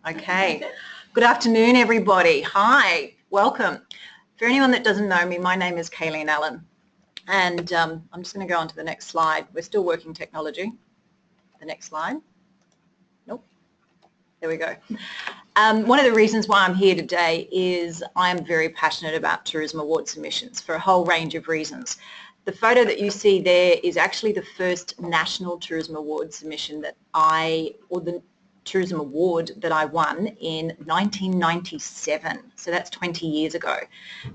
Okay. Good afternoon, everybody. Hi, welcome. For anyone that doesn't know me, my name is Kayleen Allen, and I'm just going to go on to the next slide. We're still working technology. The next slide. Nope. There we go. One of the reasons why I'm here today is I am very passionate about tourism award submissions for a whole range of reasons. The photo that you see there is actually the first national tourism award submission that the tourism award that I won in 1997. So that's 20 years ago.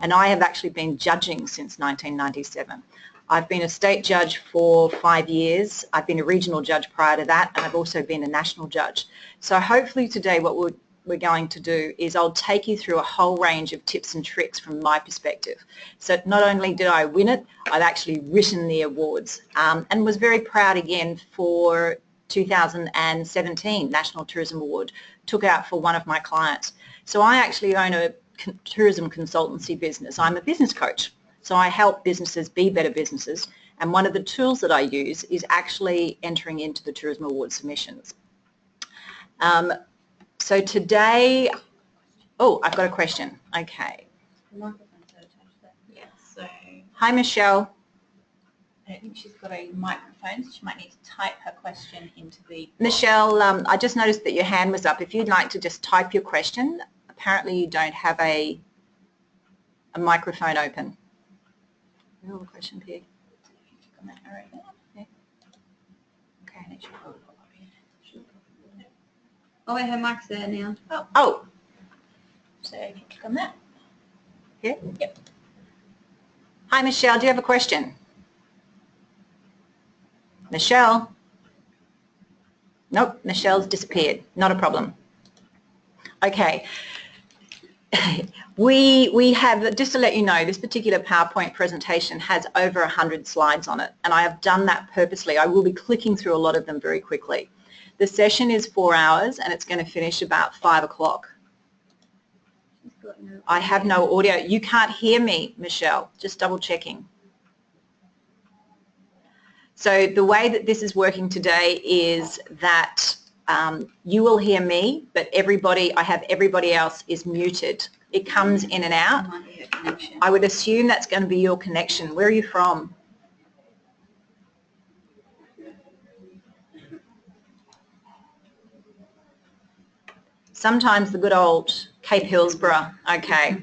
And I have actually been judging since 1997. I've been a state judge for 5 years. I've been a regional judge prior to that, and I've also been a national judge. So hopefully today what we're going to do is I'll take you through a whole range of tips and tricks from my perspective. So not only did I win it, I've actually written the awards and was very proud again for 2017 National Tourism Award, took out for one of my clients. So I actually own a tourism consultancy business. I'm a business coach. So I help businesses be better businesses, and one of the tools that I use is actually entering into the tourism award submissions. So today, I've got a question. Okay. Yeah, so Hi, Michelle. I don't think she's got a microphone, so she might need to type her question into the... Michelle, I just noticed that your hand was up. If you'd like to just type your question. Apparently you don't have a microphone open. All the question here. Okay. Oh wait, her mic's there now. Oh. So if you click on that. Here? Yep. Hi, Michelle. Do you have a question? Michelle? Nope, Michelle's disappeared. Not a problem. Okay. We have, just to let you know, this particular PowerPoint presentation has over 100 slides on it, and I have done that purposely. I will be clicking through a lot of them very quickly. The session is 4 hours and it's going to finish about 5 o'clock. I have no audio. You can't hear me, Michelle. Just double checking. So the way that this is working today is that you will hear me, but I have everybody else is muted. It comes in and out. I would assume that's going to be your connection. Where are you from? Sometimes the good old Cape Hillsborough. Okay.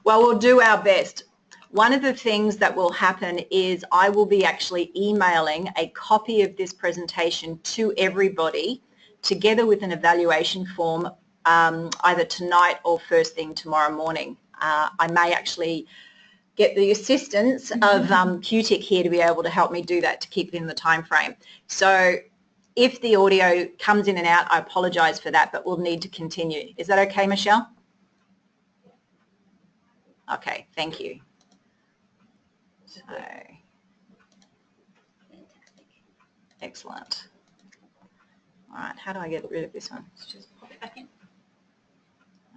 Well, we'll do our best. One of the things that will happen is I will be actually emailing a copy of this presentation to everybody together with an evaluation form either tonight or first thing tomorrow morning. I may actually get the assistance of QTIC here to be able to help me do that to keep it in the time frame. So if the audio comes in and out, I apologise for that, but we'll need to continue. Is that okay, Michelle? Okay, thank you. So, excellent. All right, how do I get rid of this one? Just pop it back in.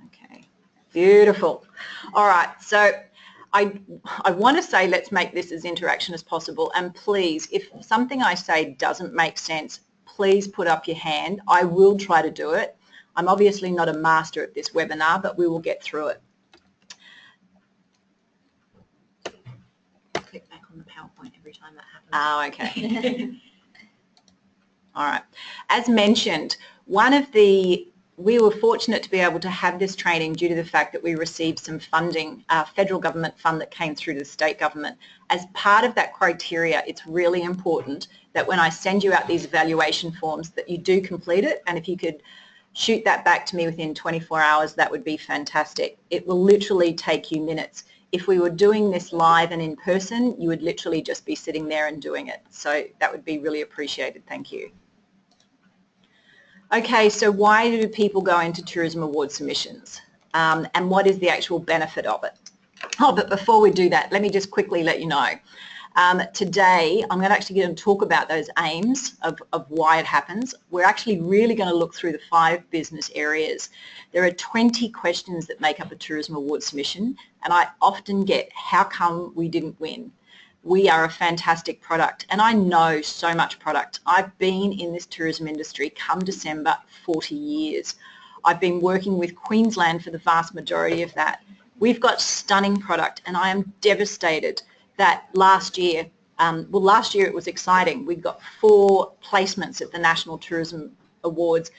Okay, beautiful. All right, so I want to say let's make this as interaction as possible, and please, if something I say doesn't make sense, please put up your hand. I will try to do it. I'm obviously not a master at this webinar, but we will get through it. Click back on the PowerPoint every time that happens. Oh, okay. All right. As mentioned, we were fortunate to be able to have this training due to the fact that we received some funding, federal government fund that came through to the state government. As part of that criteria, it's really important that when I send you out these evaluation forms that you do complete it, and if you could shoot that back to me within 24 hours, that would be fantastic. It will literally take you minutes. If we were doing this live and in person, you would literally just be sitting there and doing it. So that would be really appreciated. Thank you. Okay, so why do people go into tourism award submissions? And what is the actual benefit of it? Oh, but before we do that, let me just quickly let you know. Today, I'm going to actually get to talk about those aims of why it happens. We're actually really going to look through the 5 business areas. There are 20 questions that make up a tourism award submission, and I often get, how come we didn't win? We are a fantastic product, and I know so much product. I've been in this tourism industry come December 40 years. I've been working with Queensland for the vast majority of that. We've got stunning product, and I am devastated that last year, last year it was exciting. We got 4 placements at the National Tourism Awards.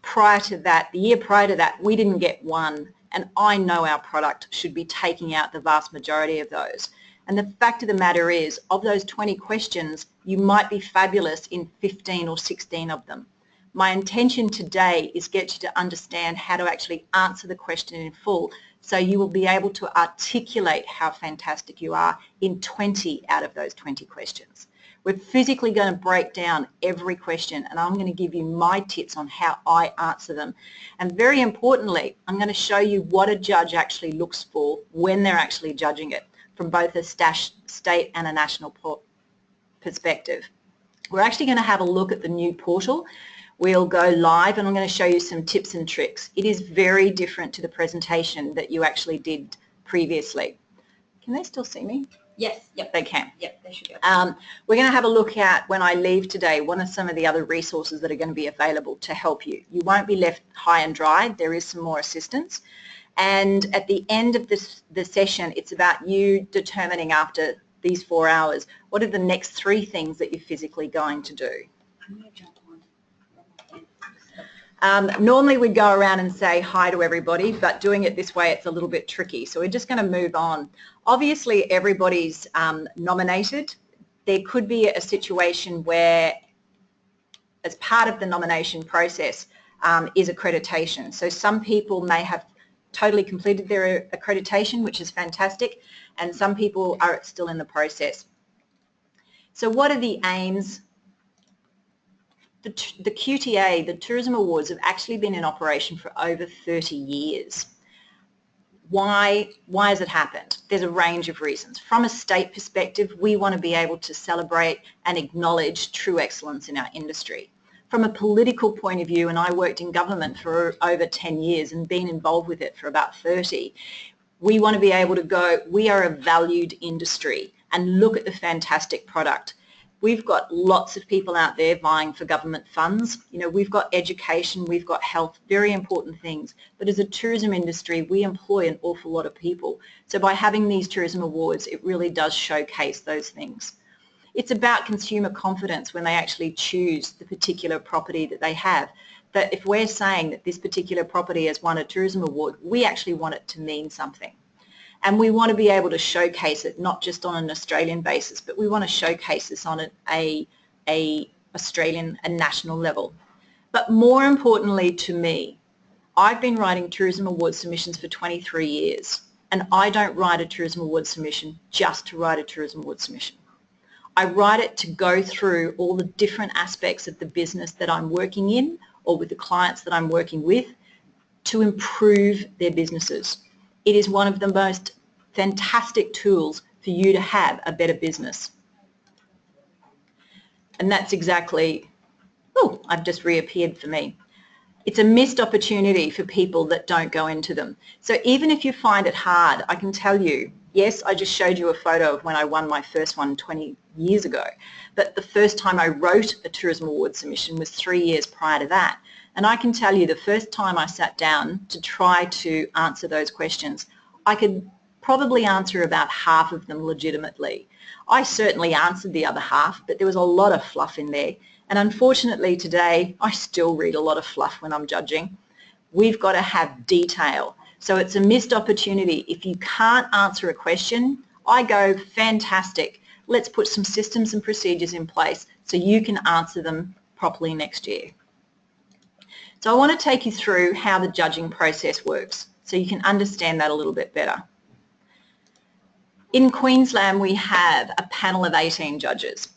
Prior to that, the year prior to that, we didn't get 1, and I know our product should be taking out the vast majority of those. And the fact of the matter is, of those 20 questions, you might be fabulous in 15 or 16 of them. My intention today is get you to understand how to actually answer the question in full, so you will be able to articulate how fantastic you are in 20 out of those 20 questions. We're physically going to break down every question, and I'm going to give you my tips on how I answer them. And very importantly, I'm going to show you what a judge actually looks for when they're actually judging it, from both a state and a national perspective. We're actually going to have a look at the new portal. We'll go live, and I'm going to show you some tips and tricks. It is very different to the presentation that you actually did previously. Can they still see me? Yes, yep. They can. Yep, they should be. We're going to have a look at, when I leave today, what are some of the other resources that are going to be available to help you. You won't be left high and dry. There is some more assistance. And at the end of the session, it's about you determining, after these 4 hours, what are the next 3 things that you're physically going to do. I'm going to jump on. Normally we'd go around and say hi to everybody, but doing it this way, it's a little bit tricky. So we're just going to move on. Obviously, everybody's nominated. There could be a situation where, as part of the nomination process, is accreditation. So some people may have totally completed their accreditation, which is fantastic, and some people are still in the process. So what are the aims? The QTA, the Tourism Awards, have actually been in operation for over 30 years. Why has it happened? There's a range of reasons. From a state perspective, we want to be able to celebrate and acknowledge true excellence in our industry. From a political point of view, and I worked in government for over 10 years and been involved with it for about 30, we want to be able to go, we are a valued industry, and look at the fantastic product. We've got lots of people out there vying for government funds. You know, we've got education, we've got health, very important things. But as a tourism industry, we employ an awful lot of people. So by having these tourism awards, it really does showcase those things. It's about consumer confidence when they actually choose the particular property that they have. That if we're saying that this particular property has won a tourism award, we actually want it to mean something. And we want to be able to showcase it not just on an Australian basis, but we want to showcase this on a Australian and national level. But more importantly to me, I've been writing tourism award submissions for 23 years, and I don't write a tourism award submission just to write a tourism award submission. I write it to go through all the different aspects of the business that I'm working in, or with the clients that I'm working with, to improve their businesses. It is one of the most fantastic tools for you to have a better business. And that's exactly, oh, I've just reappeared for me. It's a missed opportunity for people that don't go into them. So even if you find it hard, I can tell you, yes, I just showed you a photo of when I won my first one 20 years ago, but the first time I wrote a tourism award submission was 3 years prior to that. And I can tell you, the first time I sat down to try to answer those questions, I could probably answer about half of them legitimately. I certainly answered the other half, but there was a lot of fluff in there. And unfortunately today, I still read a lot of fluff when I'm judging. We've got to have detail. So it's a missed opportunity. If you can't answer a question, I go, fantastic. Let's put some systems and procedures in place so you can answer them properly next year. So I want to take you through how the judging process works so you can understand that a little bit better. In Queensland, we have a panel of 18 judges,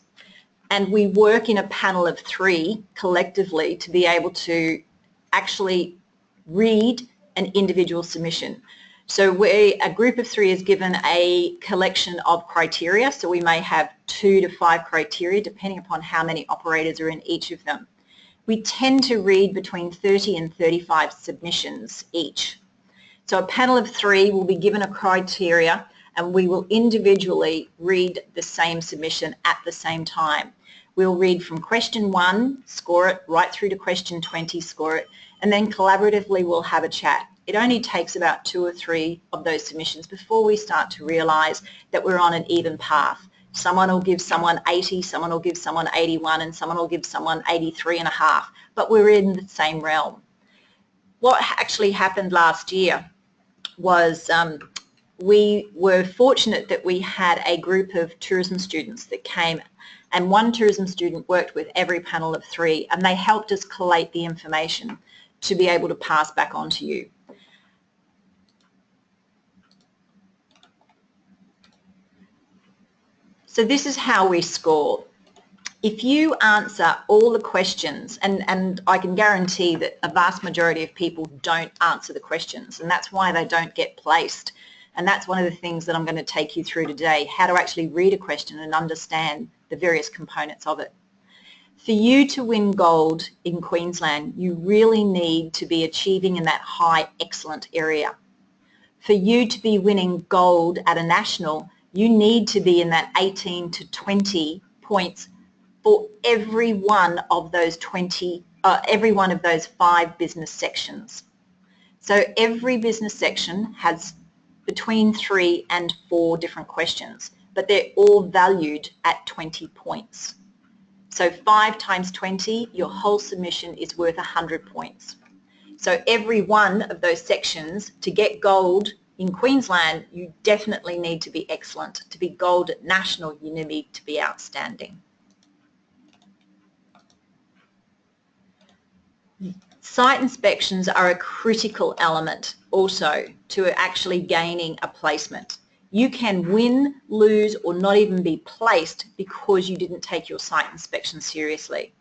and we work in a panel of 3 collectively to be able to actually read an individual submission. So a group of 3 is given a collection of criteria, so we may have 2 to 5 criteria depending upon how many operators are in each of them. We tend to read between 30 and 35 submissions each. So a panel of 3 will be given a criteria, and we will individually read the same submission at the same time. We'll read from question 1, score it, right through to question 20, score it, and then collaboratively we'll have a chat. It only takes about 2 or 3 of those submissions before we start to realise that we're on an even path. Someone will give someone 80, someone will give someone 81, and someone will give someone 83.5, but we're in the same realm. What actually happened last year was we were fortunate that we had a group of tourism students that came, and one tourism student worked with every panel of 3, and they helped us collate the information to be able to pass back on to you. So this is how we score. If you answer all the questions, and I can guarantee that a vast majority of people don't answer the questions, and that's why they don't get placed. And that's one of the things that I'm going to take you through today, how to actually read a question and understand the various components of it. For you to win gold in Queensland, you really need to be achieving in that high excellent area. For you to be winning gold at a national, you need to be in that 18 to 20 points for every one of those 5 business sections. So every business section has between 3 and 4 different questions, but they're all valued at 20 points. So 5 times 20, your whole submission is worth 100 points. So every one of those sections, to get gold in Queensland, you definitely need to be excellent. To be gold at national, you need to be outstanding. Site inspections are a critical element also to actually gaining a placement. You can win, lose, or not even be placed because you didn't take your site inspection seriously.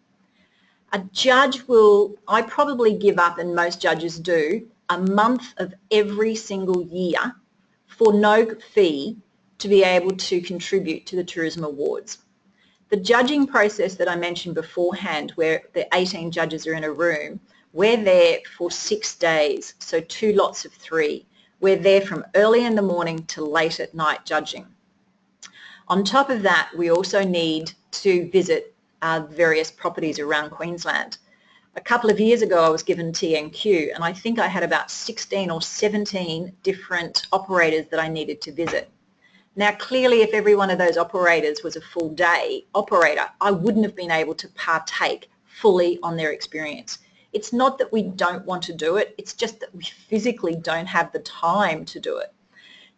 A judge will, I probably give up, and most judges do, a month of every single year for no fee to be able to contribute to the Tourism Awards. The judging process that I mentioned beforehand, where the 18 judges are in a room, we're there for 6 days, so 2 lots of 3. We're there from early in the morning to late at night judging. On top of that, we also need to visit various properties around Queensland. A couple of years ago I was given TNQ, and I think I had about 16 or 17 different operators that I needed to visit. Now clearly if every one of those operators was a full day operator, I wouldn't have been able to partake fully on their experience. It's not that we don't want to do it, it's just that we physically don't have the time to do it.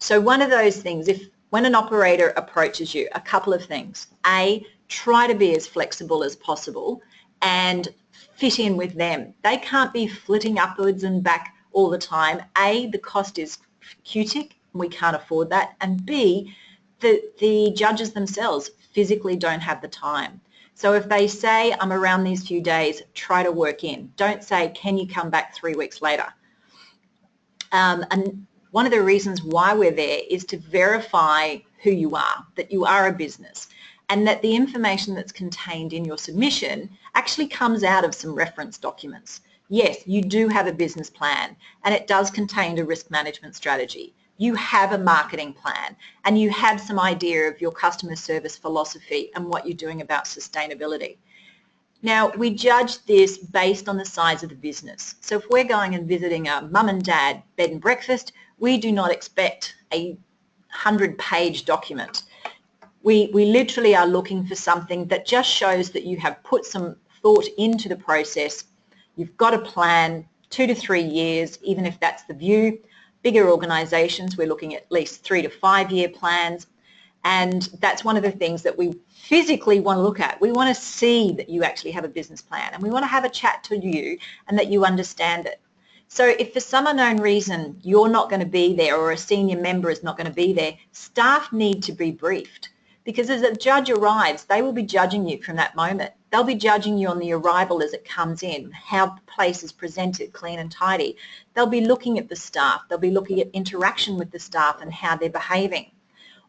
So one of those things, when an operator approaches you, a couple of things. A, try to be as flexible as possible and fit in with them. They can't be flitting upwards and back all the time. A, the cost is QTIC, and we can't afford that. And B, the judges themselves physically don't have the time. So if they say, I'm around these few days, try to work in. Don't say, can you come back 3 weeks later? And one of the reasons why we're there is to verify who you are, that you are a business, and that the information that's contained in your submission actually comes out of some reference documents. Yes, you do have a business plan, and it does contain a risk management strategy. You have a marketing plan, and you have some idea of your customer service philosophy and what you're doing about sustainability. Now, we judge this based on the size of the business. So if we're going and visiting a mum and dad bed and breakfast, we do not expect a 100-page document. We literally are looking for something that just shows that you have put some thought into the process. You've got a plan, 2 to 3 years, even if that's the view. Bigger organisations, we're looking at least 3 to 5 year plans, and that's one of the things that we physically want to look at. We want to see that you actually have a business plan, and we want to have a chat to you and that you understand it. So if for some unknown reason you're not going to be there, or a senior member is not going to be there, staff need to be briefed, because as a judge arrives, they will be judging you from that moment. They'll be judging you on the arrival as it comes in, how the place is presented, clean and tidy. They'll be looking at the staff. They'll be looking at interaction with the staff and how they're behaving.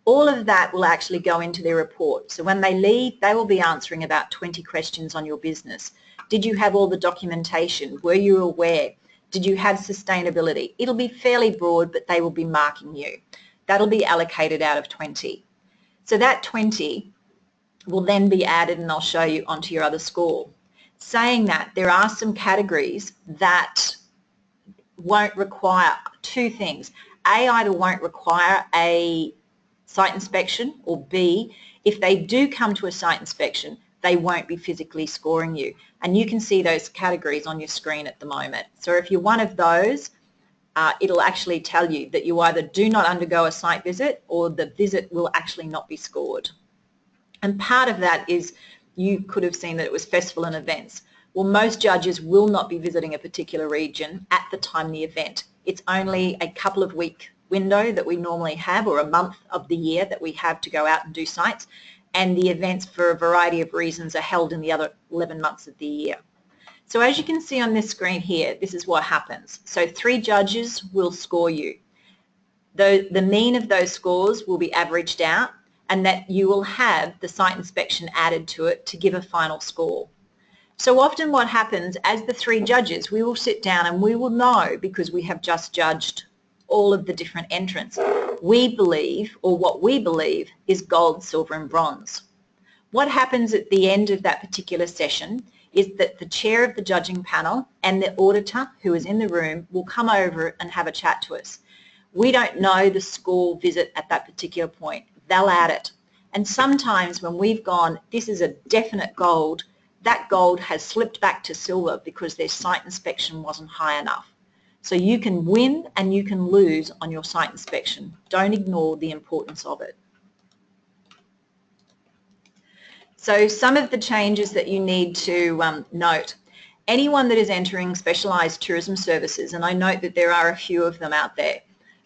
All of that will actually go into their report. So when they leave, they will be answering about 20 questions on your business. Did you have all the documentation? Were you aware? Did you have sustainability? It'll be fairly broad, but they will be marking you. That'll be allocated out of 20. So that 20 will then be added, and I'll show you, onto your other score. Saying that, there are some categories that won't require two things. A, either won't require a site inspection, or B, if they do come to a site inspection, they won't be physically scoring you. And you can see those categories on your screen at the moment. So if you're one of those, it'll actually tell you that you either do not undergo a site visit or the visit will actually not be scored. And part of that is, you could have seen that it was festival and events. Well, most judges will not be visiting a particular region at the time of the event. It's only a couple of week window that we normally have, or a month of the year that we have to go out and do sites, and the events, for a variety of reasons, are held in the other 11 months of the year. So as you can see on this screen here, this is what happens. So 3 judges will score you. The mean of those scores will be averaged out, and that you will have the site inspection added to it to give a final score. So often what happens, as the 3 judges, we will sit down and we will know, because we have just judged all of the different entrants, we believe, or what we believe, is gold, silver and bronze. What happens at the end of that particular session is that the chair of the judging panel and the auditor who is in the room will come over and have a chat to us. We don't know the score visit at that particular point. They'll add it. And sometimes when we've gone, this is a definite gold, that gold has slipped back to silver because their site inspection wasn't high enough. So you can win and you can lose on your site inspection. Don't ignore the importance of it. So some of the changes that you need to note. Anyone that is entering specialised tourism services, and I note that there are a few of them out there,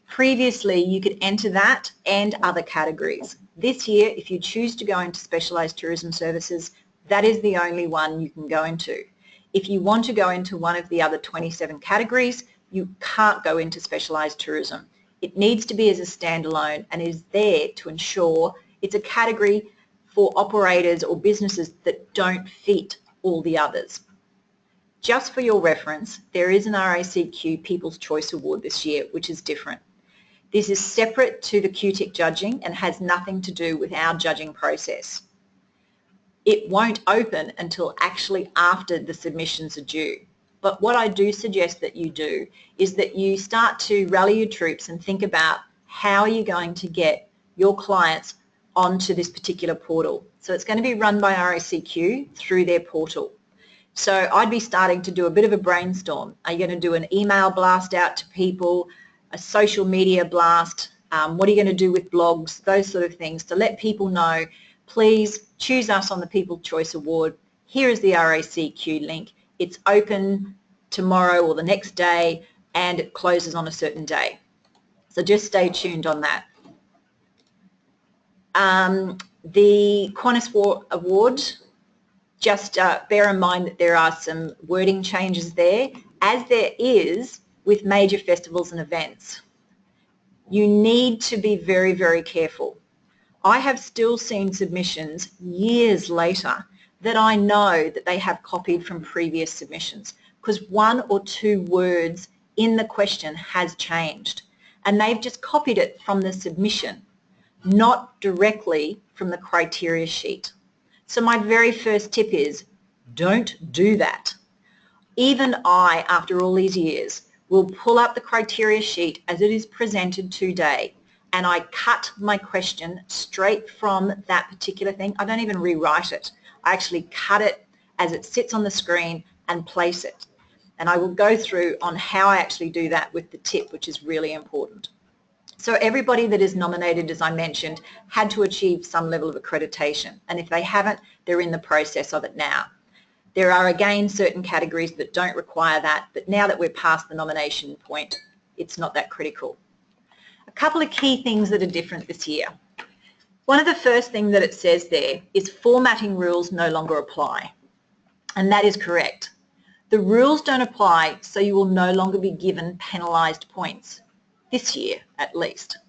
previously you could enter that and other categories. This year, if you choose to go into specialised tourism services, that is the only one you can go into. If you want to go into one of the other 27 categories, you can't go into specialised tourism. It needs to be as a standalone and is there to ensure it's a category for operators or businesses that don't fit all the others. Just for your reference, there is an RACQ People's Choice Award this year, which is different. This is separate to the QTIC judging and has nothing to do with our judging process. It won't open until actually after the submissions are due. But what I do suggest that you do is that you start to rally your troops and think about how are you going to get your clients onto this particular portal. So it's going to be run by RACQ through their portal. So I'd be starting to do a bit of a brainstorm. Are you going to do an email blast out to people, a social media blast? What are you going to do with blogs? Those sort of things to let people know, please choose us on the People's Choice Award. Here is the RACQ link. It's open tomorrow or the next day and it closes on a certain day. So just stay tuned on that. The Quantify Award, just bear in mind that there are some wording changes there, as there is with major festivals and events. You need to be very, very careful. I have still seen submissions years later that I know that they have copied from previous submissions because 1 or 2 words in the question has changed and they've just copied it from the submission, not directly from the criteria sheet. So my very first tip is don't do that. Even I, after all these years, will pull up the criteria sheet as it is presented today and I cut my question straight from that particular thing. I don't even rewrite it. I actually cut it as it sits on the screen and place it. And I will go through on how I actually do that with the tip, which is really important. So everybody that is nominated, as I mentioned, had to achieve some level of accreditation. And if they haven't, they're in the process of it now. There are, again, certain categories that don't require that, but now that we're past the nomination point, it's not that critical. A couple of key things that are different this year. One of the first things that it says there is formatting rules no longer apply. And that is correct. The rules don't apply, so you will no longer be given penalised points, this year at least.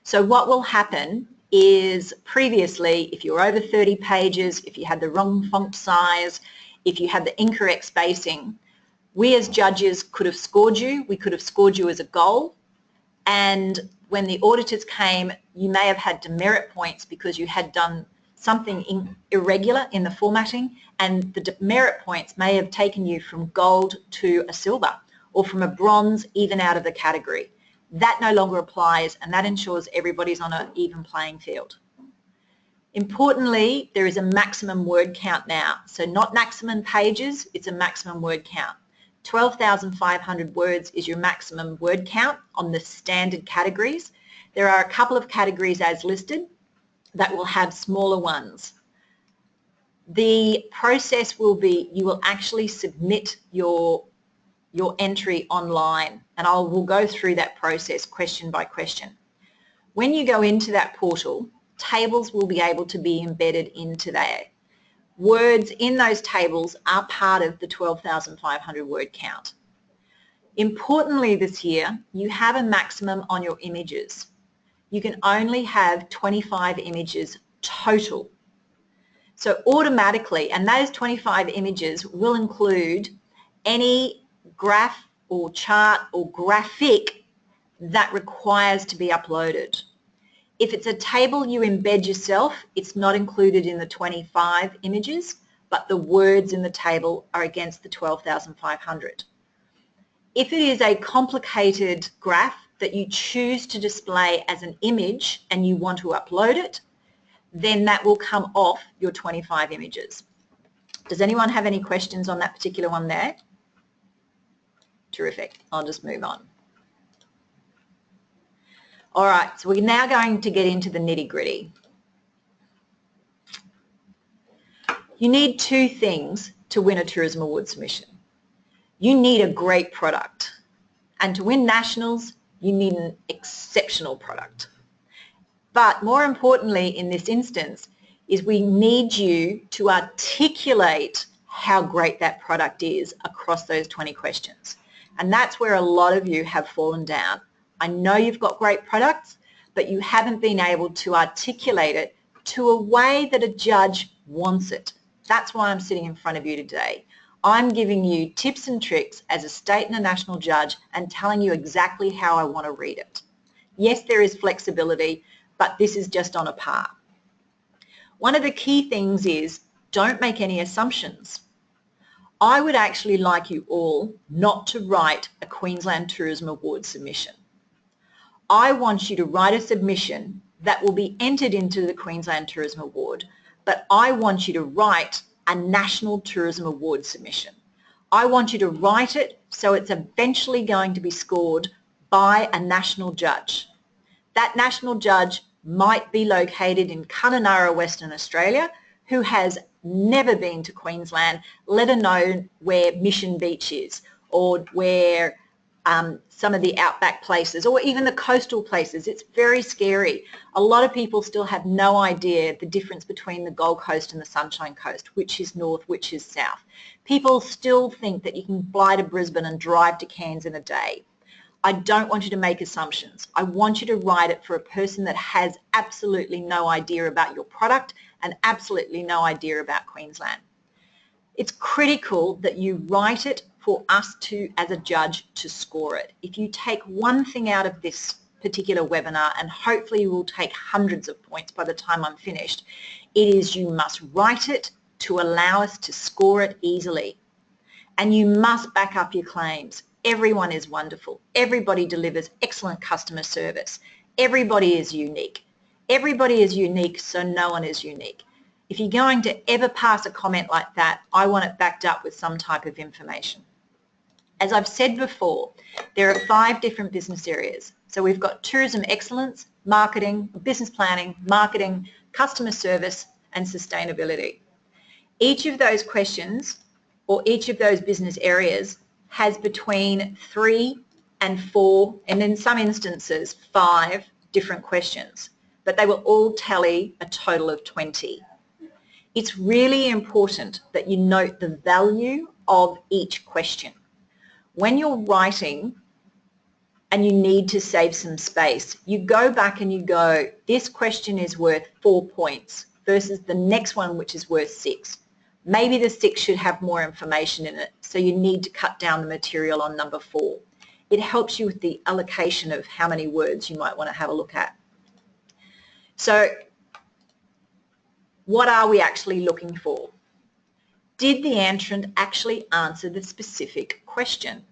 So what will happen is previously, if you were over 30 pages, if you had the wrong font size, if you had the incorrect spacing, we as judges could have scored you. We could have scored you as a goal. And when the auditors came, you may have had demerit points because you had done something irregular in the formatting, and the demerit points may have taken you from gold to a silver or from a bronze even out of the category. That no longer applies, and that ensures everybody's on an even playing field. Importantly, there is a maximum word count now. So not maximum pages, it's a maximum word count. 12,500 words is your maximum word count on the standard categories. There are a couple of categories as listed that will have smaller ones. The process will be you will actually submit your entry online, and we'll go through that process question by question. When you go into that portal, tables will be able to be embedded into there. Words in those tables are part of the 12,500 word count. Importantly this year, you have a maximum on your images. You can only have 25 images total. So automatically, and those 25 images will include any graph or chart or graphic that requires to be uploaded. If it's a table you embed yourself, it's not included in the 25 images, but the words in the table are against the 12,500. If it is a complicated graph that you choose to display as an image and you want to upload it, then that will come off your 25 images. Does anyone have any questions on that particular one there? Terrific. I'll just move on. All right, so we're now going to get into the nitty-gritty. You need two things to win a Tourism Award submission. You need a great product, and to win nationals, you need an exceptional product. But more importantly in this instance is we need you to articulate how great that product is across those 20 questions. And that's where a lot of you have fallen down. I know you've got great products, but you haven't been able to articulate it to a way that a judge wants it. That's why I'm sitting in front of you today. I'm giving you tips and tricks as a state and a national judge and telling you exactly how I want to read it. Yes, there is flexibility, but this is just on a par. One of the key things is don't make any assumptions. I would actually like you all not to write a Queensland Tourism Award submission. I want you to write a submission that will be entered into the Queensland Tourism Award, but I want you to write a National Tourism Award submission. I want you to write it so it's eventually going to be scored by a national judge. That national judge might be located in Kununurra, Western Australia, who has never been to Queensland, let alone where Mission Beach is, or where some of the outback places, or even the coastal places. It's very scary. A lot of people still have no idea the difference between the Gold Coast and the Sunshine Coast, which is north, which is south. People still think that you can fly to Brisbane and drive to Cairns in a day. I don't want you to make assumptions. I want you to write it for a person that has absolutely no idea about your product and absolutely no idea about Queensland. It's critical that you write it for us to, as a judge, to score it. If you take one thing out of this particular webinar, and hopefully you will take hundreds of points by the time I'm finished, it is you must write it to allow us to score it easily. And you must back up your claims. Everyone is wonderful. Everybody delivers excellent customer service. Everybody is unique. Everybody is unique, so no one is unique. If you're going to ever pass a comment like that, I want it backed up with some type of information. As I've said before, there are 5 different business areas. So we've got tourism excellence, marketing, business planning, marketing, customer service, and sustainability. Each of those questions or each of those business areas has between 3 and 4, and in some instances 5 different questions, but they will all tally a total of 20. It's really important that you note the value of each question. When you're writing and you need to save some space, you go back and you go, this question is worth 4 points versus the next one which is worth 6. Maybe the 6 should have more information in it, so you need to cut down the material on number 4. It helps you with the allocation of how many words you might want to have a look at. So What are we actually looking for? Did the entrant actually answer the specific question?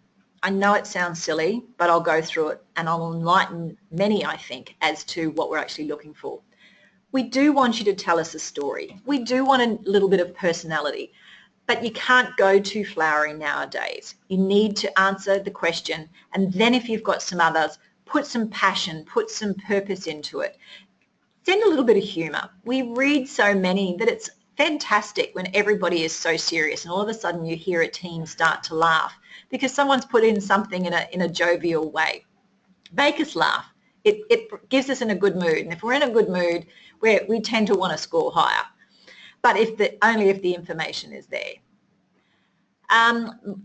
I know it sounds silly, but I'll go through it and I'll enlighten many, I think, as to what we're actually looking for. We do want you to tell us a story. We do want a little bit of personality, but you can't go too flowery nowadays. You need to answer the question, and then if you've got some others, put some passion, put some purpose into it. Send a little bit of humour. We read so many that it's fantastic when everybody is so serious and all of a sudden you hear a team start to laugh because someone's put in something in a jovial way. Make us laugh. It gives us in a good mood, and if we're in a good mood, we tend to want to score higher. But only if the information is there.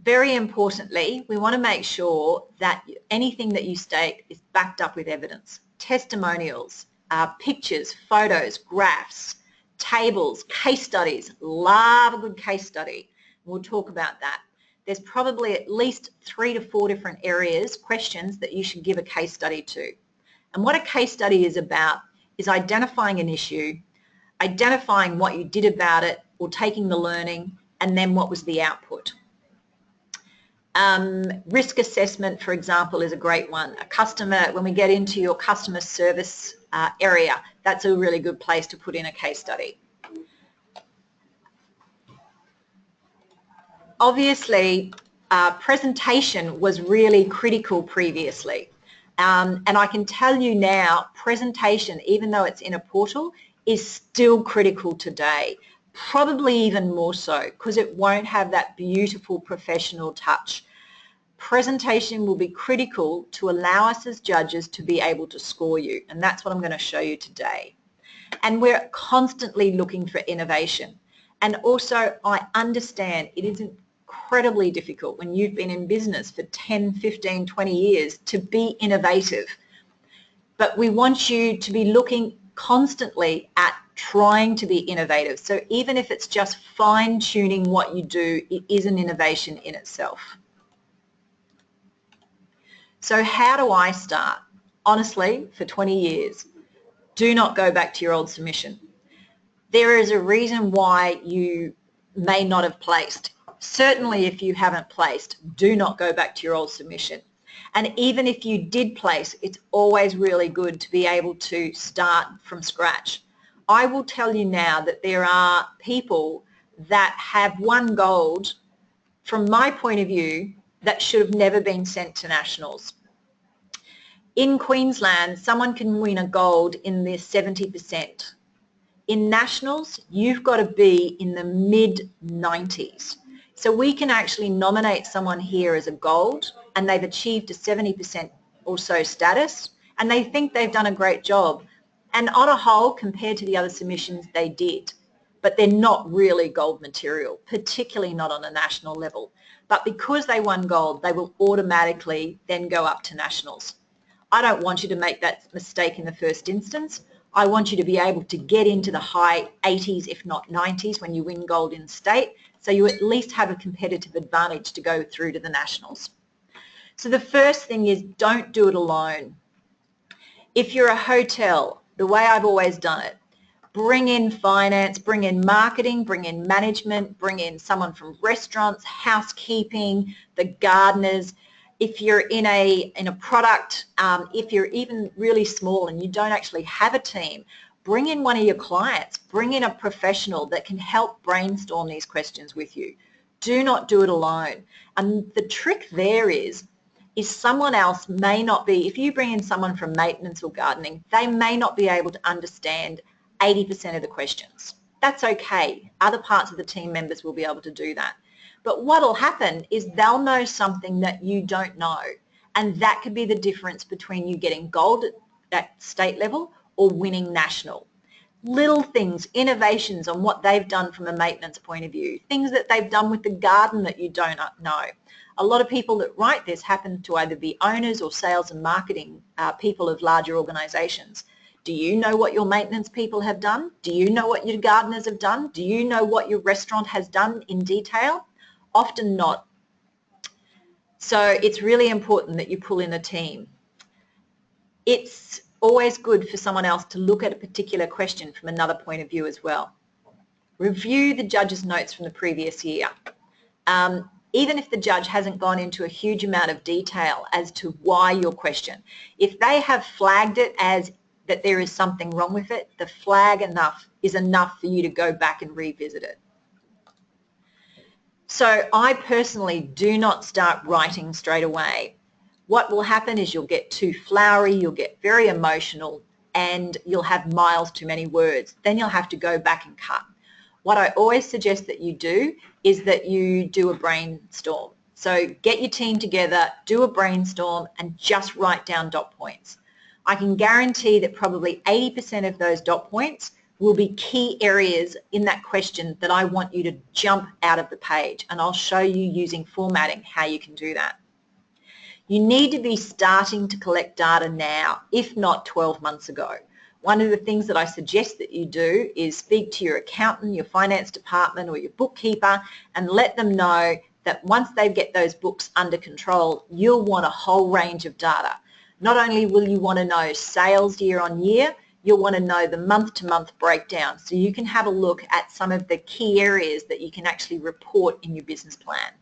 Very importantly, we want to make sure that anything that you state is backed up with evidence, testimonials, pictures, photos, graphs, tables, case studies. Love a good case study. We'll talk about that. There's probably at least 3 to 4 different areas, questions that you should give a case study to. And what a case study is about is identifying an issue, identifying what you did about it, or taking the learning, and then what was the output. Risk assessment, for example, is a great one. A customer, when we get into your customer service area, that's a really good place to put in a case study. Obviously, presentation was really critical previously. And I can tell you now, presentation, even though it's in a portal, is still critical today. Probably even more so because it won't have that beautiful professional touch. Presentation will be critical to allow us as judges to be able to score you, and that's what I'm going to show you today. And we're constantly looking for innovation. And also, I understand it is incredibly difficult when you've been in business for 10, 15, 20 years to be innovative. But we want you to be looking constantly at trying to be innovative. So even if it's just fine-tuning what you do, it is an innovation in itself. So how do I start? Honestly, for 20 years, do not go back to your old submission. There is a reason why you may not have placed. Certainly if you haven't placed, do not go back to your old submission. And even if you did place, it's always really good to be able to start from scratch. I will tell you now that there are people that have won gold, from my point of view, that should have never been sent to nationals. In Queensland, someone can win a gold in the 70%. In nationals, you've got to be in the mid-90s. So we can actually nominate someone here as a gold and they've achieved a 70% or so status and they think they've done a great job. And on a whole, compared to the other submissions, they did. But they're not really gold material, particularly not on a national level. But because they won gold, they will automatically then go up to nationals. I don't want you to make that mistake in the first instance. I want you to be able to get into the high 80s, if not 90s, when you win gold in state, so you at least have a competitive advantage to go through to the nationals. So the first thing is don't do it alone. If you're a hotel, the way I've always done it, bring in finance, bring in marketing, bring in management, bring in someone from restaurants, housekeeping, the gardeners. If you're in a product, if you're even really small and you don't actually have a team, bring in one of your clients, bring in a professional that can help brainstorm these questions with you. Do not do it alone. And the trick there is someone else may not be, if you bring in someone from maintenance or gardening, they may not be able to understand 80% of the questions. That's okay. Other parts of the team members will be able to do that. But what will happen is they'll know something that you don't know, and that could be the difference between you getting gold at state level or winning national. Little things, innovations on what they've done from a maintenance point of view, things that they've done with the garden that you don't know. A lot of people that write this happen to either be owners or sales and marketing people of larger organisations. Do you know what your maintenance people have done? Do you know what your gardeners have done? Do you know what your restaurant has done in detail? Often not. So it's really important that you pull in a team. It's always good for someone else to look at a particular question from another point of view as well. Review the judge's notes from the previous year. Even if the judge hasn't gone into a huge amount of detail as to why your question, if they have flagged it as that there is something wrong with it, the flag is enough for you to go back and revisit it. So I personally do not start writing straight away. What will happen is you'll get too flowery, you'll get very emotional, and you'll have miles too many words. Then you'll have to go back and cut. What I always suggest that you do is that you do a brainstorm. So get your team together, do a brainstorm, and just write down dot points. I can guarantee that probably 80% of those dot points will be key areas in that question that I want you to jump out of the page, and I'll show you using formatting how you can do that. You need to be starting to collect data now, if not 12 months ago. One of the things that I suggest that you do is speak to your accountant, your finance department, or your bookkeeper, and let them know that once they get those books under control, you'll want a whole range of data. Not only will you want to know sales year on year, you'll want to know the month-to-month breakdown, so you can have a look at some of the key areas that you can actually report in your business plan.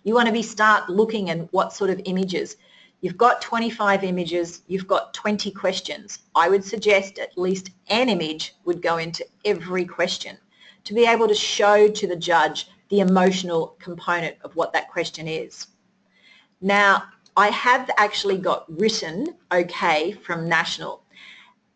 You want to start looking at what sort of images. You've got 25 images, you've got 20 questions. I would suggest at least an image would go into every question to be able to show to the judge the emotional component of what that question is. Now, I have actually got written okay from National.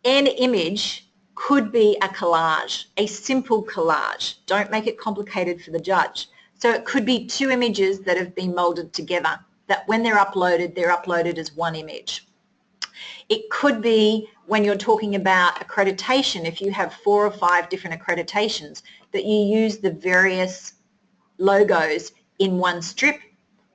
An image could be a collage, a simple collage. Don't make it complicated for the judge. So it could be two images that have been molded together, that when they're uploaded as one image. It could be when you're talking about accreditation, if you have 4 or 5 different accreditations, that you use the various logos in one strip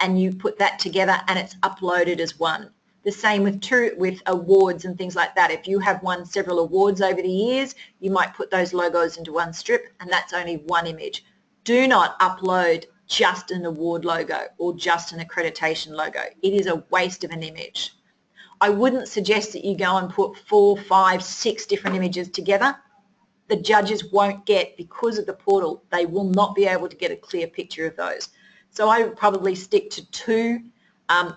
and you put that together and it's uploaded as one. The same with awards and things like that. If you have won several awards over the years, you might put those logos into one strip and that's only one image. Do not upload just an award logo or just an accreditation logo. It is a waste of an image. I wouldn't suggest that you go and put 4, 5, 6 different images together. The judges won't get, because of the portal, they will not be able to get a clear picture of those. So I would probably stick to 2.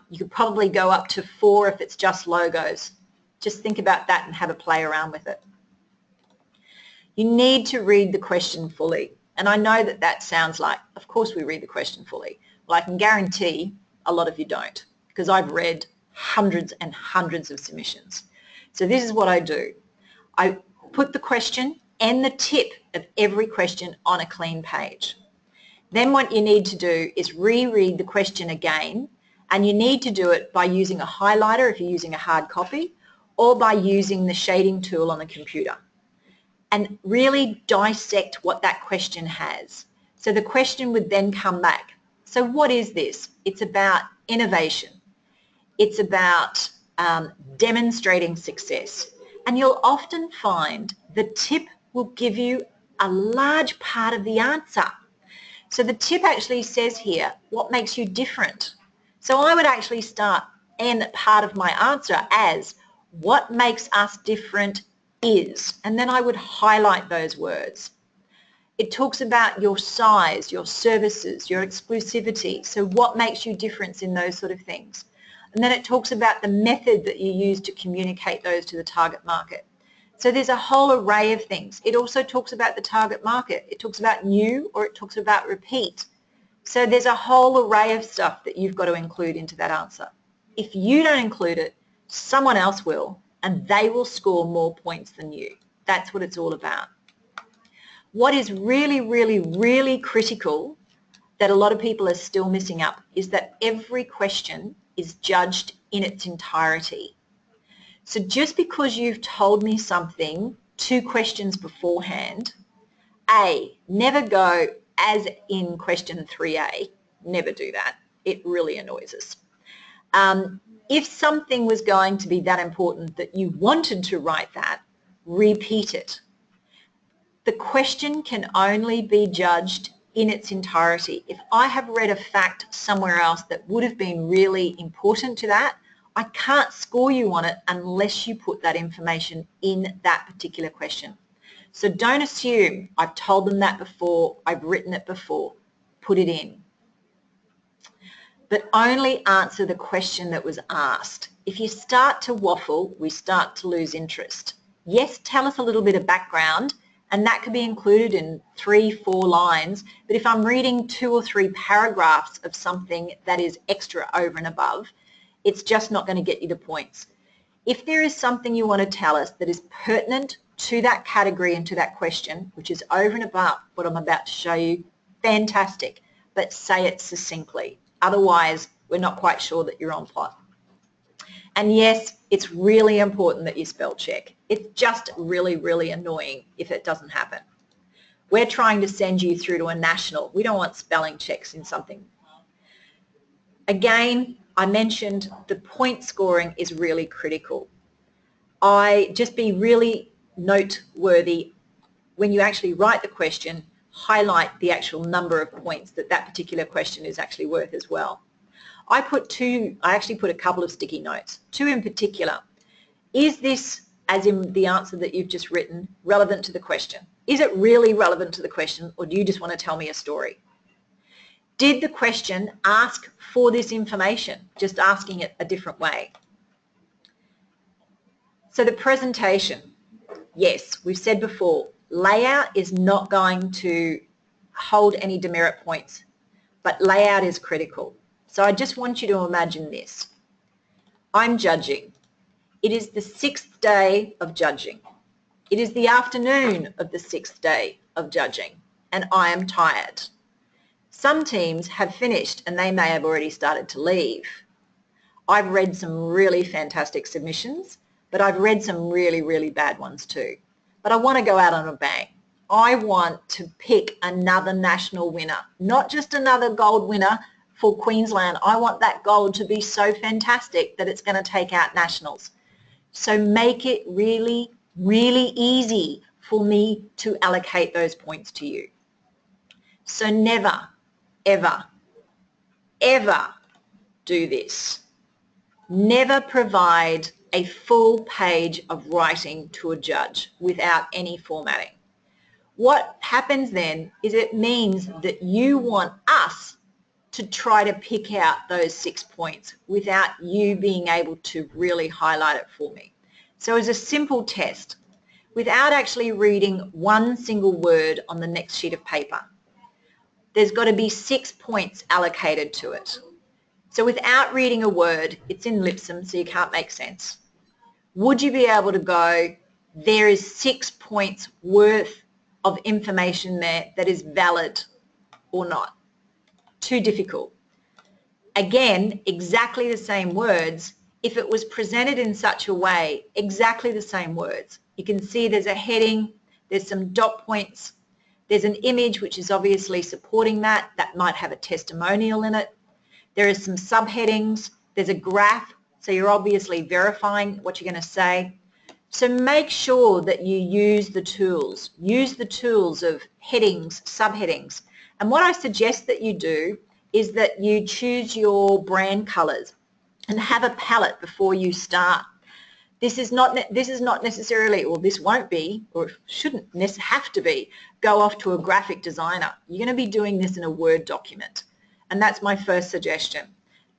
You could probably go up to 4 if it's just logos. Just think about that and have a play around with it. You need to read the question fully. And I know that that sounds like, of course we read the question fully. Well, I can guarantee a lot of you don't, because I've read hundreds and hundreds of submissions. So this is what I do. I put the question and the tip of every question on a clean page. Then what you need to do is reread the question again, and you need to do it by using a highlighter if you're using a hard copy, or by using the shading tool on the computer, and really dissect what that question has. So the question would then come back. So what is this? It's about innovation. It's about demonstrating success. And you'll often find the tip will give you a large part of the answer. So the tip actually says here, what makes you different? So I would actually start and part of my answer as, what makes us different is, and then I would highlight those words. It talks about your size, your services, your exclusivity, so what makes you different in those sort of things. And then it talks about the method that you use to communicate those to the target market. So there's a whole array of things. It also talks about the target market. It talks about new, or it talks about repeat. So there's a whole array of stuff that you've got to include into that answer. If you don't include it, someone else will, and they will score more points than you. That's what it's all about. What is really, really, really critical that a lot of people are still missing up is that every question is judged in its entirety. So just because you've told me something 2 questions beforehand, A, never go as in question 3A. Never do that. It really annoys us. If something was going to be that important that you wanted to write that, repeat it. The question can only be judged in its entirety. If I have read a fact somewhere else that would have been really important to that, I can't score you on it unless you put that information in that particular question. So don't assume I've told them that before, I've written it before. Put it in. But only answer the question that was asked. If you start to waffle, we start to lose interest. Yes, tell us a little bit of background, and that could be included in 3-4 lines, but if I'm reading 2 or 3 paragraphs of something that is extra over and above, it's just not going to get you the points. If there is something you want to tell us that is pertinent to that category and to that question, which is over and above what I'm about to show you, fantastic, but say it succinctly. Otherwise, we're not quite sure that you're on plot. And yes, it's really important that you spell check. It's just really, really annoying if it doesn't happen. We're trying to send you through to a national. We don't want spelling checks in something. Again, I mentioned the point scoring is really critical. Just be really noteworthy when you actually write the question, highlight the actual number of points that that particular question is actually worth as well. I actually put a couple of sticky notes, 2 in particular. Is this, as in the answer that you've just written, relevant to the question? Is it really relevant to the question, or do you just want to tell me a story? Did the question ask for this information, just asking it a different way? So the presentation, yes, we've said before, layout is not going to hold any demerit points, but layout is critical. So I just want you to imagine this. I'm judging. It is the 6th day of judging. It is the afternoon of the 6th day of judging, and I am tired. Some teams have finished and they may have already started to leave. I've read some really fantastic submissions, but I've read some really, really bad ones too. But I want to go out on a bang. I want to pick another national winner, not just another gold winner for Queensland. I want that gold to be so fantastic that it's going to take out nationals. So make it really, really easy for me to allocate those points to you. So never, ever, ever do this. Never provide a full page of writing to a judge without any formatting. What happens then is it means that you want us to try to pick out those 6 points without you being able to really highlight it for me. So as a simple test, without actually reading one single word on the next sheet of paper, there's got to be 6 points allocated to it. So without reading a word, it's in lipsum, so you can't make sense. Would you be able to go, there is 6 points worth of information there that is valid or not? Too difficult. Again, exactly the same words. If it was presented in such a way, exactly the same words. You can see there's a heading, there's some dot points, there's an image which is obviously supporting that might have a testimonial in it. There are some subheadings, there's a graph, so you're obviously verifying what you're going to say. So make sure that you use the tools. Use the tools of headings, subheadings. And what I suggest that you do is that you choose your brand colors and have a palette before you start. This is not necessarily, or this won't be, or shouldn't have to be, go off to a graphic designer. You're going to be doing this in a Word document. And that's my first suggestion.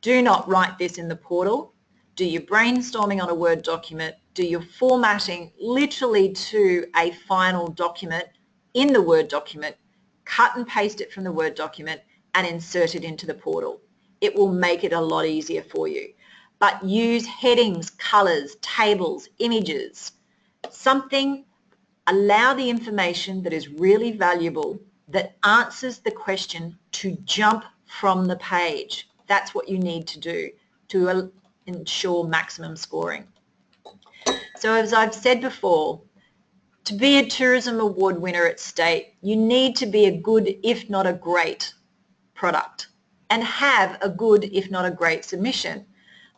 Do not write this in the portal. Do your brainstorming on a Word document. Do your formatting literally to a final document in the Word document. Cut and paste it from the Word document and insert it into the portal. It will make it a lot easier for you. But use headings, colors, tables, images, something. Allow the information that is really valuable, that answers the question, to jump from the page. That's what you need to do to ensure maximum scoring. So as I've said before, to be a tourism award winner at state, you need to be a good, if not a great, product and have a good, if not a great, submission.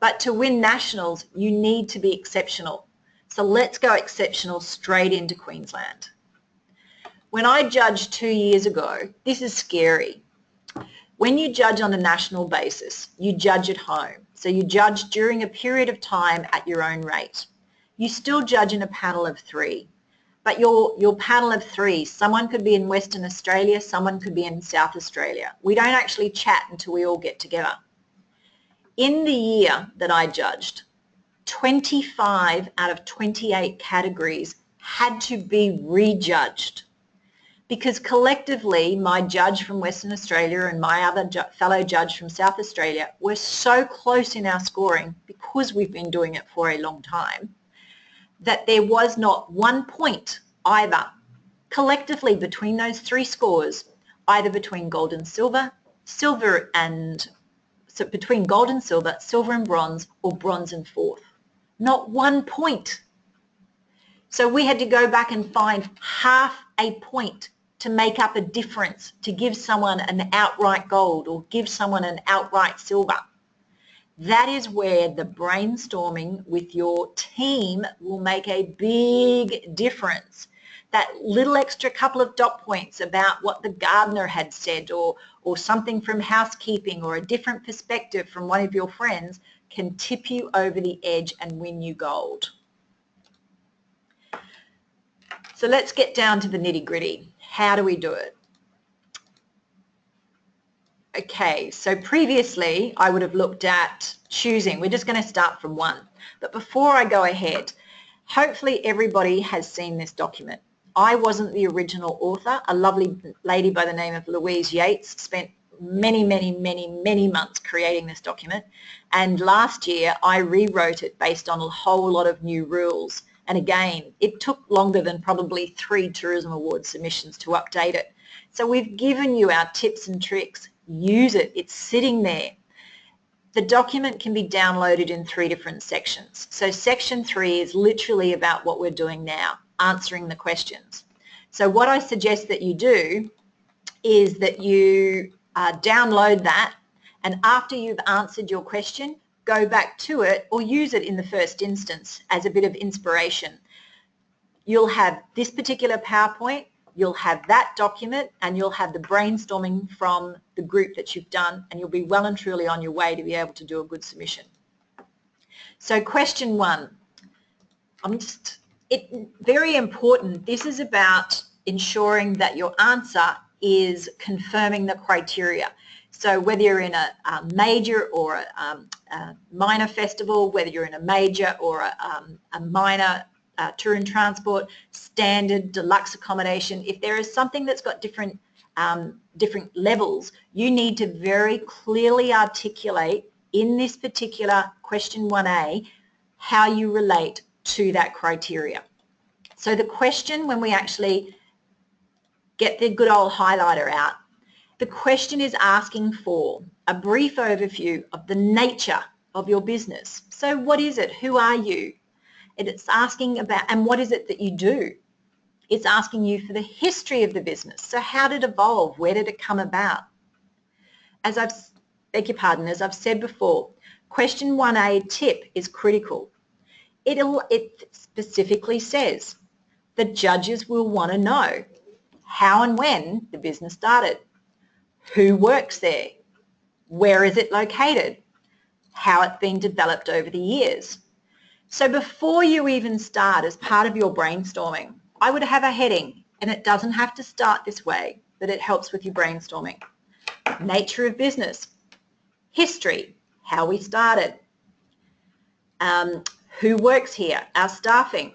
But to win nationals, you need to be exceptional. So let's go exceptional straight into Queensland. When I judged 2 years ago, this is scary. When you judge on a national basis, you judge at home. So you judge during a period of time at your own rate. You still judge in a panel of 3. but your panel of three, someone could be in Western Australia, someone could be in South Australia. We don't actually chat until we all get together. In the year that I judged, 25 out of 28 categories had to be rejudged, because collectively my judge from Western Australia and my other fellow judge from South Australia were so close in our scoring, because we've been doing it for a long time, that there was not 1 point either collectively between those three scores, either between gold and silver, between gold and silver, silver and bronze, or bronze and fourth. Not 1 point. So we had to go back and find half a point to make up a difference, to give someone an outright gold or give someone an outright silver. That is where the brainstorming with your team will make a big difference. That little extra couple of dot points about what the gardener had said, or something from housekeeping, or a different perspective from one of your friends, can tip you over the edge and win you gold. So let's get down to the nitty-gritty. How do we do it? Okay, so previously I would have looked at choosing. We're just going to start from one. But before I go ahead, hopefully everybody has seen this document. I wasn't the original author. A lovely lady by the name of Louise Yates spent many months creating this document. And last year I rewrote it based on a whole lot of new rules. And again, it took longer than probably 3 Tourism Awards submissions to update it. So we've given you our tips and tricks. Use it. It's sitting there. The document can be downloaded in 3 different sections. So section 3 is literally about what we're doing now, answering the questions. So what I suggest that you do is that you download that, and after you've answered your question, go back to it or use it in the first instance as a bit of inspiration. You'll have this particular PowerPoint, you'll have that document, and you'll have the brainstorming from the group that you've done, and you'll be well and truly on your way to be able to do a good submission. So question 1, very important. This is about ensuring that your answer is confirming the criteria. So whether you're in a major or a minor festival, whether you're in a major or a minor tour and transport, standard, deluxe accommodation, if there is something that's got different levels, you need to very clearly articulate in this particular question 1A how you relate to that criteria. So the question, when we actually get the good old highlighter out, the question is asking for a brief overview of the nature of your business. So what is it? Who are you? And it's asking about, and what is it that you do? It's asking you for the history of the business. So how did it evolve? Where did it come about? As I've said before, question 1A tip is critical. It specifically says the judges will want to know how and when the business started, who works there, where is it located, how it's been developed over the years. So before you even start, as part of your brainstorming, I would have a heading, and it doesn't have to start this way, but it helps with your brainstorming. Nature of business, history, how we started, who works here, our staffing,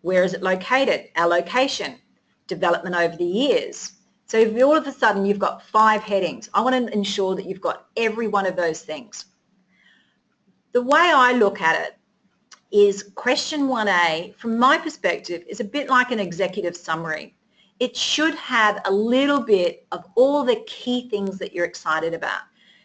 where is it located, our location, development over the years. So if all of a sudden you've got 5 headings, I want to ensure that you've got every one of those things. The way I look at it is question 1A, from my perspective, is a bit like an executive summary. It should have a little bit of all the key things that you're excited about.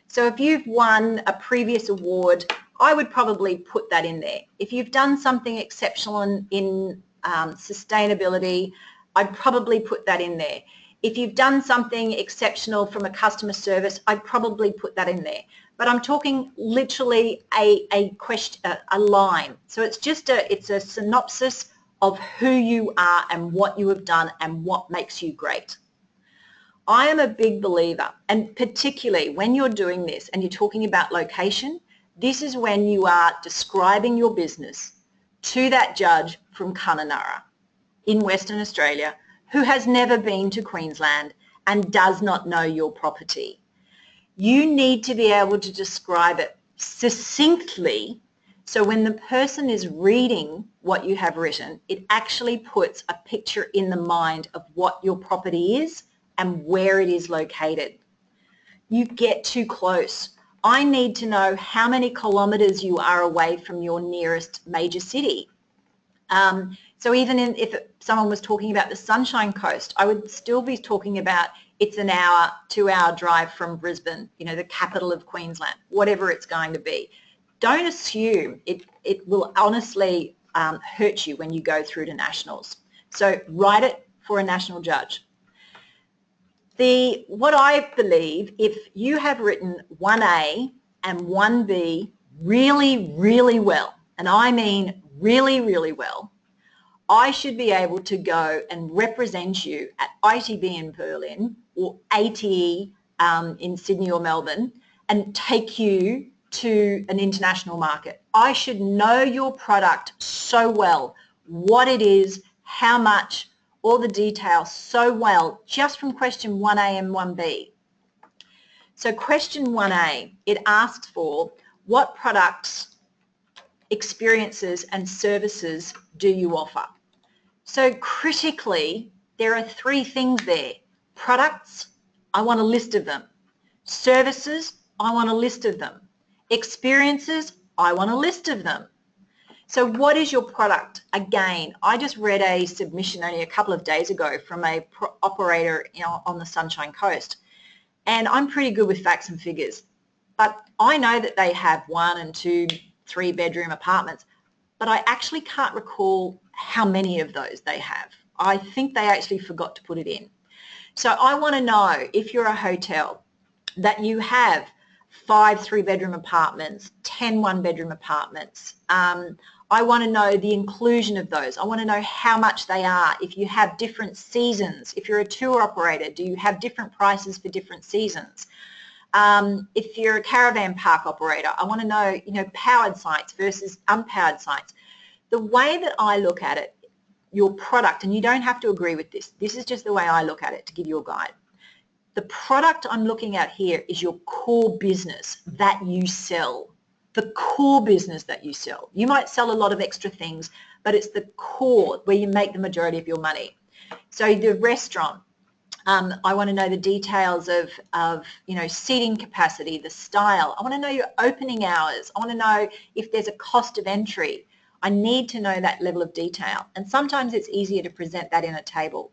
So if you've won a previous award, I would probably put that in there. If you've done something exceptional in sustainability, I'd probably put that in there. If you've done something exceptional from a customer service, I'd probably put that in there. But I'm talking literally a line. So it's a synopsis of who you are and what you have done and what makes you great. I am a big believer, and particularly when you're doing this and you're talking about location, this is when you are describing your business to that judge from Kununurra. in Western Australia who has never been to Queensland and does not know your property. You need to be able to describe it succinctly, so when the person is reading what you have written, it actually puts a picture in the mind of what your property is and where it is located. You get too close. I need to know how many kilometres you are away from your nearest major city. So even if someone was talking about the Sunshine Coast, I would still be talking about it's an hour, 2-hour drive from Brisbane, you know, the capital of Queensland, whatever it's going to be. Don't assume it will honestly hurt you when you go through to nationals. So write it for a national judge. What I believe, if you have written 1A and 1B really, really well, and I mean really, really well, I should be able to go and represent you at ITB in Berlin or ATE in Sydney or Melbourne and take you to an international market. I should know your product so well, what it is, how much, all the details so well, just from question 1A and 1B. So question 1A, it asks for what products, experiences and services do you offer? So critically, there are 3 things there. Products, I want a list of them. Services, I want a list of them. Experiences, I want a list of them. So what is your product? Again, I just read a submission only a couple of days ago from a operator on the Sunshine Coast, and I'm pretty good with facts and figures, but I know that they have 1 and 2, 3 bedroom apartments, but I actually can't recall how many of those they have. I think they actually forgot to put it in. So I want to know, if you're a hotel, that you have 5 3-bedroom apartments, 10 1-bedroom apartments. I want to know the inclusion of those. I want to know how much they are. If you have different seasons, if you're a tour operator, do you have different prices for different seasons? If you're a caravan park operator, I want to know, powered sites versus unpowered sites. The way that I look at it, your product, and you don't have to agree with this, this is just the way I look at it to give you a guide. The product I'm looking at here is your core business that you sell. The core business that you sell. You might sell a lot of extra things, but it's the core where you make the majority of your money. So the restaurant, I want to know the details of seating capacity, the style. I want to know your opening hours. I want to know if there's a cost of entry. I need to know that level of detail. And sometimes it's easier to present that in a table.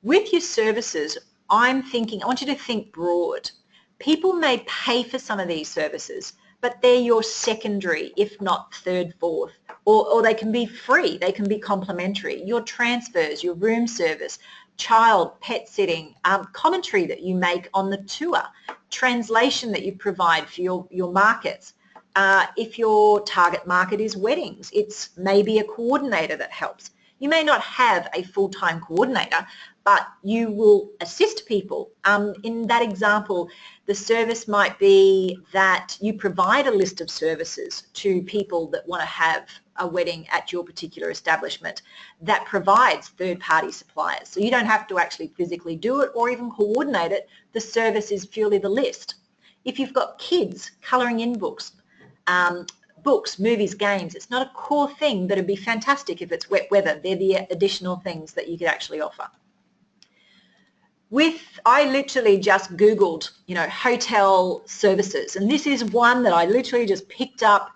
With your services, I want you to think broad. People may pay for some of these services, but they're your secondary, if not third, fourth, or they can be free, they can be complimentary. Your transfers, your room service, child, pet sitting, commentary that you make on the tour, translation that you provide for your markets. If your target market is weddings, it's maybe a coordinator that helps. You may not have a full-time coordinator, but you will assist people. In that example, the service might be that you provide a list of services to people that want to have a wedding at your particular establishment that provides third-party suppliers. So you don't have to actually physically do it or even coordinate it. The service is purely the list. If you've got kids, colouring in books, books, movies, games, it's not a core thing, but it'd be fantastic if it's wet weather. They're the additional things that you could actually offer. I literally just Googled, hotel services, and this is one that I literally just picked up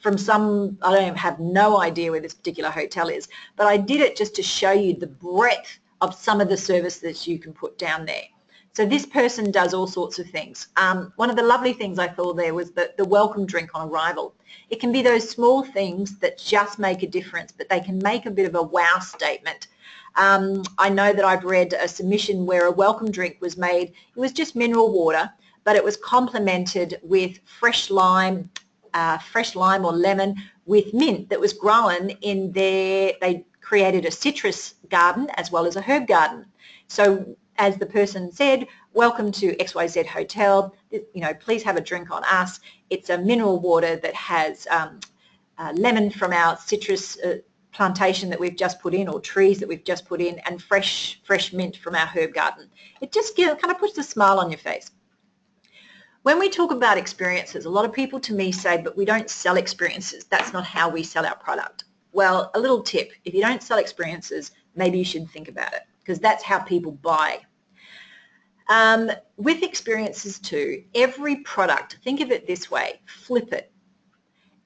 from I have no idea where this particular hotel is, but I did it just to show you the breadth of some of the services you can put down there. So this person does all sorts of things. One of the lovely things I thought there was the welcome drink on arrival. It can be those small things that just make a difference, but they can make a bit of a wow statement. I know that I've read a submission where a welcome drink was made. It was just mineral water, but it was complemented with fresh lime or lemon with mint that was grown in they created a citrus garden as well as a herb garden. So as the person said, welcome to XYZ Hotel, please have a drink on us. It's a mineral water that has lemon from our citrus plantation that we've just put in, or trees that we've just put in, and fresh mint from our herb garden. It just kind of puts a smile on your face. When we talk about experiences, a lot of people to me say, but we don't sell experiences. That's not how we sell our product. Well, a little tip, if you don't sell experiences, maybe you should think about it, because that's how people buy. With experiences too, every product, think of it this way, flip it.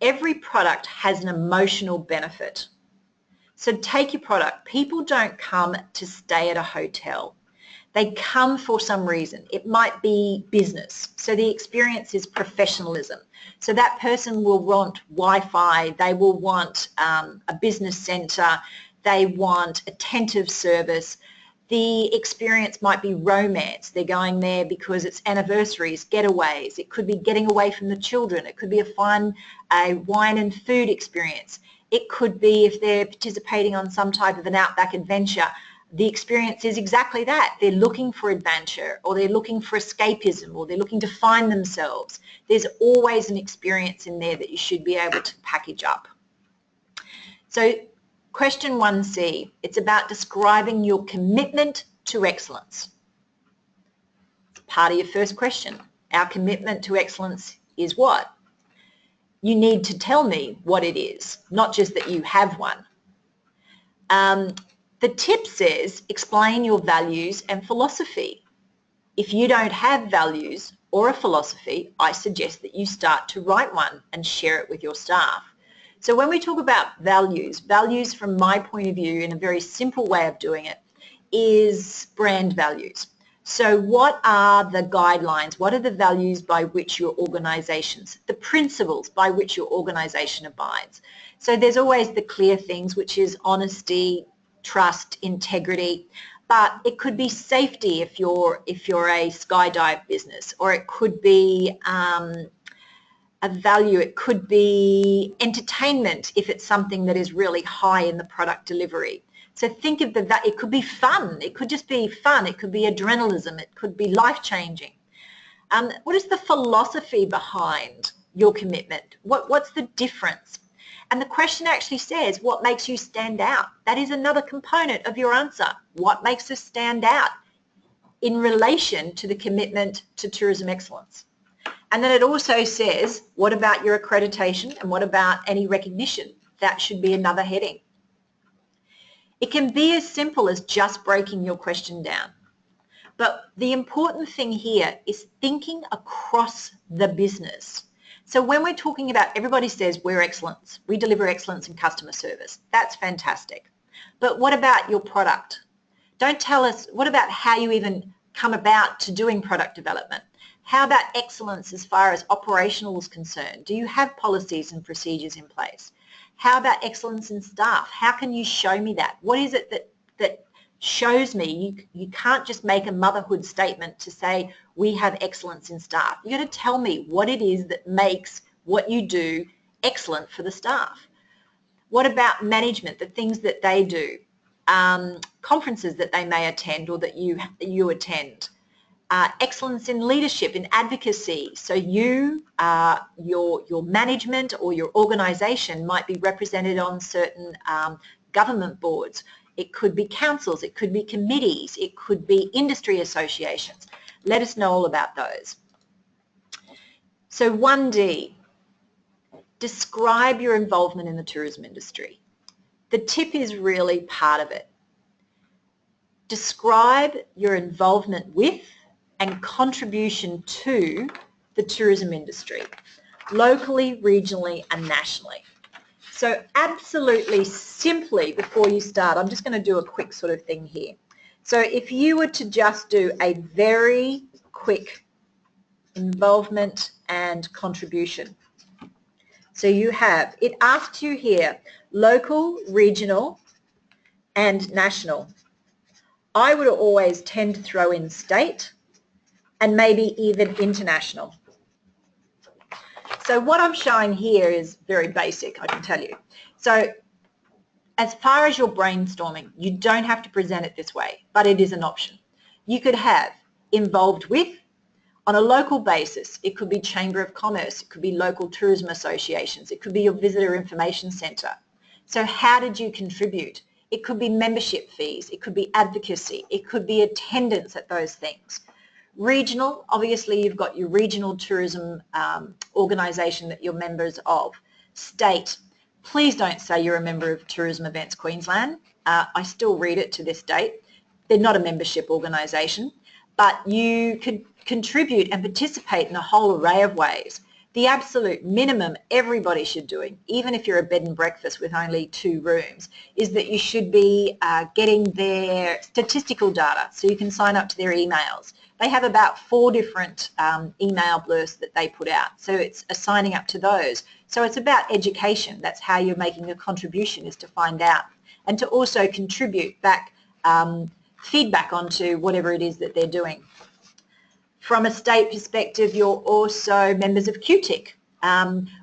Every product has an emotional benefit. So take your product. People don't come to stay at a hotel. They come for some reason. It might be business. So the experience is professionalism. So that person will want Wi-Fi. They will want a business centre. They want attentive service. The experience might be romance. They're going there because it's anniversaries, getaways. It could be getting away from the children. It could be a wine and food experience. It could be if they're participating on some type of an outback adventure. The experience is exactly that. They're looking for adventure, or they're looking for escapism, or they're looking to find themselves. There's always an experience in there that you should be able to package up. So question 1C, it's about describing your commitment to excellence. It's part of your first question. Our commitment to excellence is what? You need to tell me what it is, not just that you have one. The tip says explain your values and philosophy. If you don't have values or a philosophy, I suggest that you start to write one and share it with your staff. So when we talk about values from my point of view, in a very simple way of doing it, is brand values. So what are the guidelines? What are the values by which your organisations, the principles by which your organisation abides? So there's always the clear things, which is honesty, trust, integrity, but it could be safety if you're a skydive business, or it could be a value, it could be entertainment if it's something that is really high in the product delivery. So think of it could be fun, it could just be fun, it could be adrenalism, it could be life-changing. What is the philosophy behind your commitment? What's the difference? And the question actually says, what makes you stand out? That is another component of your answer. What makes us stand out in relation to the commitment to tourism excellence? And then it also says, what about your accreditation and what about any recognition? That should be another heading. It can be as simple as just breaking your question down. But the important thing here is thinking across the business. So when we're talking about, everybody says we're excellence, we deliver excellence in customer service. That's fantastic. But what about your product? Don't tell us, what about how you even come about to doing product development? How about excellence as far as operational is concerned? Do you have policies and procedures in place? How about excellence in staff? How can you show me that? What is it that shows me you can't just make a motherhood statement to say we have excellence in staff? You've got to tell me what it is that makes what you do excellent for the staff. What about management, the things that they do, conferences that they may attend or that you attend? Excellence in leadership, in advocacy. So your management or your organisation might be represented on certain government boards. It could be councils, it could be committees, it could be industry associations. Let us know all about those. So 1D, describe your involvement in the tourism industry. The tip is really part of it. Describe your involvement with and contribution to the tourism industry, locally, regionally and nationally. So absolutely simply, before you start, I'm just going to do a quick sort of thing here. So if you were to just do a very quick involvement and contribution. So you have, it asks you here, local, regional and national. I would always tend to throw in state and maybe even international. So what I'm showing here is very basic, I can tell you. So as far as your brainstorming, you don't have to present it this way, but it is an option. You could have involved with, on a local basis. It could be Chamber of Commerce, it could be local tourism associations, it could be your visitor information centre. So how did you contribute? It could be membership fees, it could be advocacy, it could be attendance at those things. Regional, obviously you've got your regional tourism organisation that you're members of. State, please don't say you're a member of Tourism Events Queensland. I still read it to this date. They're not a membership organisation, but you could contribute and participate in a whole array of ways. The absolute minimum everybody should do, even if you're a bed and breakfast with only 2 rooms, is that you should be getting their statistical data so you can sign up to their emails. They have about 4 different email blasts that they put out, so it's signing up to those. So it's about education. That's how you're making a contribution, is to find out and to also contribute back feedback onto whatever it is that they're doing. From a state perspective, you're also members of QTIC.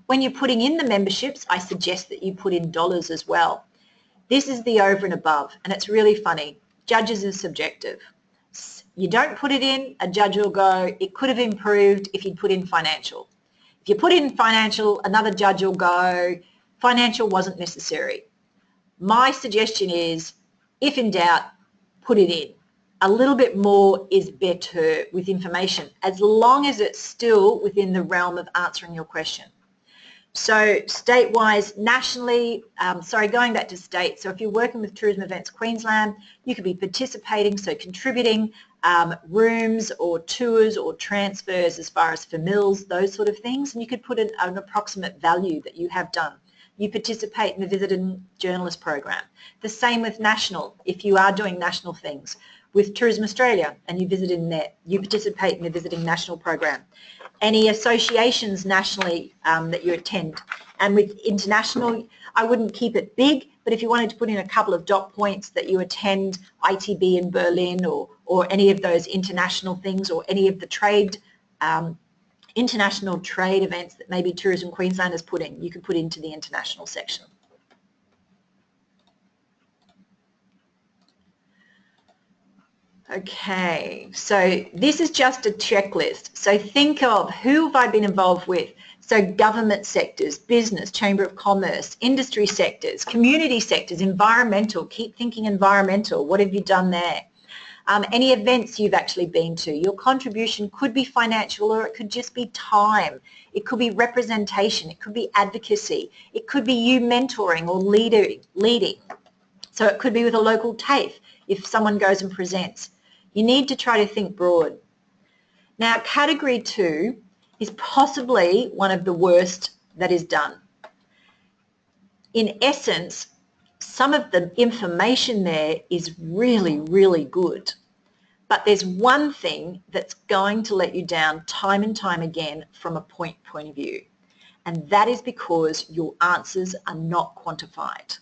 When you're putting in the memberships, I suggest that you put in dollars as well. This is the over and above, and it's really funny. Judges are subjective. You don't put it in, a judge will go, it could have improved if you'd put in financial. If you put in financial, another judge will go, financial wasn't necessary. My suggestion is, if in doubt, put it in. A little bit more is better with information, as long as it's still within the realm of answering your question. So state-wise, nationally, going back to state, so if you're working with Tourism Events Queensland, you could be participating, so contributing rooms or tours or transfers as far as for meals, those sort of things, and you could put an approximate value that you have done. You participate in the visiting journalist program. The same with national, if you are doing national things. With Tourism Australia and you visit in there, you participate in the visiting national program. Any associations nationally that you attend. And with international, I wouldn't keep it big, but if you wanted to put in a couple of dot points that you attend ITB in Berlin or any of those international things or any of the trade, international trade events that maybe Tourism Queensland has put in, you could put into the international section. Okay, so this is just a checklist. So think of who have I been involved with? So government sectors, business, Chamber of Commerce, industry sectors, community sectors, environmental, keep thinking environmental. What have you done there? Any events you've actually been to. Your contribution could be financial or it could just be time. It could be representation. It could be advocacy. It could be you mentoring or leading. So it could be with a local TAFE if someone goes and presents. You need to try to think broad. Now, category 2 is possibly one of the worst that is done. In essence, some of the information there is really, really good. But there's one thing that's going to let you down time and time again from a point of view. And that is because your answers are not quantified.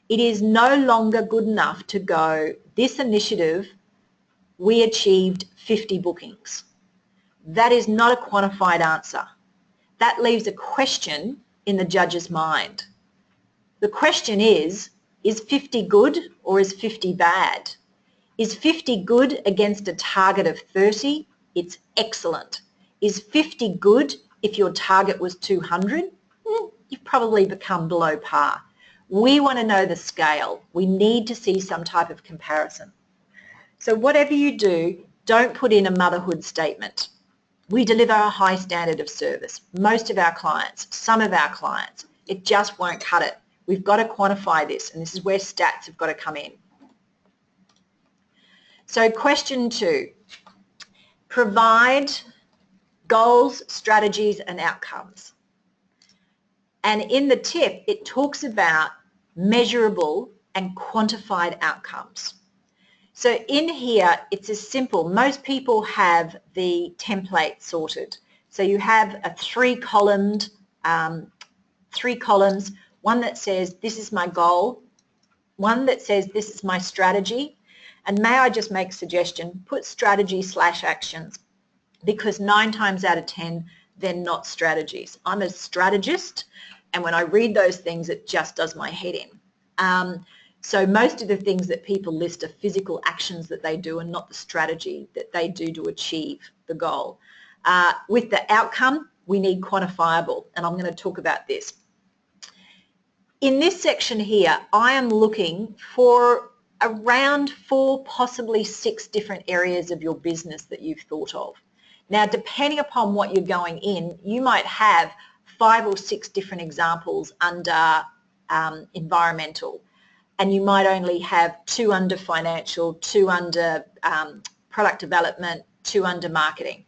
It is no longer good enough to go, this initiative, we achieved 50 bookings. That is not a quantified answer. That leaves a question in the judge's mind. The question is 50 good or is 50 bad? Is 50 good against a target of 30? It's excellent. Is 50 good if your target was 200? You've probably become below par. We want to know the scale. We need to see some type of comparison. So whatever you do, don't put in a motherhood statement. We deliver a high standard of service. Most of our clients, some of our clients, it just won't cut it. We've got to quantify this, and this is where stats have got to come in. So question 2, provide goals, strategies, and outcomes. And in the tip, it talks about measurable and quantified outcomes. So in here, it's as simple. Most people have the template sorted. So you have a 3 columns, one that says this is my goal, one that says this is my strategy, and may I just make a suggestion, put strategy/actions, because 9 times out of 10, they're not strategies. I'm a strategist, and when I read those things, it just does my head in. So most of the things that people list are physical actions that they do and not the strategy that they do to achieve the goal. With the outcome, we need quantifiable, and I'm going to talk about this. In this section here, I am looking for around 4, possibly 6 different areas of your business that you've thought of. Now, depending upon what you're going in, you might have 5 or 6 different examples under environmental, and you might only have 2 under financial, 2 under product development, 2 under marketing.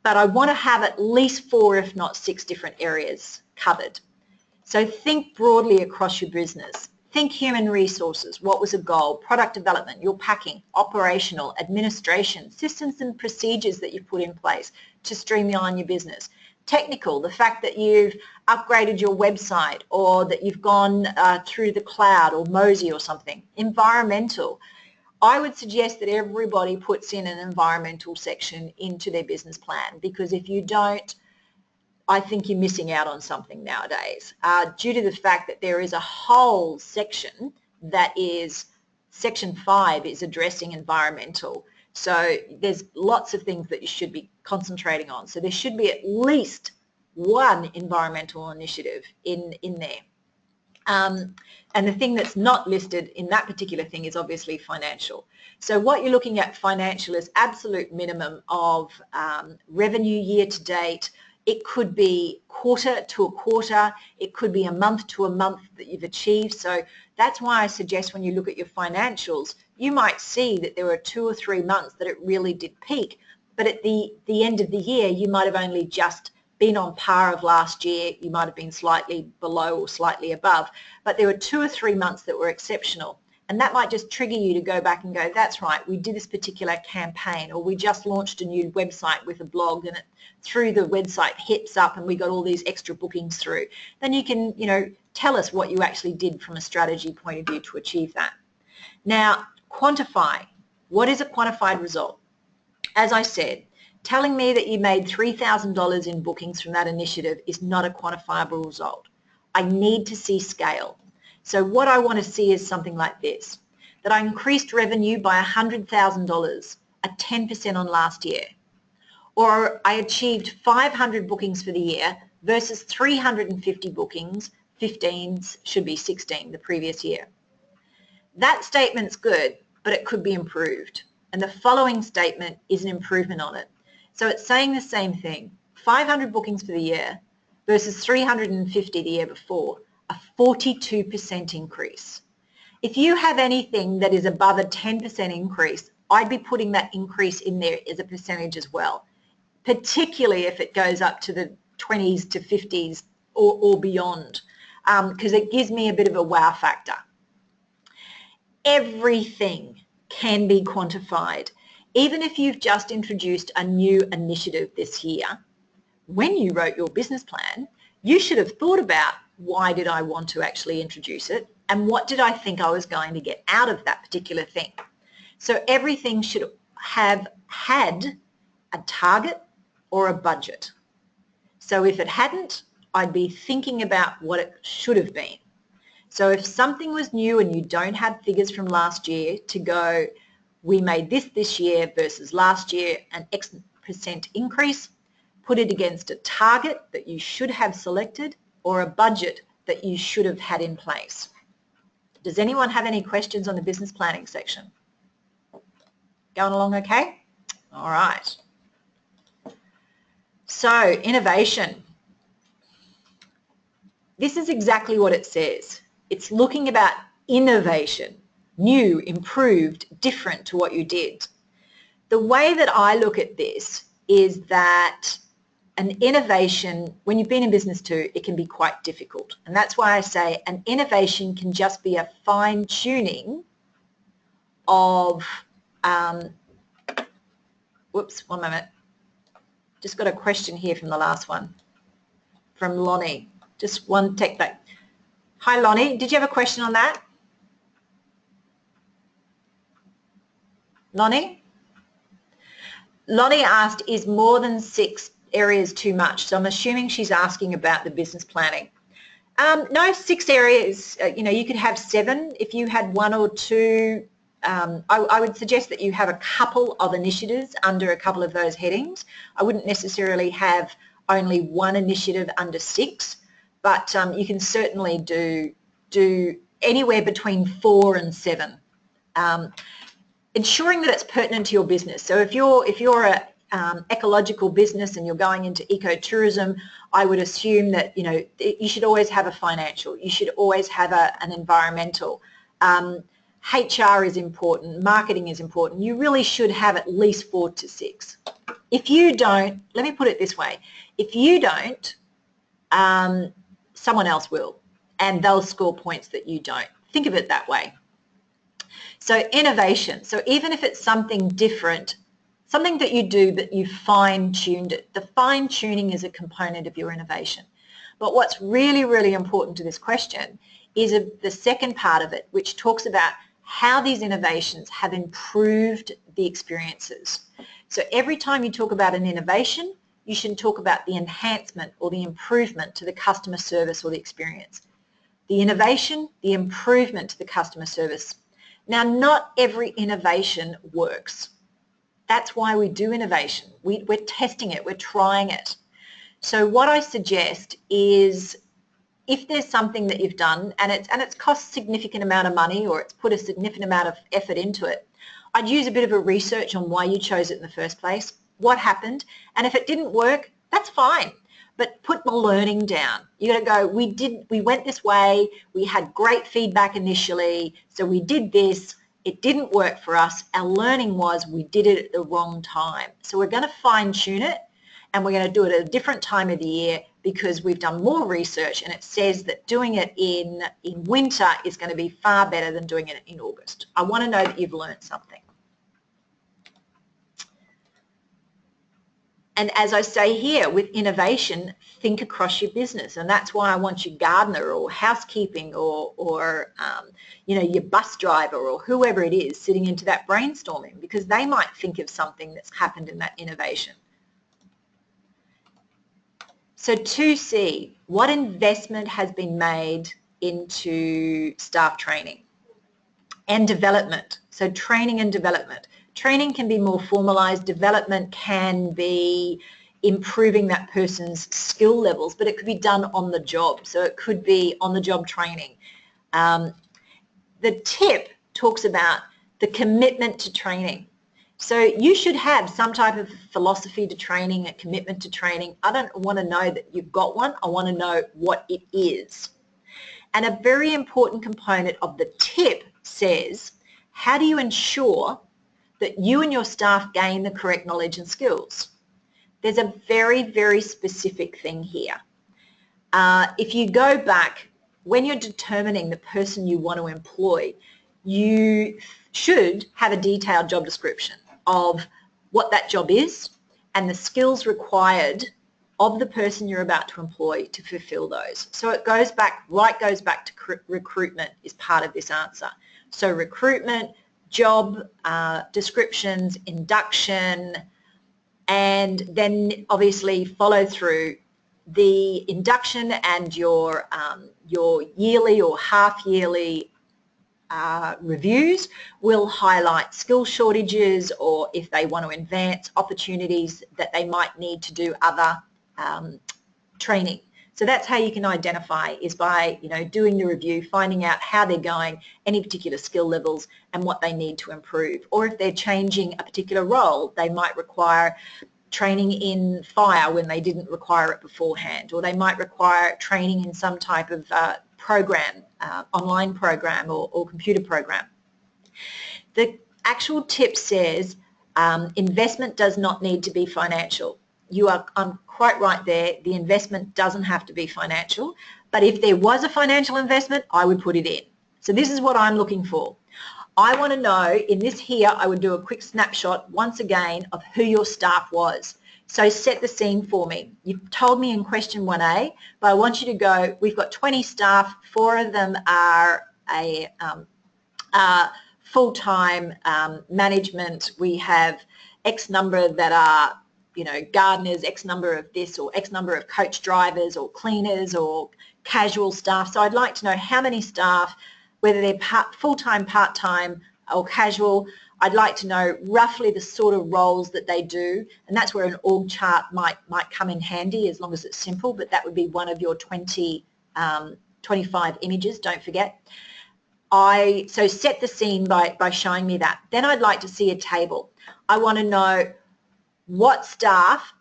But I want to have at least 4, if not 6 different areas covered. So think broadly across your business. Think human resources, what was a goal, product development, your packing, operational, administration, systems and procedures that you've put in place to streamline your business. Technical, the fact that you've upgraded your website or that you've gone through the cloud or Mozy or something. Environmental, I would suggest that everybody puts in an environmental section into their business plan, because if you don't, I think you're missing out on something nowadays, due to the fact that there is a whole section that is, section 5 is addressing environmental. So there's lots of things that you should be concentrating on. So there should be at least 1 environmental initiative in there. And the thing that's not listed in that particular thing is obviously financial. So what you're looking at financial is absolute minimum of revenue year to date. It could be quarter to a quarter. It could be a month to a month that you've achieved. So that's why I suggest when you look at your financials, you might see that there were 2 or 3 months that it really did peak. But at the end of the year, you might have only just been on par of last year. You might have been slightly below or slightly above. But there were 2 or 3 months that were exceptional. And that might just trigger you to go back and go, that's right, we did this particular campaign, or we just launched a new website with a blog and it through the website hits up and we got all these extra bookings through. Then you can, tell us what you actually did from a strategy point of view to achieve that. Now, quantify. What is a quantified result? As I said, telling me that you made $3,000 in bookings from that initiative is not a quantifiable result. I need to see scale. So what I want to see is something like this, that I increased revenue by $100,000, at 10% on last year, or I achieved 500 bookings for the year versus 350 bookings, 15s should be 16 the previous year. That statement's good, but it could be improved. And the following statement is an improvement on it. So it's saying the same thing, 500 bookings for the year versus 350 the year before, a 42% increase. If you have anything that is above a 10% increase, I'd be putting that increase in there as a percentage as well, particularly if it goes up to the 20s to 50s or beyond, because it gives me a bit of a wow factor. Everything can be quantified. Even if you've just introduced a new initiative this year, when you wrote your business plan, you should have thought about, why did I want to actually introduce it, and what did I think I was going to get out of that particular thing? So everything should have had a target or a budget. So if it hadn't, I'd be thinking about what it should have been. So if something was new and you don't have figures from last year to go, we made this year versus last year, an X% increase, put it against a target that you should have selected or a budget that you should have had in place. Does anyone have any questions on the business planning section? Going along okay? All right. So innovation. This is exactly what it says. It's looking about innovation, new, improved, different to what you did. The way that I look at this is that an innovation, when you've been in business too, it can be quite difficult. And that's why I say an innovation can just be a fine-tuning of, whoops, one moment. Just got a question here from the last one, from Lonnie. Just one take back. Hi Lonnie, did you have a question on that? Lonnie? Lonnie asked, is more than 6 areas too much? So I'm assuming she's asking about the business planning. No, 6 areas, you could have 7 if you had 1 or 2. I would suggest that you have a couple of initiatives under a couple of those headings. I wouldn't necessarily have only 1 initiative under 6, but you can certainly do do anywhere between 4 and 7. Ensuring that it's pertinent to your business. So if you're a ecological business and you're going into ecotourism, I would assume that you should always have a financial, you should always have an environmental. HR is important, marketing is important. You really should have at least 4 to 6. If you don't, let me put it this way, if you don't, someone else will, and they'll score points that you don't. Think of it that way. So innovation, so even if it's something different, something that you do but you fine-tuned it, the fine-tuning is a component of your innovation. But what's really, really important to this question is the second part of it, which talks about how these innovations have improved the experiences. So every time you talk about an innovation, you should talk about the enhancement or the improvement to the customer service or the experience. The innovation, the improvement to the customer service. Now, not every innovation works. That's why we do innovation. We're testing it, we're trying it. So what I suggest is, if there's something that you've done and it's cost a significant amount of money or it's put a significant amount of effort into it, I'd use a bit of a research on why you chose it in the first place, what happened, and if it didn't work, that's fine. But put the learning down. You got to go, we went this way, we had great feedback initially, so we did this, it didn't work for us. Our learning was we did it at the wrong time. So we're going to fine tune it and we're going to do it at a different time of the year because we've done more research and it says that doing it in winter is going to be far better than doing it in August. I want to know that you've learned something. And as I say here, with innovation, think across your business. And that's why I want your gardener or housekeeping or your bus driver or whoever it is sitting into that brainstorming, because they might think of something that's happened in that innovation. So 2C, what investment has been made into staff training and development? So training and development. Training can be more formalized, development can be improving that person's skill levels, but it could be done on the job. So it could be on the job training. The tip talks about the commitment to training. So you should have some type of philosophy to training, a commitment to training. I don't want to know that you've got one, I want to know what it is. And a very important component of the tip says, how do you ensure that you and your staff gain the correct knowledge and skills? There's a very, very specific thing here. If you go back, when you're determining the person you want to employ, you should have a detailed job description of what that job is and the skills required of the person you're about to employ to fulfill those. So it goes back to recruitment is part of this answer. So recruitment, job descriptions, induction, and then obviously follow through the induction and your yearly or half-yearly reviews will highlight skill shortages, or if they want to advance opportunities that they might need to do other training. So that's how you can identify, is by doing the review, finding out how they're going, any particular skill levels and what they need to improve. Or if they're changing a particular role, they might require training in fire when they didn't require it beforehand, or they might require training in some type of program, online program or computer program. The actual tip says investment does not need to be financial. I'm quite right there. The investment doesn't have to be financial, but if there was a financial investment, I would put it in. So this is what I'm looking for. I want to know, in this here, I would do a quick snapshot once again of who your staff was. So set the scene for me. You've told me in question 1A, but I want you to go, we've got 20 staff, 4 of them are full-time management. We have X number that are gardeners, X number of this, or X number of coach drivers or cleaners or casual staff. So I'd like to know how many staff, whether they're full-time, part-time or casual. I'd like to know roughly the sort of roles that they do, and that's where an org chart might come in handy, as long as it's simple, but that would be one of your 20 25 images, don't forget. So set the scene by showing me that. Then I'd like to see a table. I want to know what staff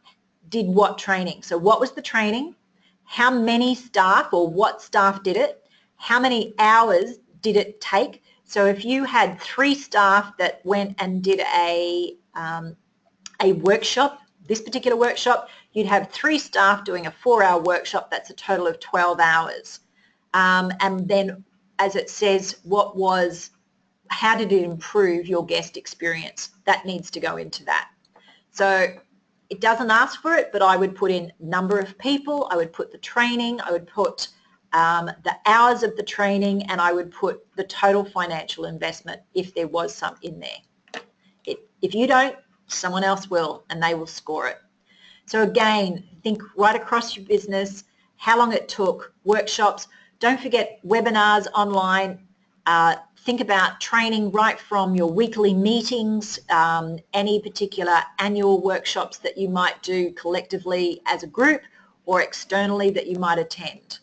did what training. So what was the training? How many staff or what staff did it? How many hours did it take? So if you had 3 staff that went and did a workshop, this particular workshop, you'd have 3 staff doing a 4-hour workshop. That's a total of 12 hours. And then, as it says, how did it improve your guest experience? That needs to go into that. So it doesn't ask for it, but I would put in number of people, I would put the training, I would put the hours of the training, and I would put the total financial investment if there was some in there. If you don't, someone else will, and they will score it. So again, think right across your business, how long it took, workshops. Don't forget webinars online. Think about training right from your weekly meetings, any particular annual workshops that you might do collectively as a group or externally that you might attend.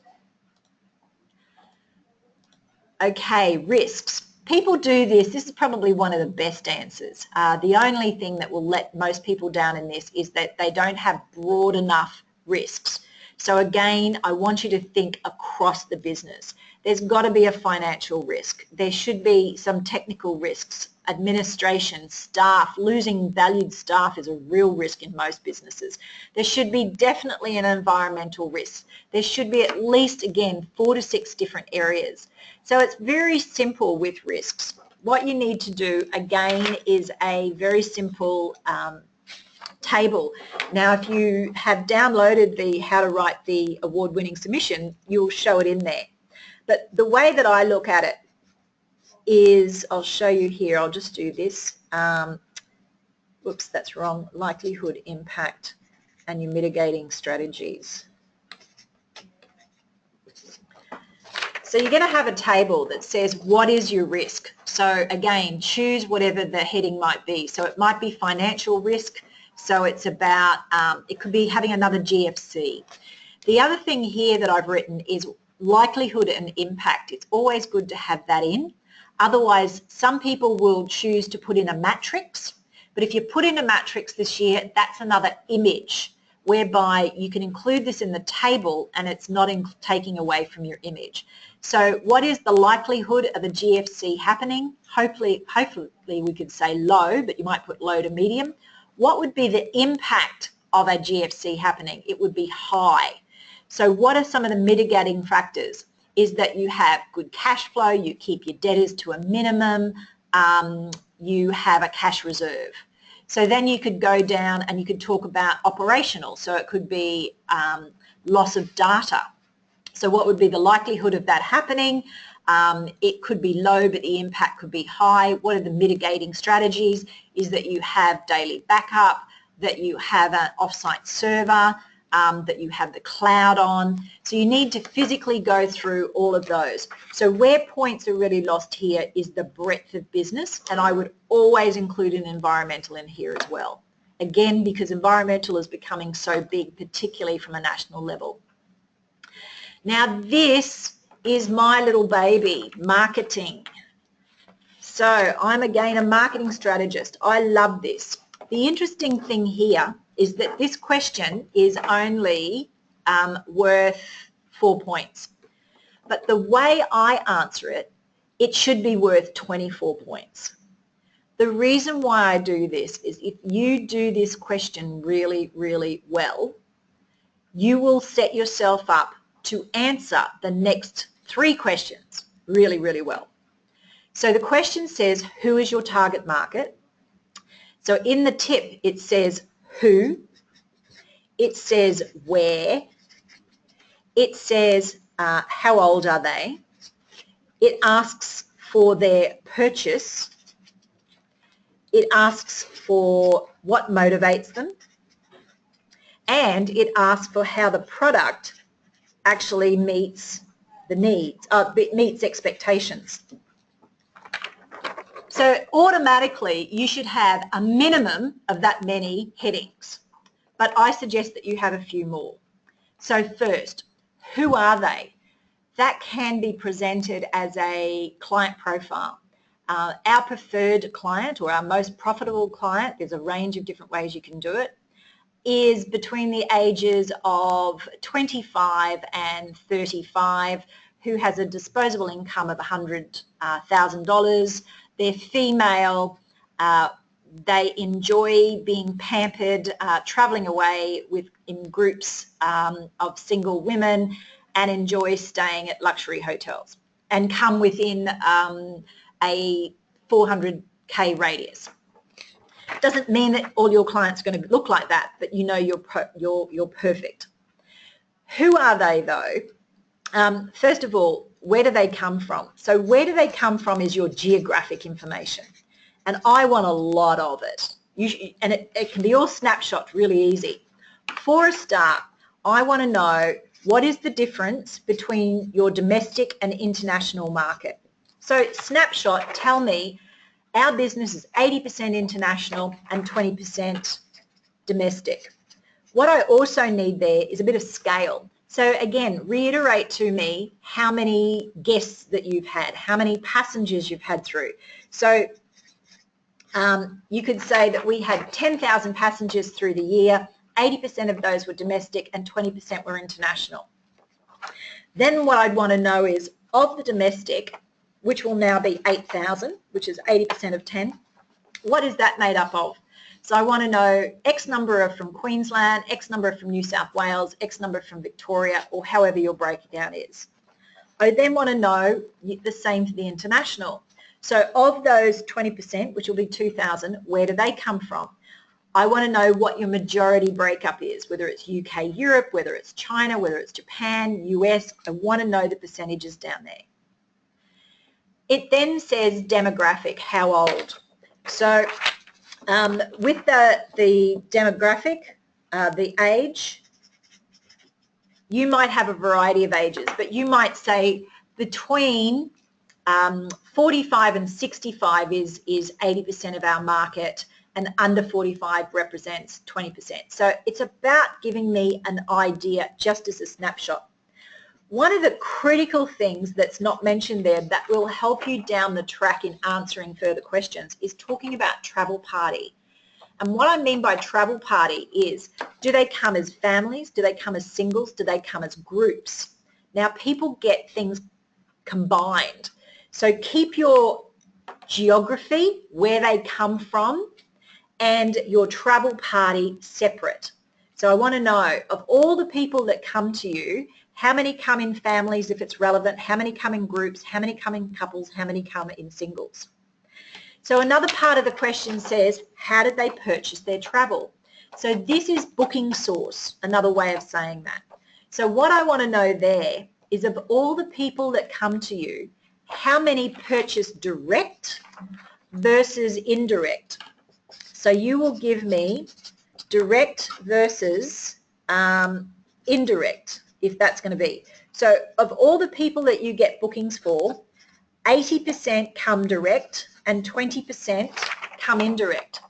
Okay, risks. People do this. This is probably one of the best answers. The only thing that will let most people down in this is that they don't have broad enough risks. So again, I want you to think across the business. There's got to be a financial risk. There should be some technical risks, administration, staff. Losing valued staff is a real risk in most businesses. There should be definitely an environmental risk. There should be at least, again, 4 to 6 different areas. So it's very simple with risks. What you need to do, again, is a very simple table. Now, if you have downloaded the How to Write the Award-Winning Submission, you'll show it in there. But the way that I look at it is, I'll show you here, I'll just do this. Whoops, that's wrong. Likelihood, impact, and your mitigating strategies. So you're going to have a table that says what is your risk. So again, choose whatever the heading might be. So it might be financial risk. So it's about, it could be having another GFC. The other thing here that I've written is likelihood and impact. It's always good to have that in. Otherwise, some people will choose to put in a matrix. But if you put in a matrix this year, that's another image whereby you can include this in the table and it's not taking away from your image. So what is the likelihood of a GFC happening? Hopefully we could say low, but you might put low to medium. What would be the impact of a GFC happening? It would be high. So what are some of the mitigating factors? Is that you have good cash flow, you keep your debtors to a minimum, you have a cash reserve. So then you could go down and you could talk about operational. So it could be loss of data. So what would be the likelihood of that happening? It could be low, but the impact could be high. What are the mitigating strategies? Is that you have daily backup, that you have an off-site server, that you have the cloud on. So you need to physically go through all of those. So where points are really lost here is the breadth of business, and I would always include an environmental in here as well. Again, because environmental is becoming so big, particularly from a national level. Now this is my little baby, marketing. So I'm again a marketing strategist. I love this. The interesting thing here is that this question is only worth 4 points. But the way I answer it, it should be worth 24 points. The reason why I do this is if you do this question really, really well, you will set yourself up to answer the next 3 questions really, really well. So the question says, who is your target market? So in the tip, it says who, it says where, it says how old are they, it asks for their purchase, it asks for what motivates them, and it asks for how the product actually meets the needs, meets expectations. So automatically you should have a minimum of that many headings, but I suggest that you have a few more. So first, who are they? that can be presented as a client profile. Our preferred client or our most profitable client, there's a range of different ways you can do it, is between the ages of 25 and 35, who has a disposable income of $100,000. They're female, they enjoy being pampered, travelling away in groups of single women, and enjoy staying at luxury hotels and come within a 400k radius. Doesn't mean that all your clients are going to look like that, but you know you're perfect. Who are they though? First of all, where do they come from? So where do they come from is your geographic information, and I want a lot of it. And it can be all snapshot, really easy. For a start, I want to know what is the difference between your domestic and international market. So snapshot, tell me our business is 80% international and 20% domestic. What I also need there is a bit of scale. So again, reiterate to me how many guests that you've had, how many passengers you've had through. So you could say that we had 10,000 passengers through the year, 80% of those were domestic and 20% were international. Then what I'd want to know is, of the domestic, which will now be 8,000, which is 80% of 10, what is that made up of? So I want to know X number are from Queensland, X number are from New South Wales, X number from Victoria, or however your breakdown is. I then want to know the same for the international. So of those 20%, which will be 2,000, where do they come from? I want to know what your majority breakup is, whether it's UK, Europe, whether it's China, whether it's Japan, US. I want to know the percentages down there. It then says demographic, how old. So with the demographic, the age, you might have a variety of ages, but you might say between 45 and 65 is 80% of our market, and under 45 represents 20%. So it's about giving me an idea just as a snapshot. One of the critical things that's not mentioned there that will help you down the track in answering further questions is talking about travel party. And what I mean by travel party is, do they come as families? Do they come as singles? Do they come as groups? Now, people get things combined. So keep your geography, where they come from, and your travel party separate. So I want to know, of all the people that come to you, how many come in families if it's relevant, how many come in groups, how many come in couples, how many come in singles. So another part of the question says, how did they purchase their travel? So this is booking source, another way of saying that. So what I want to know there is, of all the people that come to you, how many purchase direct versus indirect? So you will give me direct versus indirect, if that's going to be. So of all the people that you get bookings for, 80% come direct and 20% come indirect.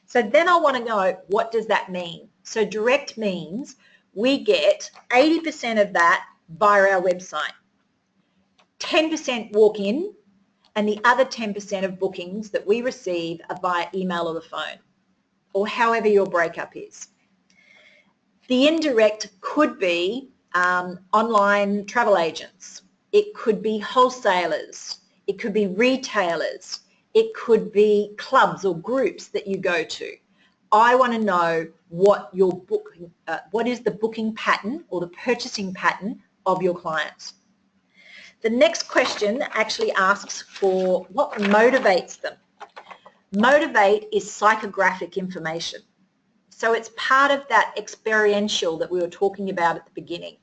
So then I want to know, what does that mean? So direct means we get 80% of that via our website, 10% walk in, and the other 10% of bookings that we receive are via email or the phone, or however your breakup is. The indirect could be online travel agents. It could be wholesalers. It could be retailers. It could be clubs or groups that you go to. I want to know what your what is the booking pattern or the purchasing pattern of your clients. The next question actually asks for what motivates them. Motivate is psychographic information. So it's part of that experiential that we were talking about at the beginning.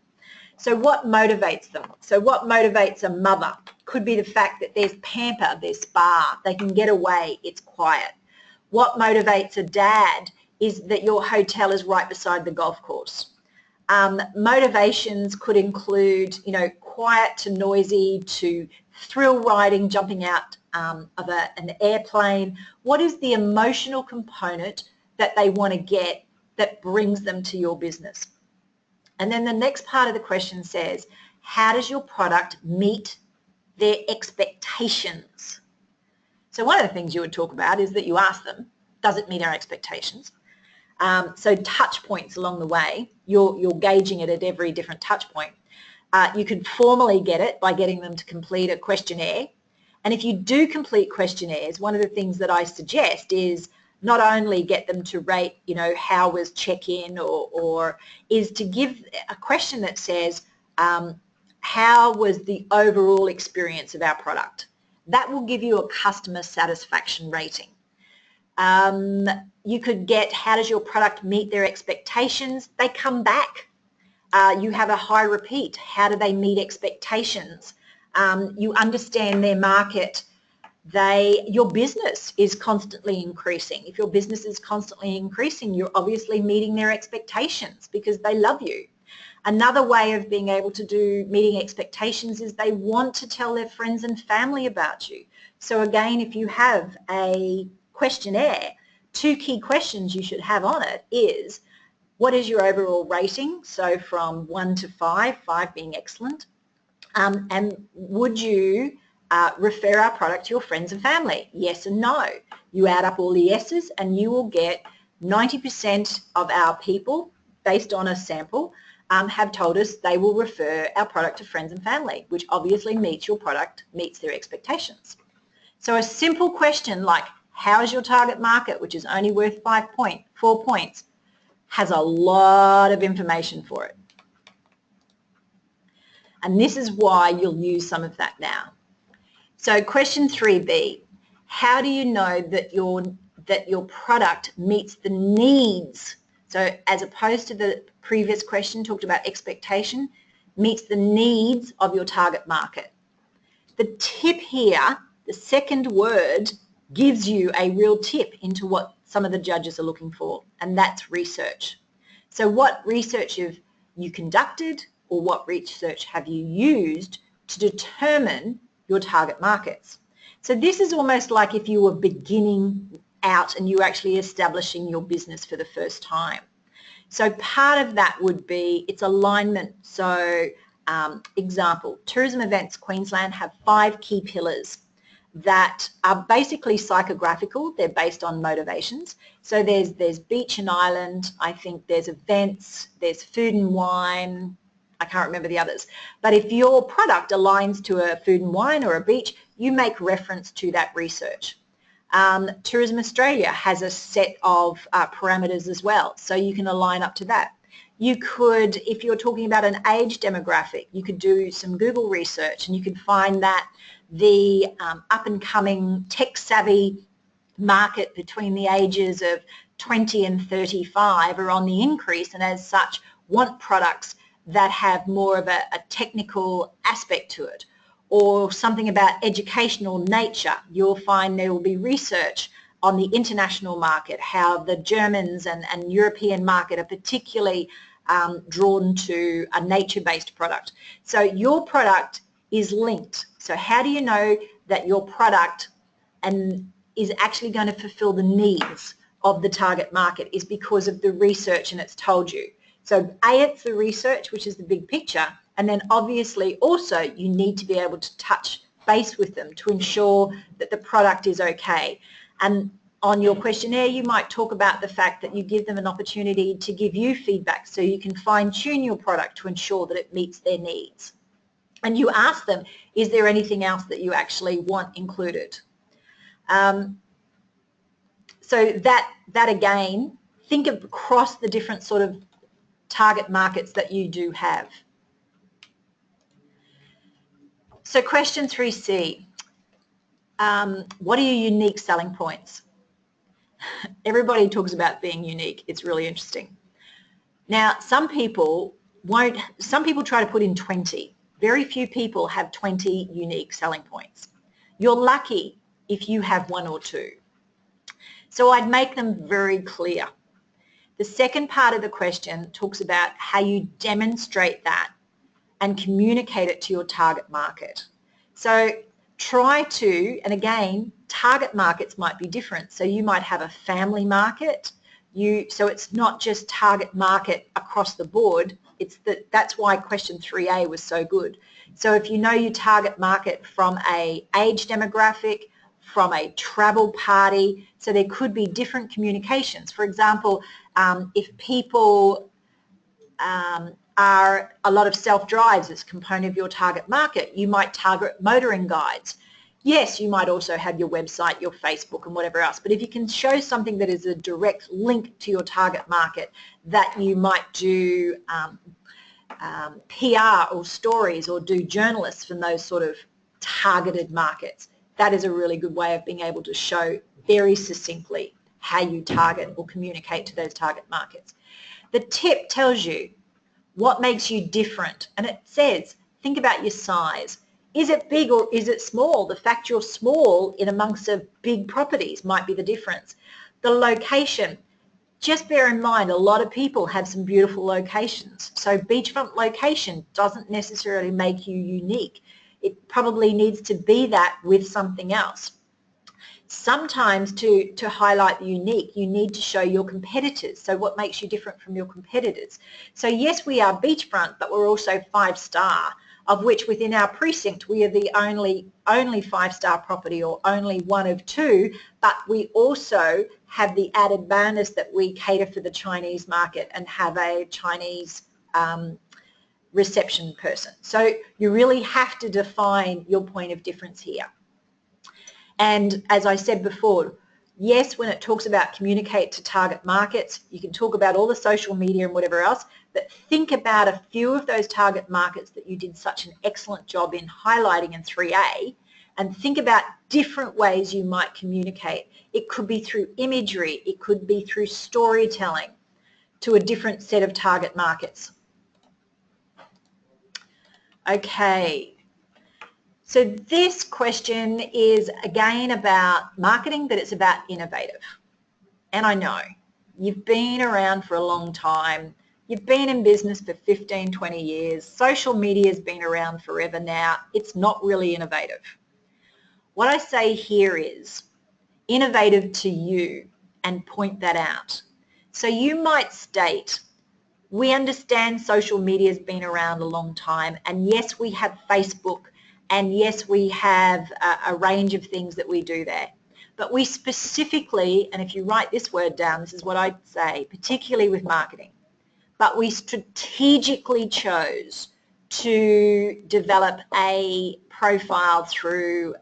So what motivates them? So what motivates a mother? Could be the fact that there's pamper, there's spa, they can get away, it's quiet. What motivates a dad is that your hotel is right beside the golf course. Motivations could include, you know, quiet to noisy to thrill riding, jumping out of an airplane. What is the emotional component that they want to get that brings them to your business? And then the next part of the question says, how does your product meet their expectations? So one of the things you would talk about is that you ask them, does it meet our expectations? So touch points along the way, you're gauging it at every different touch point. You could formally get it by getting them to complete a questionnaire. And if you do complete questionnaires, one of the things that I suggest is not only get them to rate, how was check-in, or is to give a question that says, how was the overall experience of our product? That will give you a customer satisfaction rating. You could get, how does your product meet their expectations? They come back. You have a high repeat. How do they meet expectations? You understand their market. Your business is constantly increasing. If your business is constantly increasing, you're obviously meeting their expectations because they love you. Another way of being able to do meeting expectations is they want to tell their friends and family about you. So again, if you have a questionnaire, 2 key questions you should have on it is, what is your overall rating? So from 1 to 5, 5 being excellent. And would you refer our product to your friends and family? Yes and no. You add up all the yeses and you will get 90% of our people, based on a sample, have told us they will refer our product to friends and family, which obviously meets your product, meets their expectations. So a simple question like, how is your target market, which is only worth 4 points, has a lot of information for it. And this is why you'll use some of that now. So question 3B, how do you know that your product meets the needs? So as opposed to the previous question talked about expectation, meets the needs of your target market. The tip here, the second word, gives you a real tip into what some of the judges are looking for, and that's research. So what research have you conducted, or what research have you used to determine your target markets? So this is almost like if you were beginning out and you were actually establishing your business for the first time. So part of that would be its alignment. So example, Tourism Events Queensland have 5 key pillars that are basically psychographical. They're based on motivations. So there's beach and island, I think there's events, there's food and wine, I can't remember the others. But if your product aligns to a food and wine or a beach, you make reference to that research. Tourism Australia has a set of parameters as well, so you can align up to that. You could, if you're talking about an age demographic, you could do some Google research and you could find that the up-and-coming tech-savvy market between the ages of 20 and 35 are on the increase, and as such want products that have more of a technical aspect to it. Or something about educational nature, you'll find there will be research on the international market, how the Germans and European market are particularly drawn to a nature-based product. So your product is linked. So how do you know that your product is actually going to fulfill the needs of the target market? Is because of the research, and it's told you. So it's the research, which is the big picture, and then obviously also you need to be able to touch base with them to ensure that the product is okay. And on your questionnaire, you might talk about the fact that you give them an opportunity to give you feedback so you can fine-tune your product to ensure that it meets their needs. And you ask them, is there anything else that you actually want included? So that again, think of across the different sort of target markets that you do have. So question 3C, what are your unique selling points? Everybody talks about being unique. It's really interesting. Now, some people try to put in 20. Very few people have 20 unique selling points. You're lucky if you have 1 or 2. So I'd make them very clear. The second part of the question talks about how you demonstrate that and communicate it to your target market. So try to, and again, target markets might be different. So you might have a family market, So it's not just target market across the board. That's why question 3A was so good. So if you know you target market from a age demographic, from a travel party, so there could be different communications. For example, if people are a lot of self-drives as a component of your target market, you might target motoring guides. Yes, you might also have your website, your Facebook and whatever else, but if you can show something that is a direct link to your target market, that you might do PR or stories or do journalists from those sort of targeted markets, that is a really good way of being able to show very succinctly how you target or communicate to those target markets. The tip tells you what makes you different, and it says, think about your size. Is it big or is it small? The fact you're small in amongst of big properties might be the difference. The location, just bear in mind a lot of people have some beautiful locations. So beachfront location doesn't necessarily make you unique. It probably needs to be that with something else. Sometimes to highlight the unique, you need to show your competitors. So what makes you different from your competitors? So yes, we are beachfront, but we're also 5-star, of which within our precinct we are the only 5-star property or only one of 2, but we also have the added bonus that we cater for the Chinese market and have a Chinese reception person. So you really have to define your point of difference here. And as I said before, yes, when it talks about communicate to target markets, you can talk about all the social media and whatever else, but think about a few of those target markets that you did such an excellent job in highlighting in 3A, and think about different ways you might communicate. It could be through imagery, it could be through storytelling to a different set of target markets. Okay. So this question is again about marketing, but it's about innovative. And I know you've been around for a long time. You've been in business for 15, 20 years. Social media has been around forever now. It's not really innovative. What I say here is innovative to you and point that out. So you might state, we understand social media has been around a long time, and yes, we have Facebook, and yes, we have a range of things that we do there. But we specifically, and if you write this word down, this is what I'd say, particularly with marketing, but we strategically chose to develop a profile through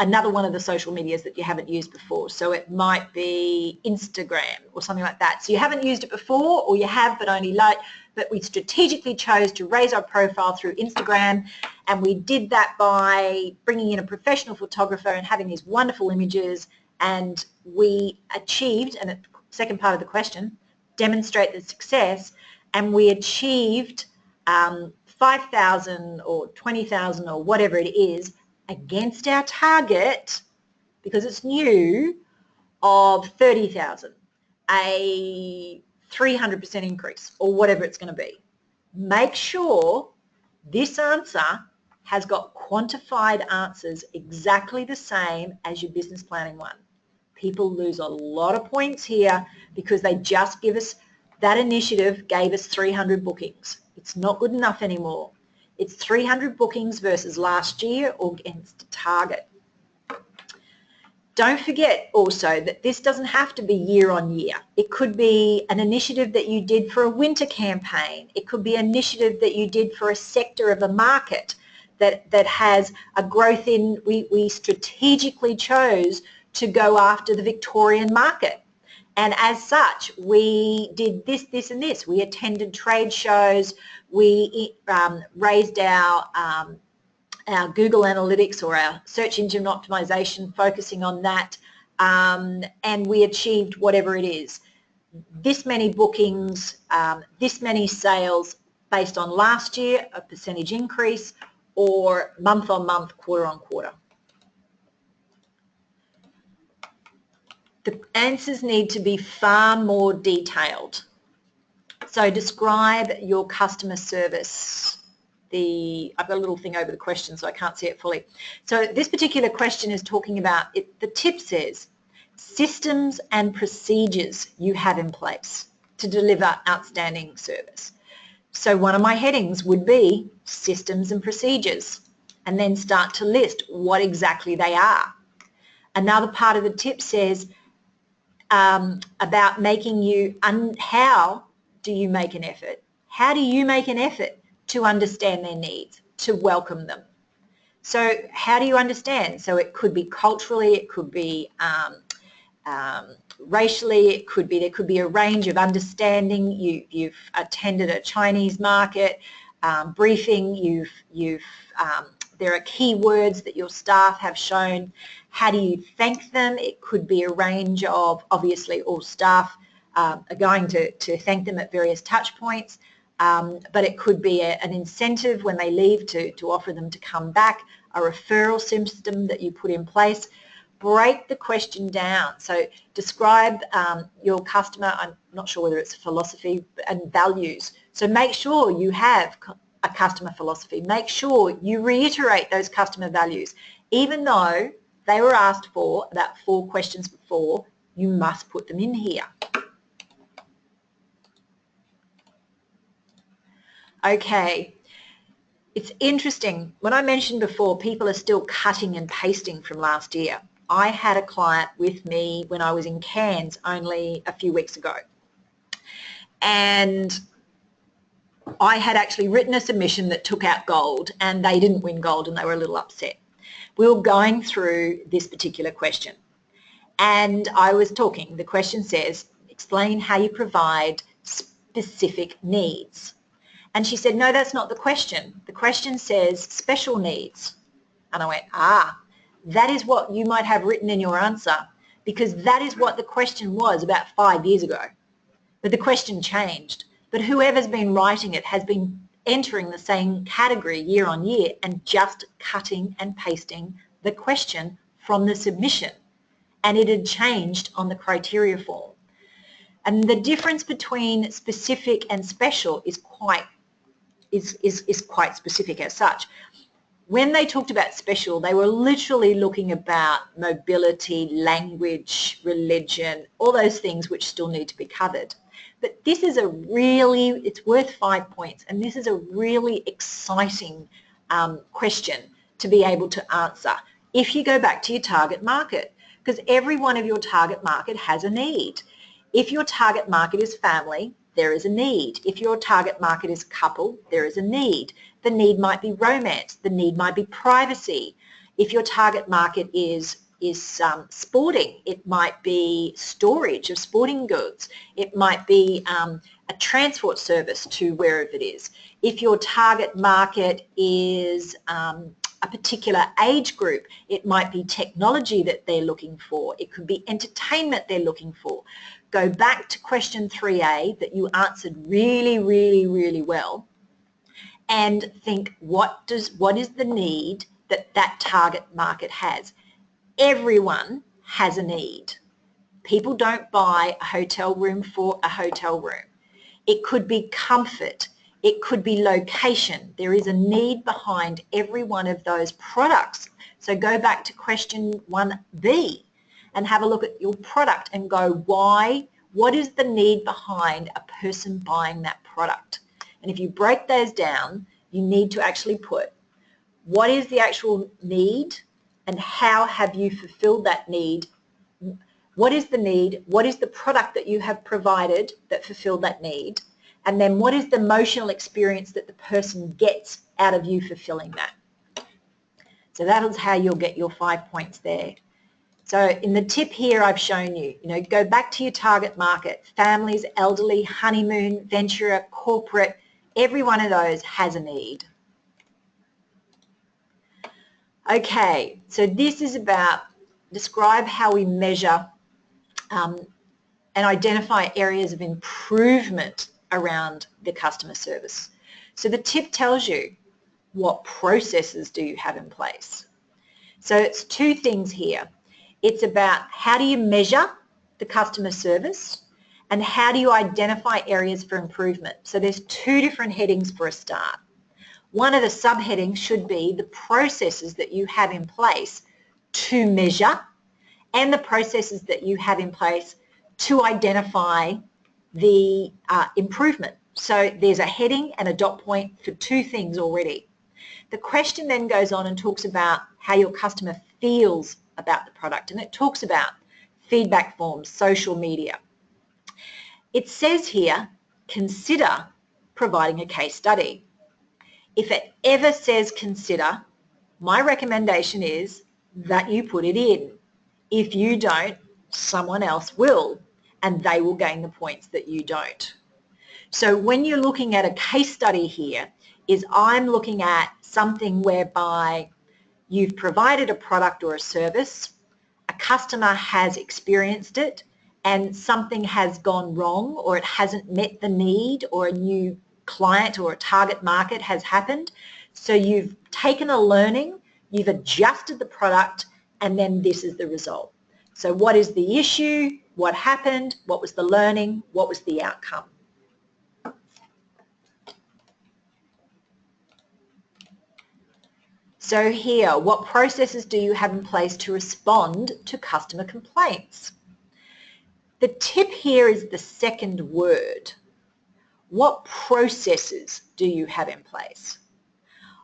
another one of the social medias that you haven't used before. So it might be Instagram or something like that. So you haven't used it before, or you have but only like, but we strategically chose to raise our profile through Instagram, and we did that by bringing in a professional photographer and having these wonderful images, and we achieved, and the second part of the question, demonstrate the success, and we achieved 5,000 or 20,000 or whatever it is against our target, because it's new, of 30,000, a 300% increase or whatever it's going to be. Make sure this answer has got quantified answers exactly the same as your business planning one. People lose a lot of points here because they just give us, that initiative gave us 300 bookings. It's not good enough anymore. It's 300 bookings versus last year or against a target. Don't forget also that this doesn't have to be year on year. It could be an initiative that you did for a winter campaign. It could be an initiative that you did for a sector of a market that has a growth in, we strategically chose to go after the Victorian market. And as such, we did this, this and this. We attended trade shows. We raised our Google Analytics or our search engine optimization, focusing on that, and we achieved whatever it is. This many bookings, this many sales based on last year, a percentage increase, or month on month, quarter on quarter. The answers need to be far more detailed. So describe your customer service. I've got a little thing over the question so I can't see it fully. So this particular question is talking about, the tip says, systems and procedures you have in place to deliver outstanding service. So one of my headings would be systems and procedures, and then start to list what exactly they are. Another part of the tip says about making you, how do you make an effort? How do you make an effort to understand their needs, to welcome them? So how do you understand? So it could be culturally, it could be racially, there could be a range of understanding. You've attended a Chinese market briefing, there are keywords that your staff have shown. How do you thank them? It could be a range of, obviously all staff are going to thank them at various touch points, but it could be an incentive when they leave to offer them to come back, a referral system that you put in place. Break the question down. So describe your customer, I'm not sure whether it's philosophy and values. So make sure you have a customer philosophy. Make sure you reiterate those customer values. Even though they were asked for about 4 questions before, you must put them in here. Okay. It's interesting. When I mentioned before, people are still cutting and pasting from last year. I had a client with me when I was in Cairns only a few weeks ago. And I had actually written a submission that took out gold, and they didn't win gold, and they were a little upset. We were going through this particular question, and I was talking. The question says, explain how you provide specific needs. And she said, no, that's not the question. The question says special needs. And I went, that is what you might have written in your answer, because that is what the question was about 5 years ago. But the question changed. But whoever's been writing it has been entering the same category year on year and just cutting and pasting the question from the submission. And it had changed on the criteria form. And the difference between specific and special is quite specific as such. When they talked about special, they were literally looking about mobility, language, religion, all those things which still need to be covered. But this is it's worth 5 points, and this is a really exciting question to be able to answer if you go back to your target market, because every one of your target market has a need. If your target market is family, there is a need. If your target market is couple, there is a need. The need might be romance. The need might be privacy. If your target market is sporting, it might be storage of sporting goods. It might be a transport service to wherever it is. If your target market is a particular age group, it might be technology that they're looking for. It could be entertainment they're looking for. Go back to question 3A that you answered really, really, really well, and think what is the need that target market has. Everyone has a need. People don't buy a hotel room for a hotel room. It could be comfort. It could be location. There is a need behind every one of those products. So go back to question 1B and have a look at your product and go, why? What is the need behind a person buying that product? And if you break those down, you need to actually put what is the actual need and how have you fulfilled that need? What is the need? What is the product that you have provided that fulfilled that need? And then what is the emotional experience that the person gets out of you fulfilling that? So that is how you'll get your 5 points there. So in the tip here I've shown you, go back to your target market, families, elderly, honeymoon, venturer, corporate, every one of those has a need. Okay, so this is about describe how we measure and identify areas of improvement around the customer service. So the tip tells you what processes do you have in place. So it's 2 things here. It's about how do you measure the customer service and how do you identify areas for improvement. So there's 2 different headings for a start. One of the subheadings should be the processes that you have in place to measure and the processes that you have in place to identify the improvement. So there's a heading and a dot point for two things already. The question then goes on and talks about how your customer feels about the product, and it talks about feedback forms, social media. It says here, consider providing a case study. If it ever says consider, my recommendation is that you put it in. If you don't, someone else will, and they will gain the points that you don't. So when you're looking at a case study here, is I'm looking at something whereby you've provided a product or a service, a customer has experienced it, and something has gone wrong, or it hasn't met the need, or a new client or a target market has happened. So you've taken a learning, you've adjusted the product, and then this is the result. So what is the issue? What happened? What was the learning? What was the outcome? So here, what processes do you have in place to respond to customer complaints? The tip here is the second word. What processes do you have in place?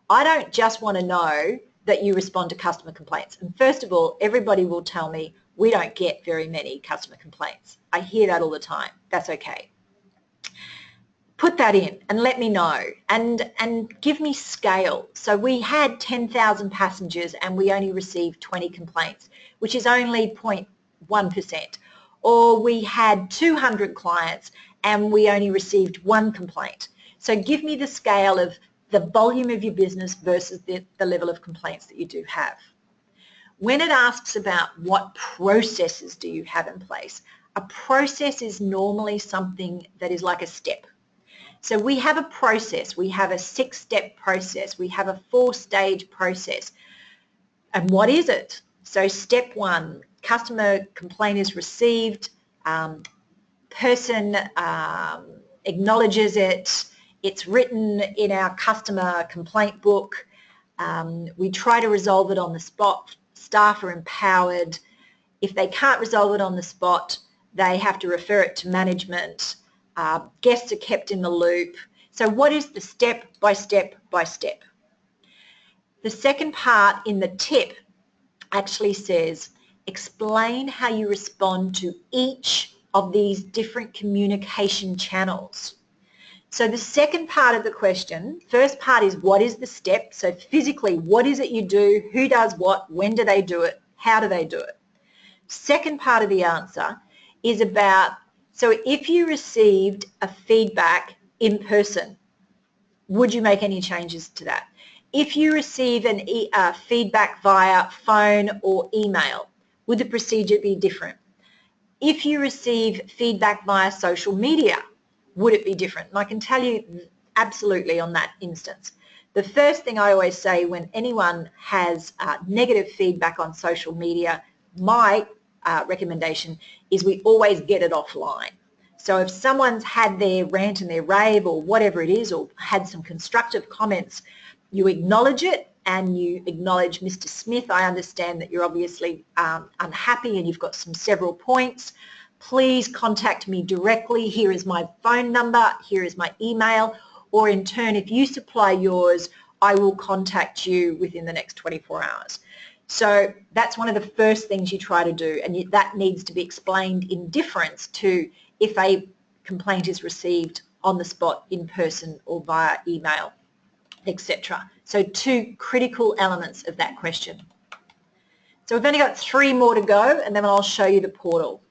I don't just want to know that you respond to customer complaints. And first of all, everybody will tell me we don't get very many customer complaints. I hear that all the time. That's okay. Put that in and let me know, and give me scale. So we had 10,000 passengers and we only received 20 complaints, which is only 0.1%. Or we had 200 clients and we only received 1 complaint. So give me the scale of the volume of your business versus the level of complaints that you do have. When it asks about what processes do you have in place, a process is normally something that is like a step. So we have a process, we have a 6-step process, we have a 4-stage process. And what is it? So step 1, customer complaint is received, person acknowledges it, it's written in our customer complaint book, we try to resolve it on the spot, staff are empowered. If they can't resolve it on the spot, they have to refer it to management. Guests are kept in the loop. So what is the step by step by step? The second part in the tip actually says, explain how you respond to each of these different communication channels. So the second part of the question, first part is what is the step? So physically, what is it you do? Who does what? When do they do it? How do they do it? Second part of the answer is about, so if you received a feedback in person, would you make any changes to that? If you receive an feedback via phone or email, would the procedure be different? If you receive feedback via social media, would it be different? And I can tell you absolutely on that instance. The first thing I always say when anyone has negative feedback on social media, my recommendation is we always get it offline. So if someone's had their rant and their rave or whatever it is, or had some constructive comments, you acknowledge it and you acknowledge, Mr. Smith, I understand that you're obviously unhappy and you've got several points. Please contact me directly. Here is my phone number, here is my email, or in turn, if you supply yours, I will contact you within the next 24 hours. So that's one of the first things you try to do, and that needs to be explained in difference to if a complaint is received on the spot, in person, or via email, etc. So 2 critical elements of that question. So we've only got 3 more to go, and then I'll show you the portal.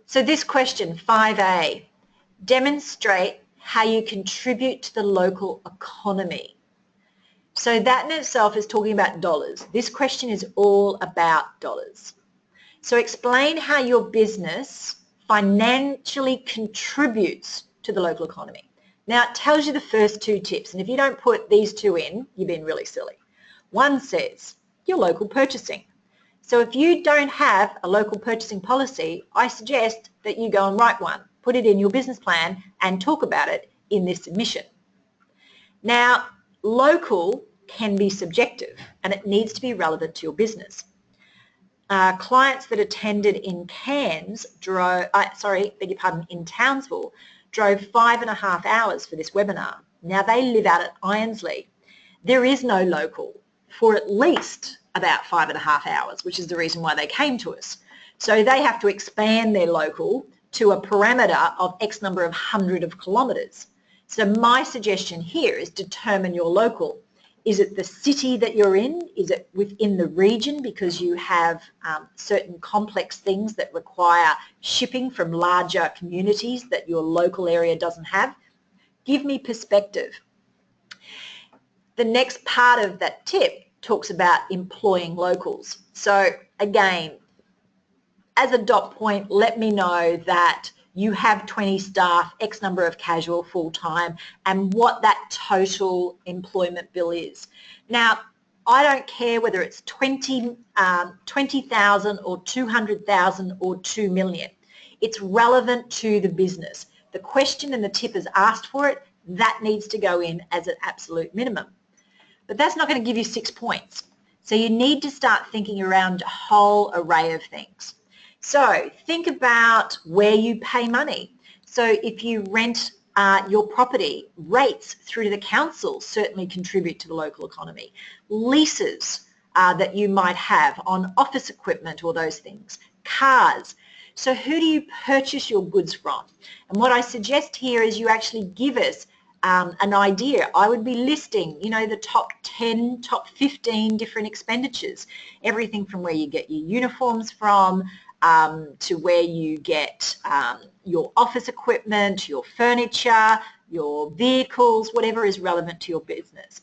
So this question, 5A, demonstrate how you contribute to the local economy. So that in itself is talking about dollars. This question is all about dollars. So explain how your business financially contributes to the local economy. Now it tells you the first 2 tips, and if you don't put these 2 in, you're being really silly. One says your local purchasing. So if you don't have a local purchasing policy, I suggest that you go and write one, put it in your business plan and talk about it in this submission. Now, local can be subjective and it needs to be relevant to your business. Clients that attended in Cairns drove, in Townsville, drove 5.5 hours for this webinar. Now they live out at Ironsley. There is no local for at least about 5.5 hours, which is the reason why they came to us. So they have to expand their local to a parameter of X number of hundred of kilometres. So my suggestion here is determine your local. Is it the city that you're in? Is it within the region because you have certain complex things that require shipping from larger communities that your local area doesn't have? Give me perspective. The next part of that tip talks about employing locals. So again, as a dot point, let me know that you have 20 staff, X number of casual, full-time, and what that total employment bill is. Now, I don't care whether it's 20,000 or 200,000 or 2 million. It's relevant to the business. The question and the tip is asked for it. That needs to go in as an absolute minimum. But that's not going to give you 6 points. So you need to start thinking around a whole array of things. So think about where you pay money. So if you rent your property, rates through to the council certainly contribute to the local economy. Leases that you might have on office equipment or those things. Cars. So who do you purchase your goods from? And what I suggest here is you actually give us an idea. I would be listing, the top 10, top 15 different expenditures. Everything from where you get your uniforms from, to where you get your office equipment, your furniture, your vehicles, whatever is relevant to your business.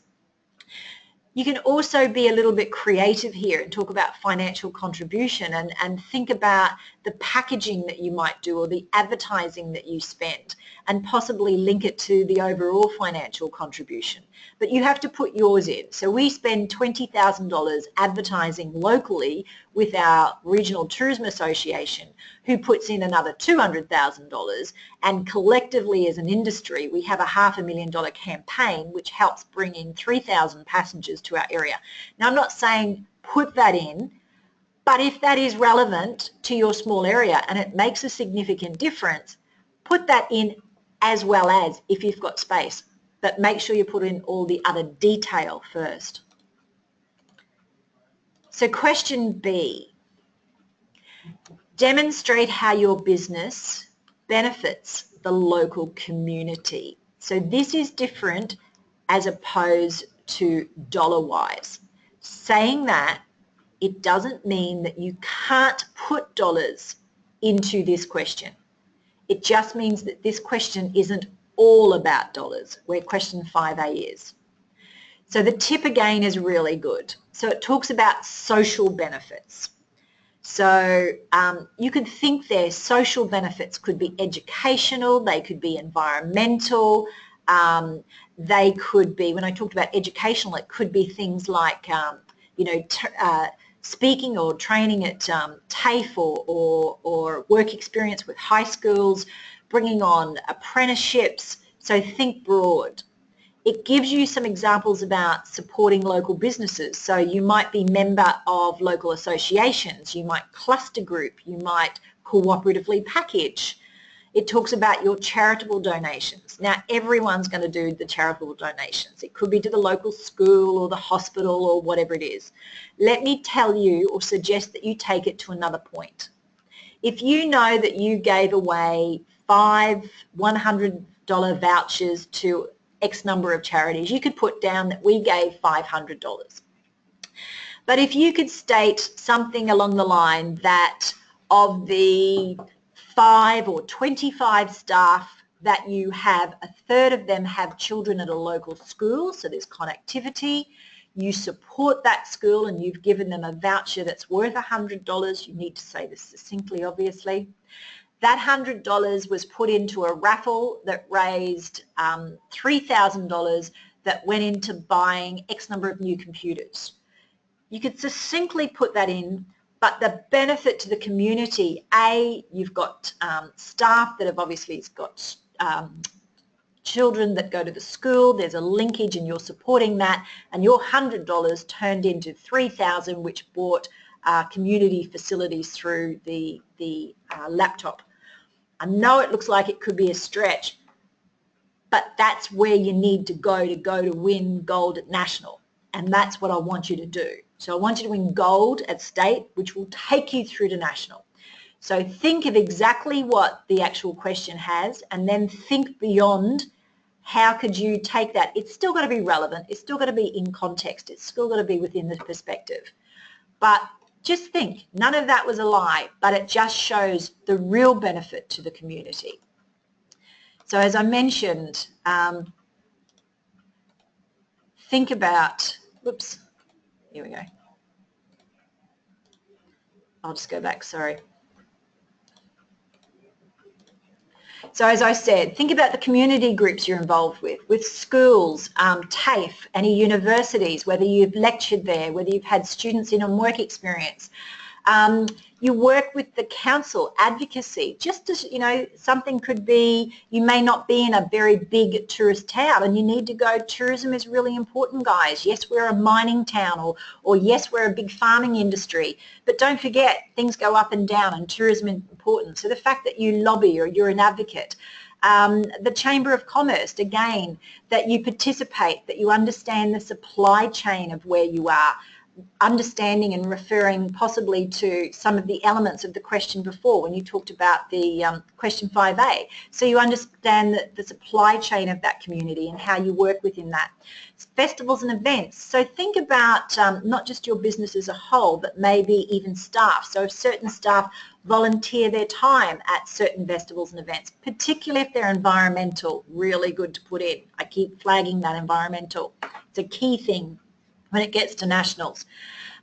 You can also be a little bit creative here and talk about financial contribution and think about the packaging that you might do or the advertising that you spend and possibly link it to the overall financial contribution. But you have to put yours in. So we spend $20,000 advertising locally with our Regional Tourism Association, who puts in another $200,000, and collectively as an industry we have a $500,000 campaign which helps bring in 3,000 passengers to our area. Now I'm not saying put that in, but if that is relevant to your small area and it makes a significant difference, put that in as well as if you've got space. But make sure you put in all the other detail first. So question B, demonstrate how your business benefits the local community. So this is different as opposed to dollar-wise. Saying that, it doesn't mean that you can't put dollars into this question. It just means that this question isn't all about dollars, where question 5A is. So the tip again is really good. So it talks about social benefits. So you could think their social benefits could be educational, they could be environmental, they could be, when I talked about educational, it could be things like, speaking or training at TAFE or work experience with high schools, bringing on apprenticeships. So think broad. It gives you some examples about supporting local businesses. So you might be member of local associations, you might cluster group, you might cooperatively package. It talks about your charitable donations. Now everyone's going to do the charitable donations. It could be to the local school or the hospital or whatever it is. Let me tell you or suggest that you take it to another point. If you know that you gave away 5 $100 vouchers to X number of charities, you could put down that we gave $500. But if you could state something along the line that of the 5 or 25 staff that you have, a third of them have children at a local school, so there's connectivity, you support that school and you've given them a voucher that's worth $100, you need to say this succinctly obviously. That $100 was put into a raffle that raised $3,000 that went into buying X number of new computers. You could succinctly put that in, but the benefit to the community, A, you've got staff that have obviously got children that go to the school, there's a linkage and you're supporting that, and your $100 turned into $3,000, which bought community facilities through the laptop. I know it looks like it could be a stretch, but that's where you need to go to win gold at national, and that's what I want you to do. So I want you to win gold at state, which will take you through to national. So think of exactly what the actual question has, and then think beyond. How could you take that? It's still got to be relevant. It's still got to be in context. It's still got to be within the perspective. But just think, none of that was a lie, but it just shows the real benefit to the community. So as I mentioned, think about, whoops, here we go. I'll just go back, sorry. So as I said, think about the community groups you're involved with schools, TAFE, any universities, whether you've lectured there, whether you've had students in on work experience. You work with the council, advocacy, just as, you know, something could be, you may not be in a very big tourist town and you need to go, tourism is really important, guys. Yes, we're a mining town, or yes, we're a big farming industry, but don't forget, things go up and down and tourism is important. So the fact that you lobby or you're an advocate, the Chamber of Commerce, again, that you participate, that you understand the supply chain of where you are, understanding and referring possibly to some of the elements of the question before when you talked about the question 5A. So you understand the supply chain of that community and how you work within that. Festivals and events. So think about not just your business as a whole, but maybe even staff. So if certain staff volunteer their time at certain festivals and events, particularly if they're environmental, really good to put in. I keep flagging that environmental. It's a key thing when it gets to nationals,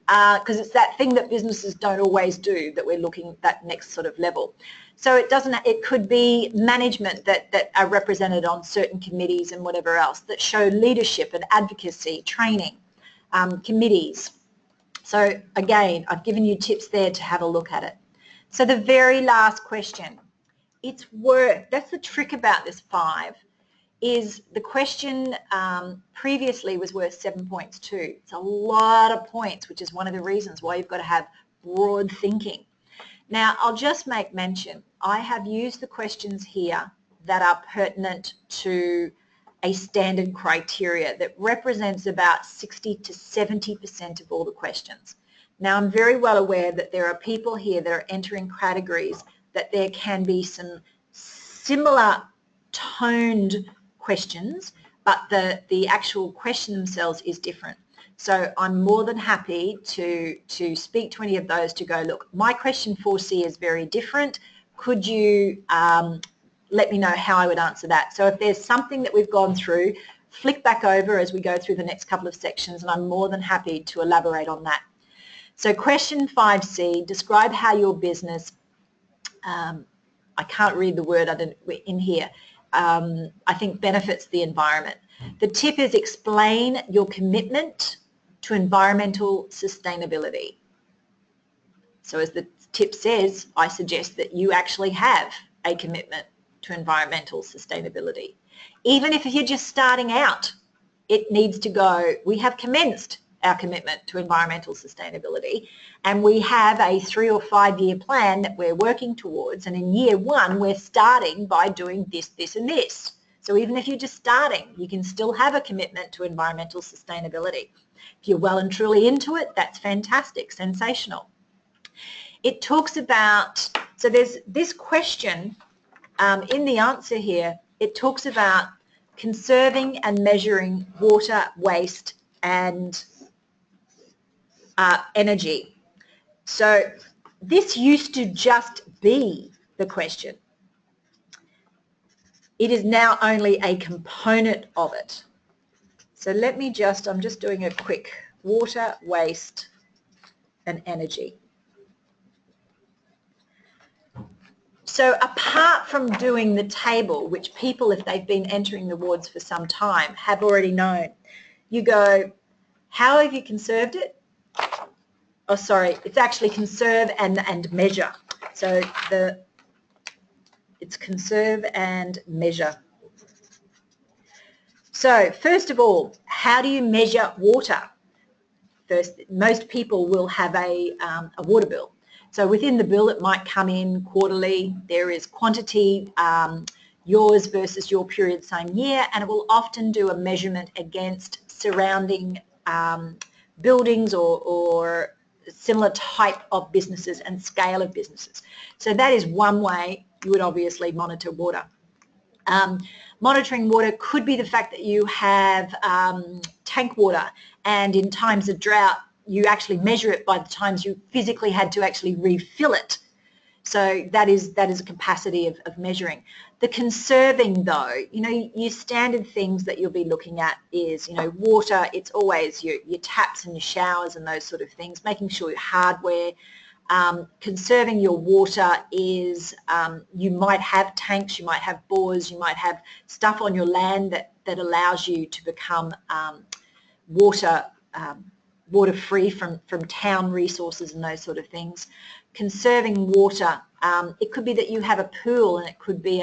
because it's that thing that businesses don't always do, that we're looking at that next sort of level. So it could be management that are represented on certain committees and whatever else that show leadership and advocacy, training, committees. So again, I've given you tips there to have a look at it. So the very last question, it's worth, that's the trick about this 5, is the question previously was worth 7 points too. It's a lot of points, which is one of the reasons why you've got to have broad thinking. Now, I'll just make mention, I have used the questions here that are pertinent to a standard criteria that represents about 60 to 70% of all the questions. Now, I'm very well aware that there are people here that are entering categories that there can be some similar toned questions, but the actual question themselves is different. So I'm more than happy to speak to any of those to go, look, my question 4C is very different. Could you let me know how I would answer that? So if there's something that we've gone through, flick back over as we go through the next couple of sections, and I'm more than happy to elaborate on that. So question 5C, describe how your business, I can't read the word in here, I think benefits the environment. The tip is explain your commitment to environmental sustainability. So as the tip says, I suggest that you actually have a commitment to environmental sustainability. Even if you're just starting out, it needs to go, we have commenced our commitment to environmental sustainability, and we have a 3 or 5 year plan that we're working towards, and in year 1 we're starting by doing this, this and this. So even if you're just starting, you can still have a commitment to environmental sustainability. If you're well and truly into it, that's fantastic, sensational. It talks about, so there's this question in the answer here, it talks about conserving and measuring water, waste and energy. So this used to just be the question. It is now only a component of it. So let me just, I'm just doing a quick water, waste and energy. So apart from doing the table, which people, if they've been entering the awards for some time, have already known, you go, how have you conserved it? Oh, sorry, it's actually conserve and measure. So it's conserve and measure. So first of all, how do you measure water? First, most people will have a water bill. So within the bill, it might come in quarterly. There is quantity, yours versus your period same year, and it will often do a measurement against surrounding buildings or similar type of businesses and scale of businesses. So that is one way you would obviously monitor water. Monitoring water could be the fact that you have tank water, and in times of drought you actually measure it by the times you physically had to actually refill it. So that is a capacity of measuring. The conserving though, your standard things that you'll be looking at is, water, it's always your taps and your showers and those sort of things, making sure your hardware. Conserving your water is you might have tanks, you might have bores, you might have stuff on your land that allows you to become water free from town resources and those sort of things. Conserving water, it could be that you have a pool and it could be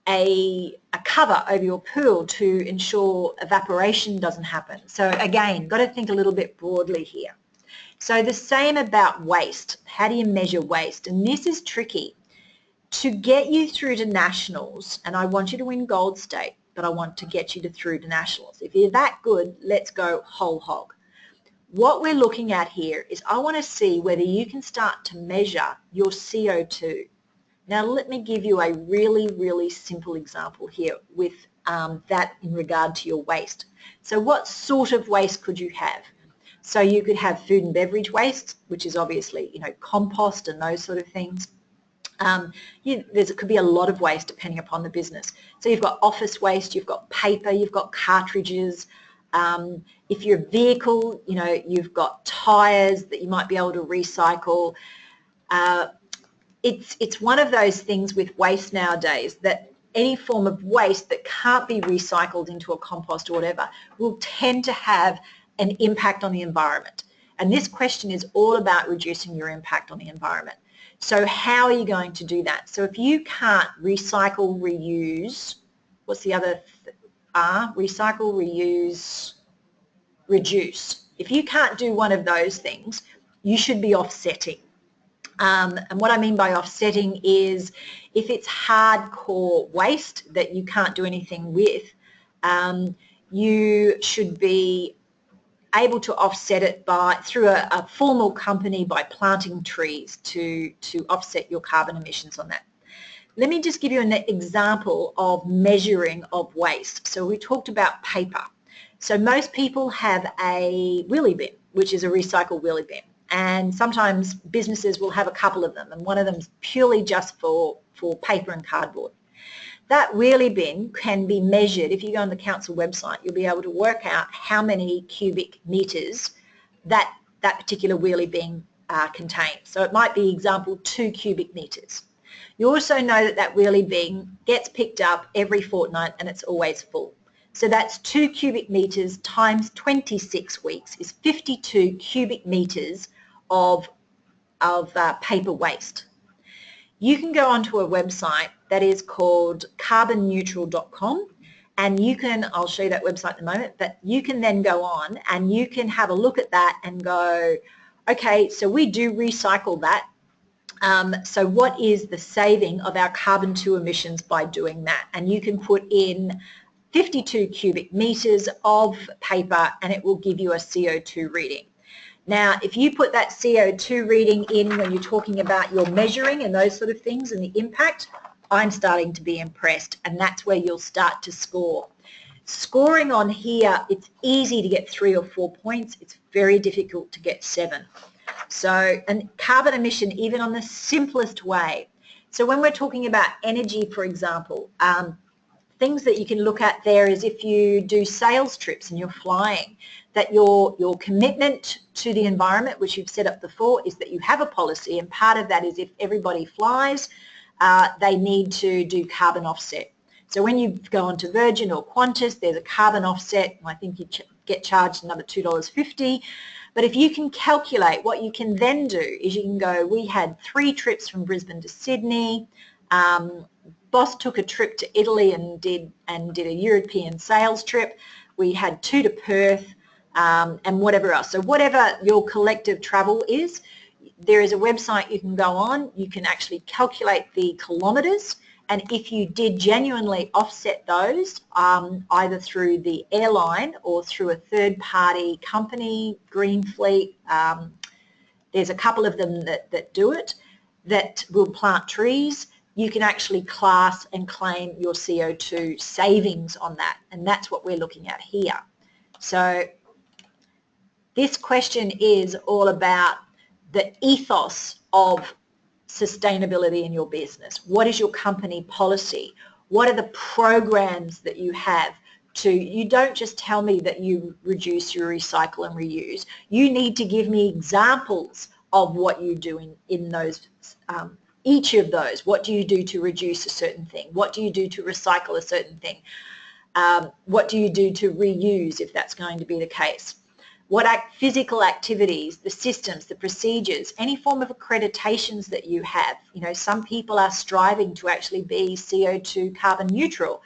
a cover over your pool to ensure evaporation doesn't happen. So again, got to think a little bit broadly here. So the same about waste. How do you measure waste? And this is tricky. To get you through to nationals, and I want you to win gold state, but I want to get you through to nationals. If you're that good, let's go whole hog. What we're looking at here is I want to see whether you can start to measure your CO2. Now let me give you a really, really simple example here with that in regard to your waste. So what sort of waste could you have? So you could have food and beverage waste, which is obviously, compost and those sort of things. There could be a lot of waste depending upon the business. So you've got office waste, you've got paper, you've got cartridges. If you're a vehicle, you've got tyres that you might be able to recycle. It's one of those things with waste nowadays that any form of waste that can't be recycled into a compost or whatever will tend to have an impact on the environment. And this question is all about reducing your impact on the environment. So how are you going to do that? So if you can't recycle, reuse, what's the other recycle, reuse, reduce. If you can't do one of those things, you should be offsetting. And what I mean by offsetting is if it's hardcore waste that you can't do anything with, you should be able to offset it through a formal company by planting trees to offset your carbon emissions on that. Let me just give you an example of measuring of waste. So we talked about paper. So most people have a wheelie bin, which is a recycled wheelie bin. And sometimes businesses will have a couple of them, and one of them is purely just for paper and cardboard. That wheelie bin can be measured. If you go on the council website, you'll be able to work out how many cubic metres that particular wheelie bin contains. So it might be, example, 2 cubic metres. You also know that wheelie bin gets picked up every fortnight and it's always full. So that's 2 cubic metres times 26 weeks is 52 cubic metres of paper waste. You can go onto a website that is called carbonneutral.com, and you can, I'll show you that website in a moment, but you can then go on and you can have a look at that and go, okay, so we do recycle that. So what is the saving of our carbon 2 emissions by doing that? And you can put in 52 cubic metres of paper and it will give you a CO2 reading. Now, if you put that CO2 reading in when you're talking about your measuring and those sort of things and the impact, I'm starting to be impressed, and that's where you'll start to score. Scoring on here, it's easy to get 3 or 4 points. It's very difficult to get 7. So, and carbon emission, even on the simplest way. So when we're talking about energy, for example, things that you can look at there is if you do sales trips and you're flying, that your commitment to the environment, which you've set up before, is that you have a policy, and part of that is if everybody flies, they need to do carbon offset. So when you go onto Virgin or Qantas, there's a carbon offset, and I think you get charged another $2.50. But if you can calculate, what you can then do is you can go, we had 3 trips from Brisbane to Sydney, boss took a trip to Italy and did a European sales trip. We had 2 to Perth and whatever else. So whatever your collective travel is, there is a website you can go on. You can actually calculate the kilometres, and if you did genuinely offset those either through the airline or through a third-party company, Green Fleet, there's a couple of them that do it, that will plant trees, you can actually class and claim your CO2 savings on that, and that's what we're looking at here. So this question is all about the ethos of sustainability in your business. What is your company policy? What are the programs that you have you don't just tell me that you reduce, you recycle and reuse. You need to give me examples of what you do in those, each of those. What do you do to reduce a certain thing? What do you do to recycle a certain thing? What do you do to reuse if that's going to be the case? What physical activities, the systems, the procedures, any form of accreditations that you have. You know, some people are striving to actually be CO2 carbon neutral,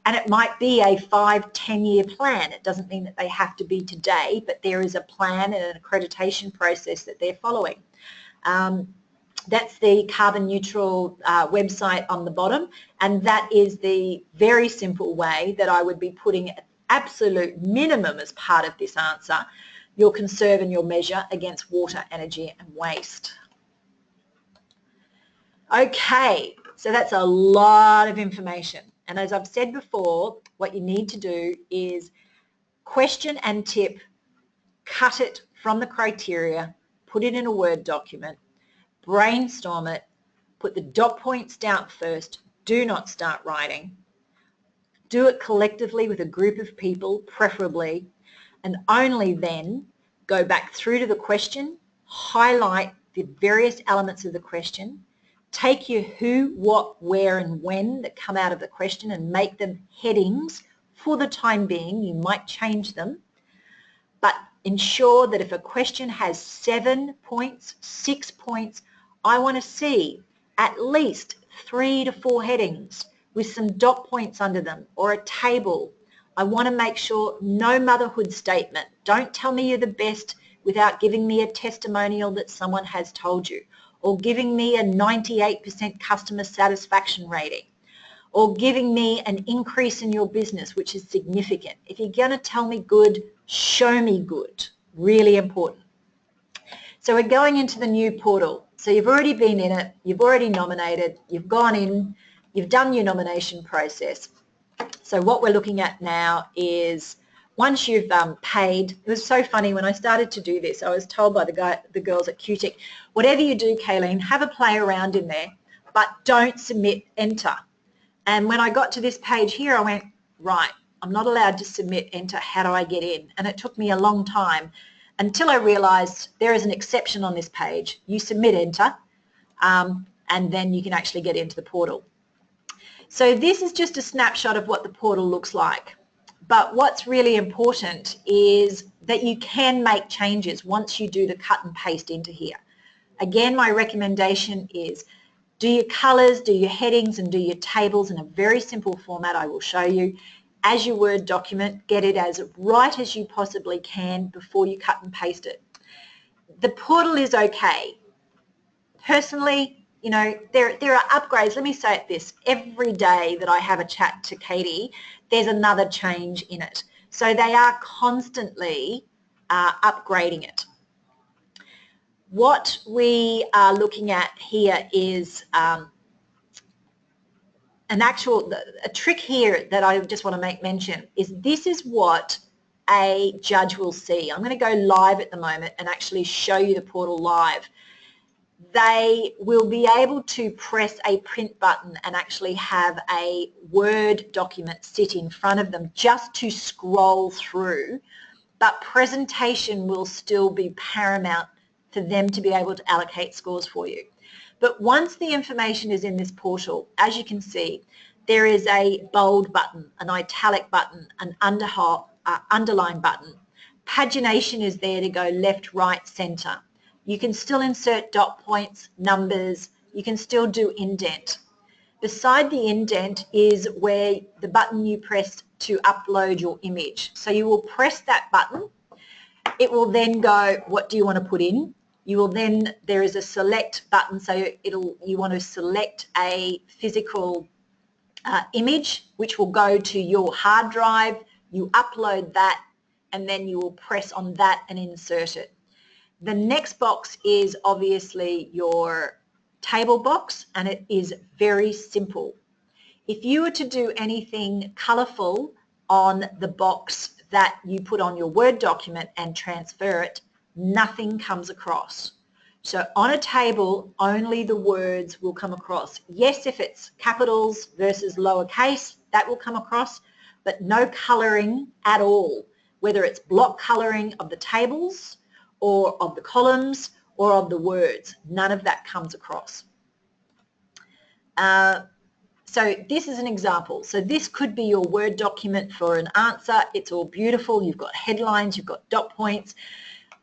and it might be a 5-10 year plan. It doesn't mean that they have to be today, but there is a plan and an accreditation process that they're following. That's the carbon neutral website on the bottom, and that is the very simple way that I would be putting an absolute minimum as part of this answer, your conserve and your measure against water, energy and waste. Okay, so that's a lot of information, and as I've said before, what you need to do is question and tip, cut it from the criteria, put it in a Word document, brainstorm it, put the dot points down first, do not start writing, do it collectively with a group of people preferably, and only then go back through to the question, highlight the various elements of the question, take your who, what, where and when that come out of the question and make them headings for the time being. You might change them, but ensure that if a question has 7 points, 6 points, I want to see at least 3 to 4 headings with some dot points under them or a table. I want to make sure no motherhood statement. Don't tell me you're the best without giving me a testimonial that someone has told you, or giving me a 98% customer satisfaction rating, or giving me an increase in your business, which is significant. If you're going to tell me good, show me good. Really important. So we're going into the new portal. So you've already been in it, you've already nominated, you've gone in, you've done your nomination process. So what we're looking at now is once you've paid, it was so funny when I started to do this, I was told by the girls at QTA, whatever you do, Kayleen, have a play around in there, but don't submit enter. And when I got to this page here, I went, right, I'm not allowed to submit enter, how do I get in? And it took me a long time until I realized there is an exception on this page. You submit enter, and then you can actually get into the portal. So this is just a snapshot of what the portal looks like. But what's really important is that you can make changes once you do the cut and paste into here. Again, my recommendation is do your colors, do your headings, and do your tables in a very simple format I will show you. As your Word document, get it as right as you possibly can before you cut and paste it. The portal is okay. Personally, you know, there are upgrades. Let me say it this, every day that I have a chat to Katie, there's another change in it. So they are constantly upgrading it. What we are looking at here is a trick here that I just want to make mention is this is what a judge will see. I'm going to go live at the moment and actually show you the portal live. They will be able to press a print button and actually have a Word document sit in front of them just to scroll through, but presentation will still be paramount for them to be able to allocate scores for you. But once the information is in this portal, as you can see, there is a bold button, an italic button, an underline button. Pagination is there to go left, right, center. You can still insert dot points, numbers, you can still do indent. Beside the indent is where the button you pressed to upload your image. So you will press that button. It will then go, what do you want to put in? You will then, there is a select button, so you want to select a physical image which will go to your hard drive. You upload that and then you will press on that and insert it. The next box is obviously your table box, and it is very simple. If you were to do anything colourful on the box that you put on your Word document and transfer it, nothing comes across. So on a table, only the words will come across. Yes, if it's capitals versus lowercase, that will come across, but no colouring at all, whether it's block colouring of the tables or of the columns or of the words. None of that comes across. So this is an example. So this could be your Word document for an answer. It's all beautiful. You've got headlines, you've got dot points.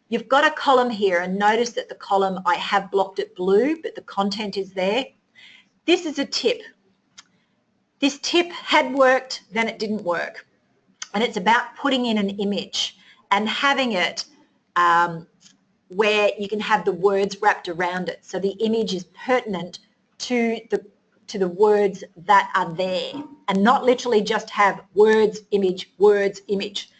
You've got a column here, and notice that the column, I have blocked it blue, but the content is there. This is a tip. This tip had worked, then it didn't work. And it's about putting in an image and having it where you can have the words wrapped around it. So the image is pertinent to the words that are there, and not literally just have words, image, words, image.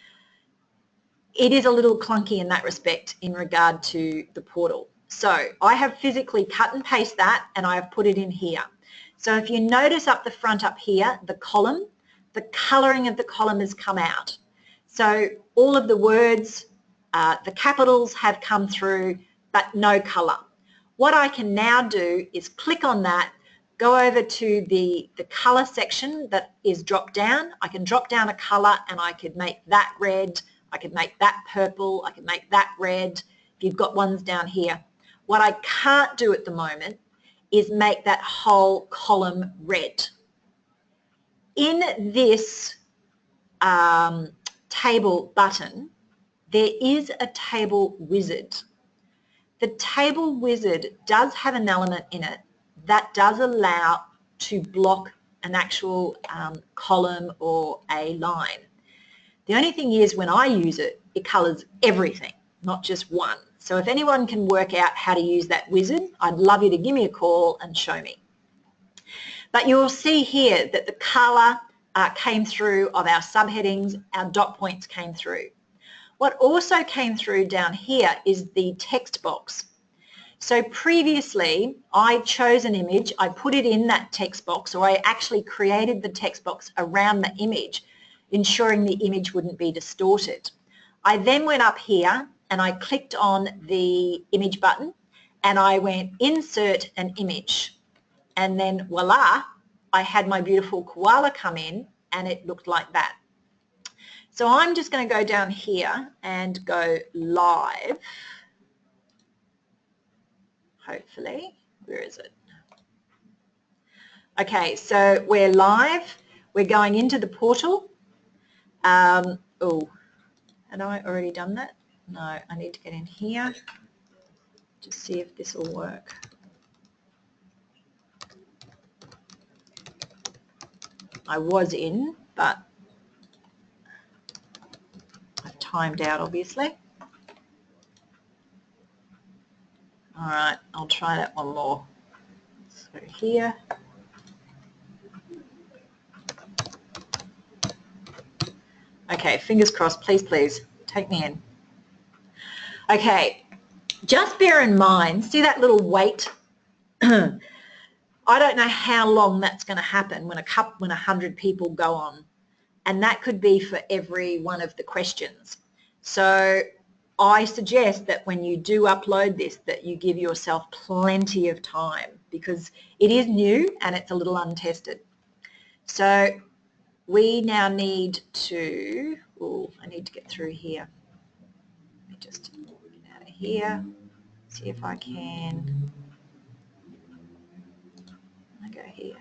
It is a little clunky in that respect in regard to the portal. So I have physically cut and paste that, and I have put it in here. So if you notice up the front up here, the column, the colouring of the column has come out. So all of the words, the capitals have come through, but no colour. What I can now do is click on that, go over to the colour section that is dropped down. I can drop down a colour and I could make that red, I could make that purple, I could make that red, if you've got ones down here. What I can't do at the moment is make that whole column red. In this table button, there is a table wizard. The table wizard does have an element in it that does allow to block an actual column or a line. The only thing is, when I use it, it colours everything, not just one. So if anyone can work out how to use that wizard, I'd love you to give me a call and show me. But you'll see here that the colour came through of our subheadings, our dot points came through. What also came through down here is the text box. So previously, I chose an image, I put it in that text box, or I actually created the text box around the image, ensuring the image wouldn't be distorted. I then went up here and I clicked on the image button and I went insert an image, and then voila, I had my beautiful koala come in and it looked like that. So I'm just going to go down here and go live. Hopefully, where is it? Okay, so we're live. We're going into the portal. Oh, had I already done that? No, I need to get in here to see if this will work. I was in, but I've timed out, obviously. All right, I'll try that one more. So here. Okay, fingers crossed, please, please, take me in. Okay, just bear in mind, see that little wait? I don't know how long that's going to happen when 100 people go on, and that could be for every one of the questions. So I suggest that when you do upload this, that you give yourself plenty of time, because it is new and it's a little untested. So we now need to, oh, I need to get through here. Let me just get out of here, see if I can. I go here.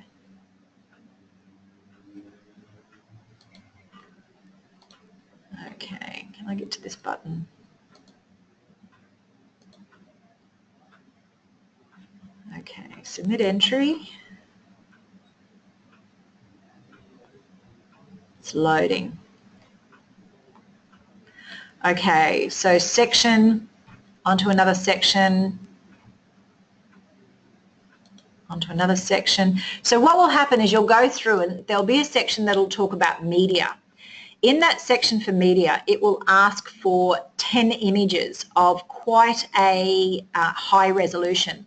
Okay, can I get to this button? Okay, submit entry. It's loading. Okay, so section, onto another section, onto another section. So what will happen is you'll go through and there'll be a section that'll talk about media. In that section for media, it will ask for 10 images of quite a high resolution.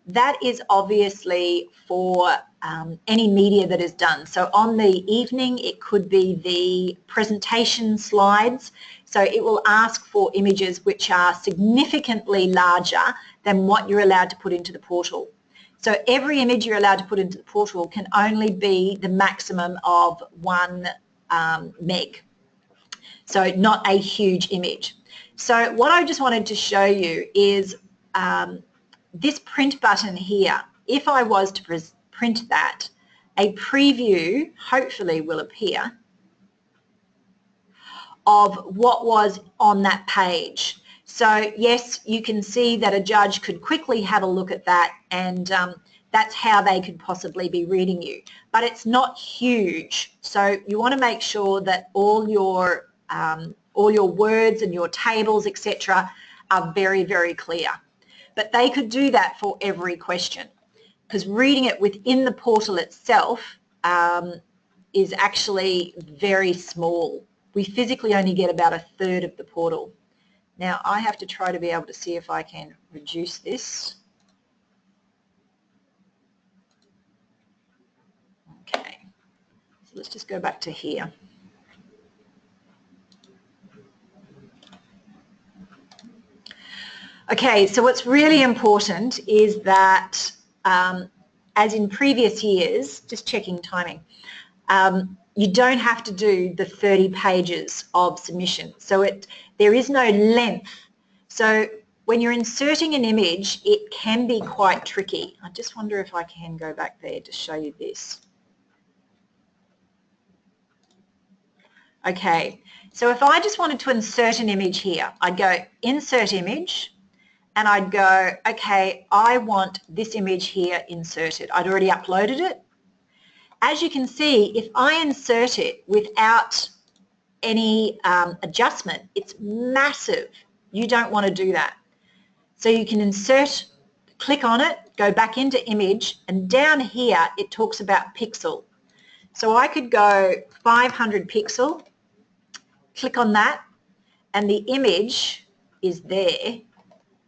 That is obviously for any media that is done. So on the evening, it could be the presentation slides. So it will ask for images which are significantly larger than what you're allowed to put into the portal. So every image you're allowed to put into the portal can only be the maximum of 1 meg. So not a huge image. So what I just wanted to show you is this print button here. If I was to print that, a preview hopefully will appear of what was on that page. So yes, you can see that a judge could quickly have a look at that, and that's how they could possibly be reading you. But it's not huge, so you want to make sure that all your words and your tables, etc., are very, very clear. But they could do that for every question, because reading it within the portal itself is actually very small. We physically only get about 1/3 of the portal. Now I have to try to be able to see if I can reduce this. Okay, so let's just go back to here. Okay, so what's really important is that, as in previous years, just checking timing, you don't have to do the 30 pages of submission. So there is no length. So when you're inserting an image, it can be quite tricky. I just wonder if I can go back there to show you this. Okay, so if I just wanted to insert an image here, I'd go Insert Image, and I'd go, okay, I want this image here inserted. I'd already uploaded it. As you can see, if I insert it without any adjustment, it's massive. You don't want to do that. So you can insert, click on it, go back into image, and down here it talks about pixel. So I could go 500 pixel, click on that, and the image is there.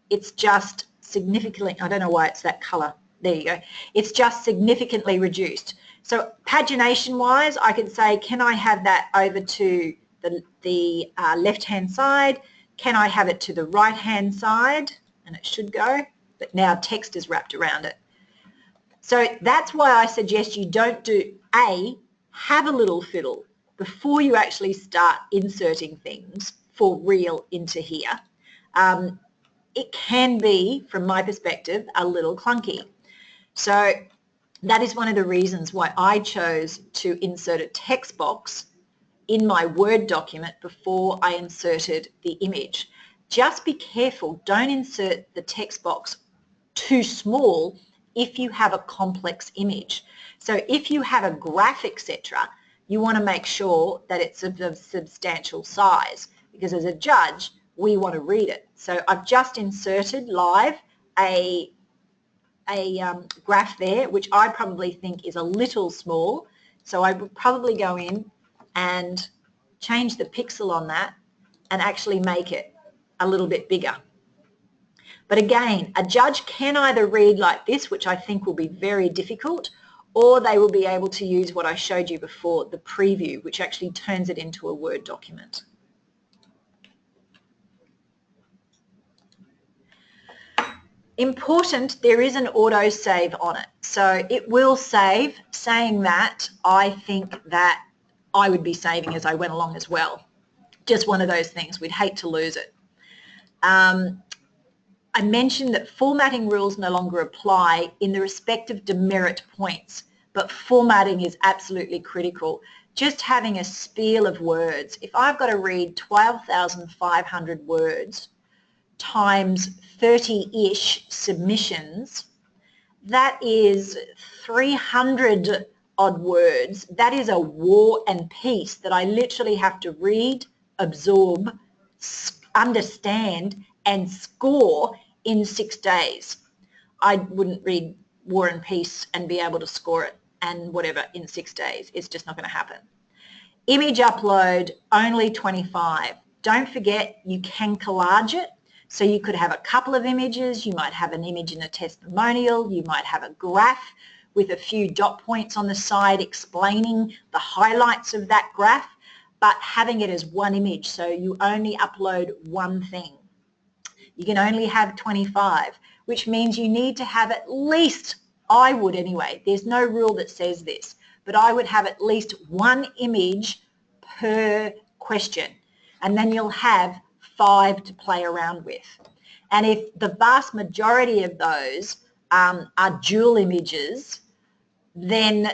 It's just significantly, I don't know why it's that color. There you go. It's just significantly reduced. So pagination wise, I could say, can I have that over to the left-hand side? Can I have it to the right-hand side? And it should go, but now text is wrapped around it. So that's why I suggest you don't do have a little fiddle before you actually start inserting things for real into here. It can be, from my perspective, a little clunky. So that is one of the reasons why I chose to insert a text box in my Word document before I inserted the image. Just be careful, don't insert the text box too small if you have a complex image. So if you have a graph, etc., you want to make sure that it's of a substantial size, because as a judge, we want to read it. So I've just inserted live a graph there, which I probably think is a little small. So I would probably go in and change the pixel on that and actually make it a little bit bigger. But again, a judge can either read like this, which I think will be very difficult, or they will be able to use what I showed you before, the preview, which actually turns it into a Word document. Important, there is an auto save on it. So it will save. Saying that, I think that I would be saving as I went along as well. Just one of those things. We'd hate to lose it. I mentioned that formatting rules no longer apply in the respective demerit points, but formatting is absolutely critical. Just having a spiel of words. If I've got to read 12,500 words times 30-ish submissions, that is 300 odd words, that is a war and peace that I literally have to read, absorb, understand and score in 6 days. I wouldn't read War and Peace and be able to score it and whatever in 6 days. It's just not going to happen. Image upload, only 25. Don't forget you can collage it. So you could have a couple of images. You might have an image in a testimonial. You might have a graph with a few dot points on the side explaining the highlights of that graph, but having it as one image. So you only upload one thing. You can only have 25, which means you need to have at least, I would anyway, there's no rule that says this, but I would have at least one image per question, and then you'll have 5 to play around with. And if the vast majority of those are dual images, then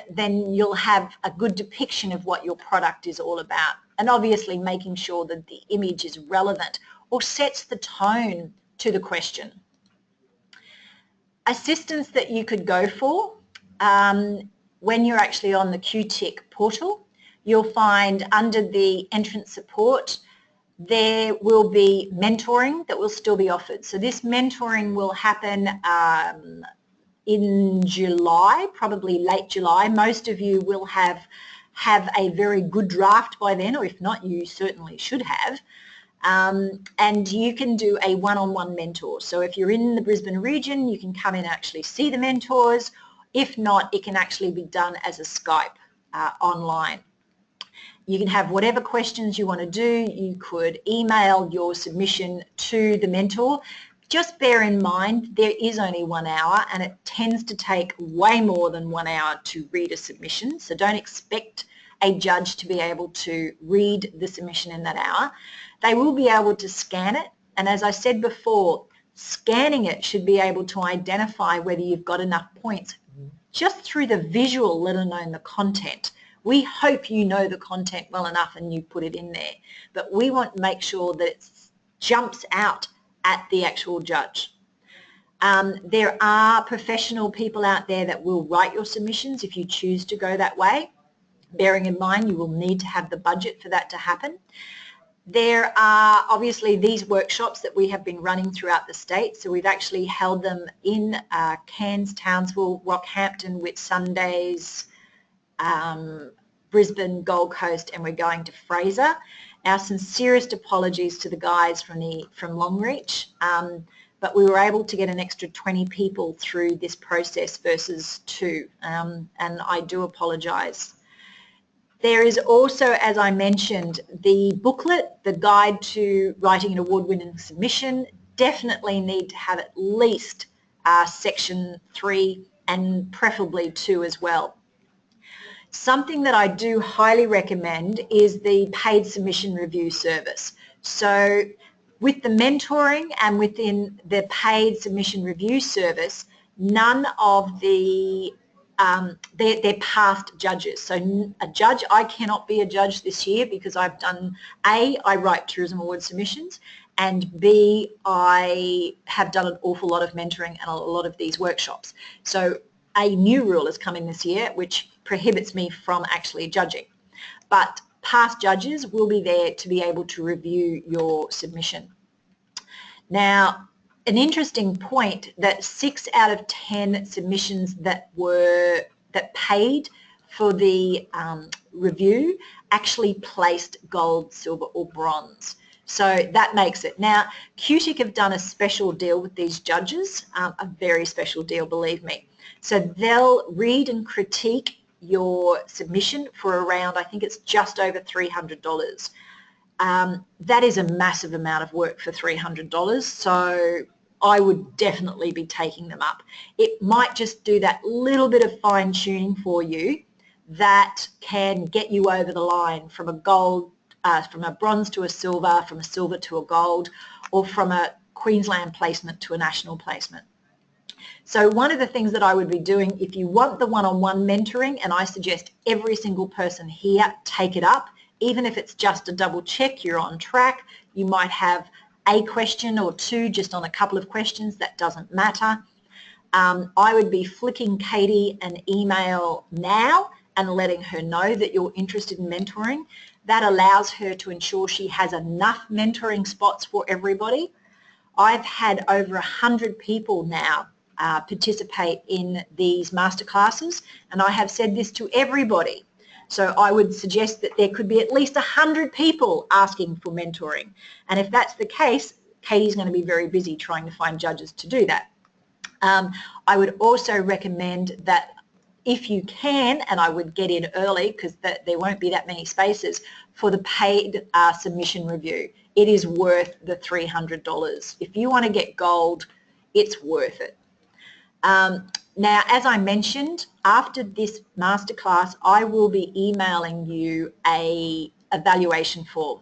you'll have a good depiction of what your product is all about, and obviously making sure that the image is relevant or sets the tone to the question. Assistance that you could go for when you're actually on the QTIC portal, you'll find under the entrance support there will be mentoring that will still be offered. So this mentoring will happen in July, probably late July. Most of you will have a very good draft by then, or if not, you certainly should have. And you can do a one-on-one mentor. So if you're in the Brisbane region, you can come in and actually see the mentors. If not, it can actually be done as a Skype online. You can have whatever questions you want to do. You could email your submission to the mentor. Just bear in mind there is only 1 hour, and it tends to take way more than 1 hour to read a submission. So don't expect a judge to be able to read the submission in that hour. They will be able to scan it, and as I said before, scanning it should be able to identify whether you've got enough points just through the visual, let alone the content. We hope you know the content well enough and you put it in there, but we want to make sure that it jumps out at the actual judge. There are professional people out there that will write your submissions if you choose to go that way, bearing in mind you will need to have the budget for that to happen. There are obviously these workshops that we have been running throughout the state, so we've actually held them in Cairns, Townsville, Rockhampton, Whitsundays, Brisbane, Gold Coast, and we're going to Fraser. Our sincerest apologies to the guys from Longreach, but we were able to get an extra 20 people through this process versus 2, and I do apologise. There is also, as I mentioned, the booklet, the guide to writing an award-winning submission. Definitely need to have at least section 3 and preferably 2 as well. Something that I do highly recommend is the paid submission review service. So with the mentoring and within the paid submission review service, none of the they're past judges. So a judge, I cannot be a judge this year because I've done A, I write tourism award submissions, and B, I have done an awful lot of mentoring and a lot of these workshops. So a new rule has come in this year which prohibits me from actually judging. But past judges will be there to be able to review your submission. Now, an interesting point that 6 out of 10 submissions that paid for the review actually placed gold, silver or bronze. So that makes it. Now, QTIC have done a special deal with these judges, a very special deal, believe me. So they'll read and critique your submission for around, I think it's just over $300. That is a massive amount of work for $300, so I would definitely be taking them up. It might just do that little bit of fine tuning for you that can get you over the line from a gold, from a bronze to a silver, from a silver to a gold, or from a Queensland placement to a national placement. So one of the things that I would be doing, if you want the one-on-one mentoring, and I suggest every single person here take it up, even if it's just a double check, you're on track, you might have a question or 2 just on a couple of questions, that doesn't matter. I would be flicking Katie an email now and letting her know that you're interested in mentoring. That allows her to ensure she has enough mentoring spots for everybody. I've had over 100 people now participate in these masterclasses, and I have said this to everybody. So I would suggest that there could be at least 100 people asking for mentoring. And if that's the case, Katie's going to be very busy trying to find judges to do that. I would also recommend that if you can, and I would get in early because there won't be that many spaces, for the paid submission review. It is worth the $300. If you want to get gold, it's worth it. Now, as I mentioned, after this masterclass, I will be emailing you an evaluation form.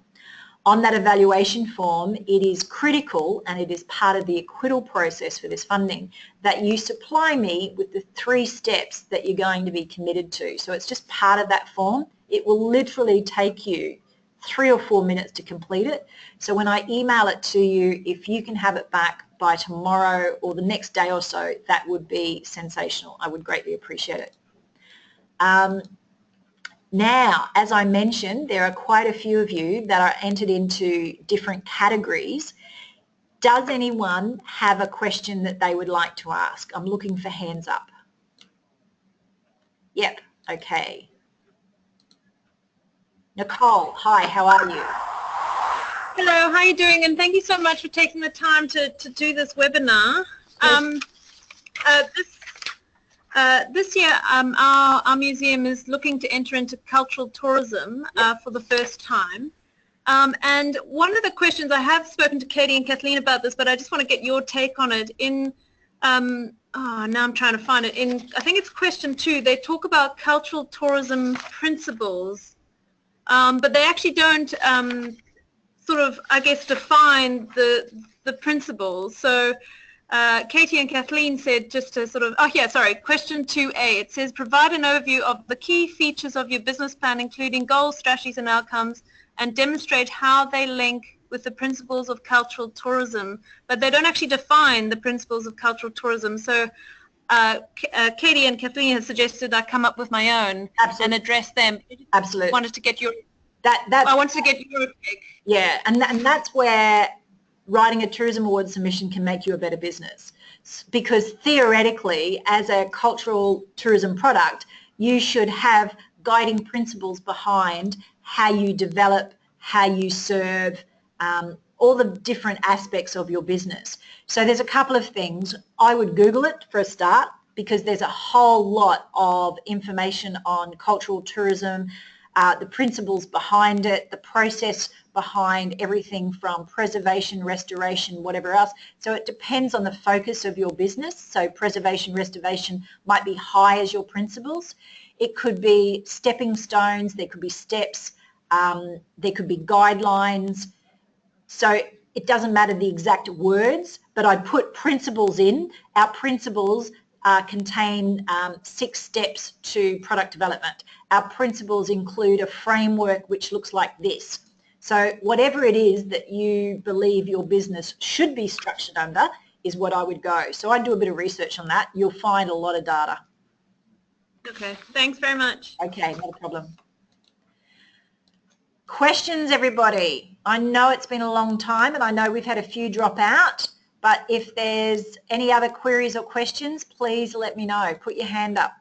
On that evaluation form, it is critical, and it is part of the acquittal process for this funding, that you supply me with the 3 steps that you're going to be committed to. So it's just part of that form. It will literally take you 3 or 4 minutes to complete it. So when I email it to you, if you can have it back by tomorrow or the next day or so, that would be sensational. I would greatly appreciate it. Now, as I mentioned, there are quite a few of you that are entered into different categories. Does anyone have a question that they would like to ask? I'm looking for hands up. Yep, okay. Nicole, hi, how are you? Hello, how are you doing? And thank you so much for taking the time to do this webinar. This year, our museum is looking to enter into cultural tourism for the first time. And one of the questions, I have spoken to Katie and Kathleen about this, but I just want to get your take on it. Now I'm trying to find it. I think it's question 2, they talk about cultural tourism principles, but they actually don't sort of, I guess, define the principles. So Katie and Kathleen said, just to sort of, question 2A, it says provide an overview of the key features of your business plan, including goals, strategies and outcomes, and demonstrate how they link with the principles of cultural tourism. But they don't actually define the principles of cultural tourism. So Katie and Kathleen have suggested I come up with my own and address them. Absolutely. Wanted to get your I wanted to get your take. Yeah, and that's where writing a tourism award submission can make you a better business, because theoretically, as a cultural tourism product, you should have guiding principles behind how you develop, how you serve, all the different aspects of your business. So there's a couple of things. I would Google it for a start, because there's a whole lot of information on cultural tourism, the principles behind it, the process behind everything from preservation, restoration, whatever else. So it depends on the focus of your business. So preservation, restoration might be high as your principles. It could be stepping stones, there could be steps, there could be guidelines. So it doesn't matter the exact words, but I'd put principles in. Our principles contain 6 steps to product development. Our principles include a framework which looks like this. So whatever it is that you believe your business should be structured under is what I would go. So I'd do a bit of research on that. You'll find a lot of data. Okay, thanks very much. Okay, not a problem. Questions, everybody? I know it's been a long time and I know we've had a few drop out, but if there's any other queries or questions, please let me know. Put your hand up.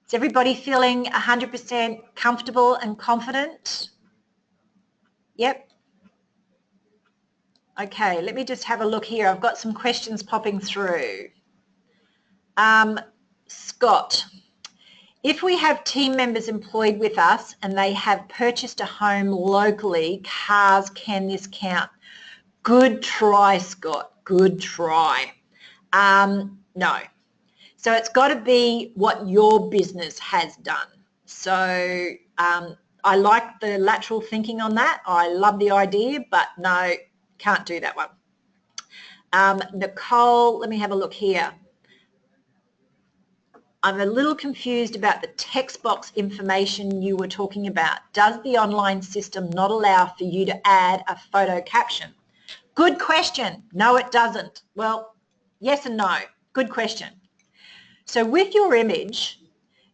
Is everybody feeling 100% comfortable and confident? Yep. Okay, let me just have a look here. I've got some questions popping through. Scott, if we have team members employed with us and they have purchased a home locally, cars, can this count? Good try, Scott. Good try. No. So it's got to be what your business has done. So I like the lateral thinking on that. I love the idea, but no, can't do that one. Nicole, let me have a look here. I'm a little confused about the text box information you were talking about. Does the online system not allow for you to add a photo caption? Good question. No, it doesn't. Well, yes and no. Good question. So with your image,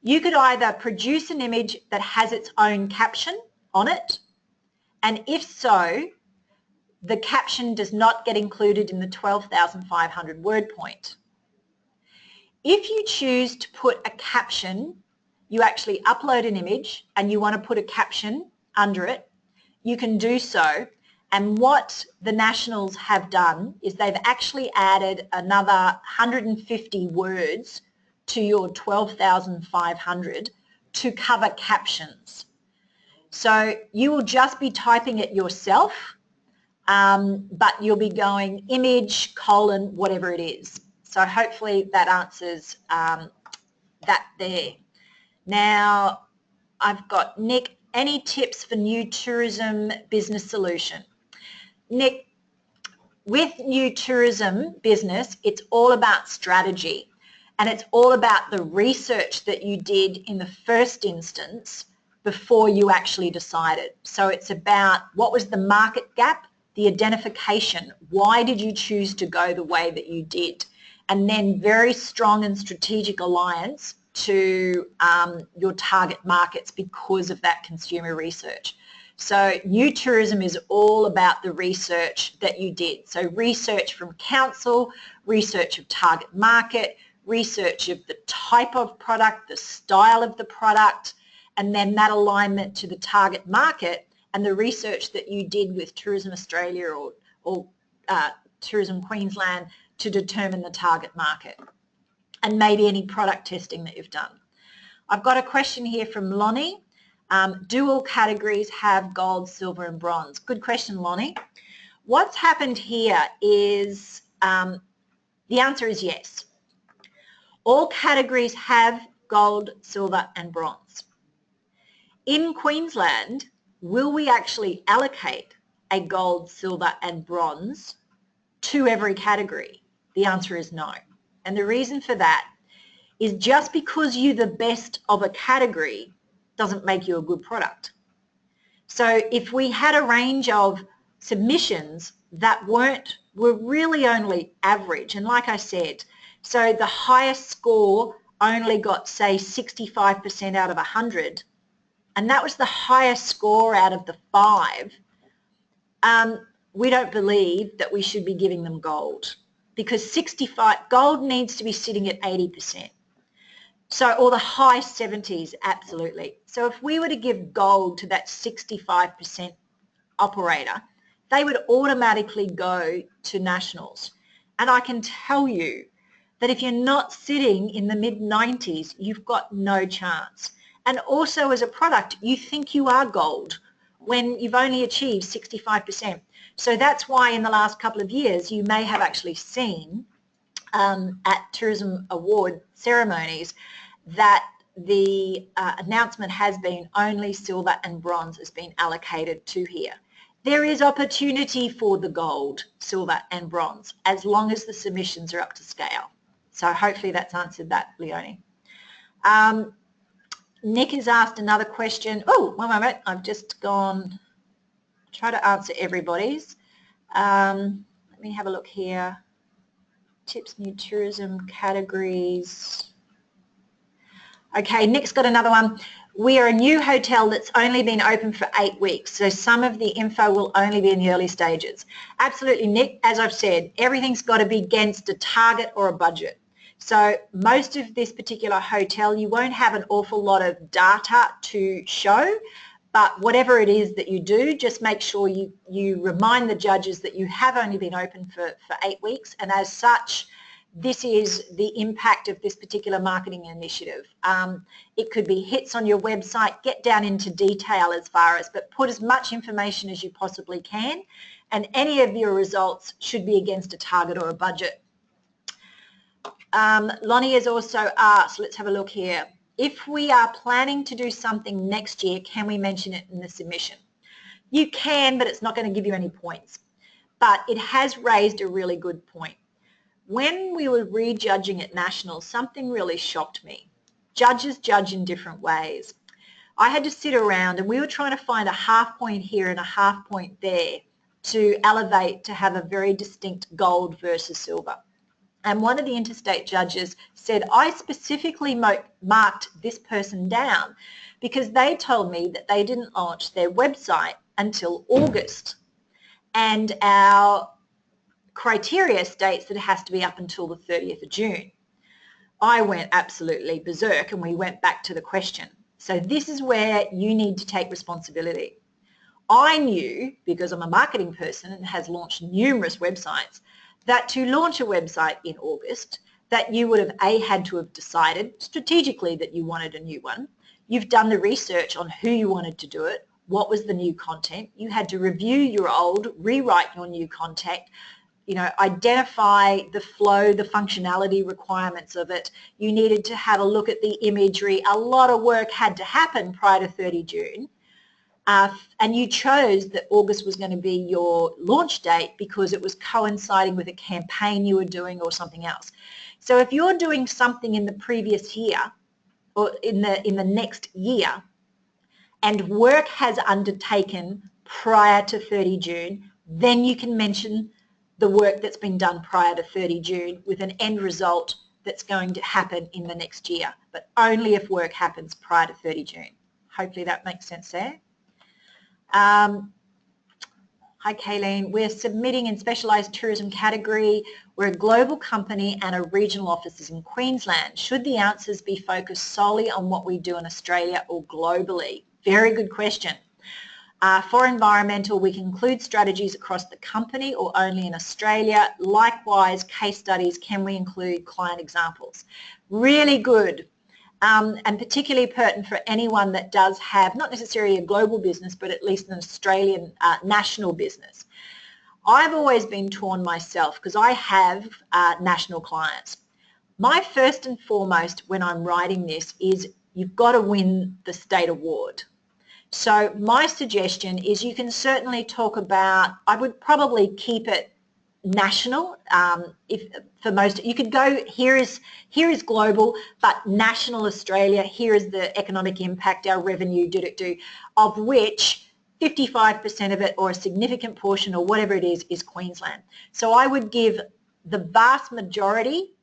You could either produce an image that has its own caption on it, and if so, the caption does not get included in the 12,500 word point. If you choose to put a caption, you actually upload an image and you want to put a caption under it, you can do so. And what the Nationals have done is they've actually added another 150 words to your 12,500 to cover captions. So you will just be typing it yourself, but you'll be going image, colon, whatever it is. So hopefully that answers that there. Now, I've got Nick, any tips for new tourism business solution? Nick, with new tourism business, it's all about strategy, and it's all about the research that you did in the first instance before you actually decided. So it's about what was the market gap, the identification, why did you choose to go the way that you did, and then very strong and strategic alliance to your target markets because of that consumer research. So new tourism is all about the research that you did. So research from council, research of target market, research of the type of product, the style of the product, and then that alignment to the target market and the research that you did with Tourism Australia or Tourism Queensland to determine the target market, and maybe any product testing that you've done. I've got a question here from Lonnie. Do all categories have gold, silver and bronze? Good question, Lonnie. What's happened here is the answer is yes. All categories have gold, silver and bronze. In Queensland, will we actually allocate a gold, silver and bronze to every category? The answer is no. And the reason for that is just because you're the best of a category doesn't make you a good product. So if we had a range of submissions that were really only average, and like I said, so the highest score only got, say, 65% out of 100, and that was the highest score out of the 5, we don't believe that we should be giving them gold, because gold needs to be sitting at 80%. So, or the high 70s, absolutely. So if we were to give gold to that 65% operator, they would automatically go to nationals. And I can tell you that if you're not sitting in the mid-90s, you've got no chance. And also as a product, you think you are gold when you've only achieved 65%. So that's why in the last couple of years, you may have actually seen at tourism award ceremonies that the announcement has been only silver and bronze has been allocated to here. There is opportunity for the gold, silver and bronze as long as the submissions are up to scale. So hopefully that's answered that, Leonie. Nick has asked another question. Oh, one moment. I've just gone, try to answer everybody's. Let me have a look here. Tips, new tourism categories. Okay, Nick's got another one. We are a new hotel that's only been open for 8 weeks, so some of the info will only be in the early stages. Absolutely, Nick. As I've said, everything's got to be against a target or a budget. So most of this particular hotel, you won't have an awful lot of data to show, but whatever it is that you do, just make sure you remind the judges that you have only been open for 8 weeks, and as such, this is the impact of this particular marketing initiative. It could be hits on your website, get down into detail as far as, but put as much information as you possibly can, and any of your results should be against a target or a budget. Lonnie has also asked, let's have a look here. If we are planning to do something next year, can we mention it in the submission? You can, but it's not going to give you any points. But it has raised a really good point. When we were rejudging at Nationals, something really shocked me. Judges judge in different ways. I had to sit around and we were trying to find a half point here and a half point there to elevate to have a very distinct gold versus silver. And one of the interstate judges said, I specifically marked this person down because they told me that they didn't launch their website until August. And our criteria states that it has to be up until the 30th of June. I went absolutely berserk and we went back to the question. So this is where you need to take responsibility. I knew, because I'm a marketing person and has launched numerous websites, that to launch a website in August, that you would have had to have decided strategically that you wanted a new one. You've done the research on who you wanted to do it, what was the new content. You had to review your old, rewrite your new content, identify the flow, the functionality requirements of it. You needed to have a look at the imagery. A lot of work had to happen prior to 30 June. And you chose that August was going to be your launch date because it was coinciding with a campaign you were doing or something else. So if you're doing something in the previous year or in the next year and work has undertaken prior to 30 June, then you can mention the work that's been done prior to 30 June with an end result that's going to happen in the next year, but only if work happens prior to 30 June. Hopefully that makes sense there. Hi Kayleen, we're submitting in specialised tourism category. We're a global company and a regional office is in Queensland. Should the answers be focused solely on what we do in Australia or globally? Very good question. For environmental, we can include strategies across the company or only in Australia. Likewise, case studies, can we include client examples? Really good. And particularly pertinent for anyone that does have not necessarily a global business, but at least an Australian national business. I've always been torn myself because I have national clients. My first and foremost when I'm writing this is you've got to win the state award. So my suggestion is you can certainly talk about, I would probably keep it national. If for most, you could go, here is global, but national Australia, here is the economic impact, our revenue, of which 55% of it or a significant portion or whatever it is Queensland. So I would give the vast majority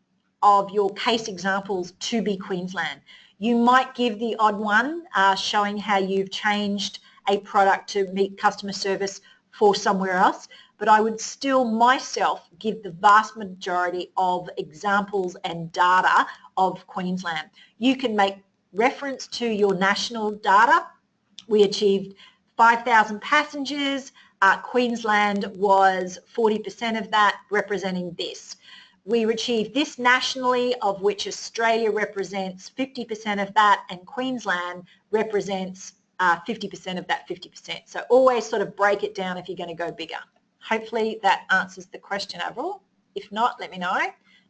of your case examples to be Queensland. You might give the odd one showing how you've changed a product to meet customer service for somewhere else, but I would still myself give the vast majority of examples and data of Queensland. You can make reference to your national data. We achieved 5,000 passengers. Queensland was 40% of that, representing this. We achieved this nationally, of which Australia represents 50% of that, and Queensland represents 50% of that 50%. So always sort of break it down if you're going to go bigger. Hopefully that answers the question, Avril. If not, let me know.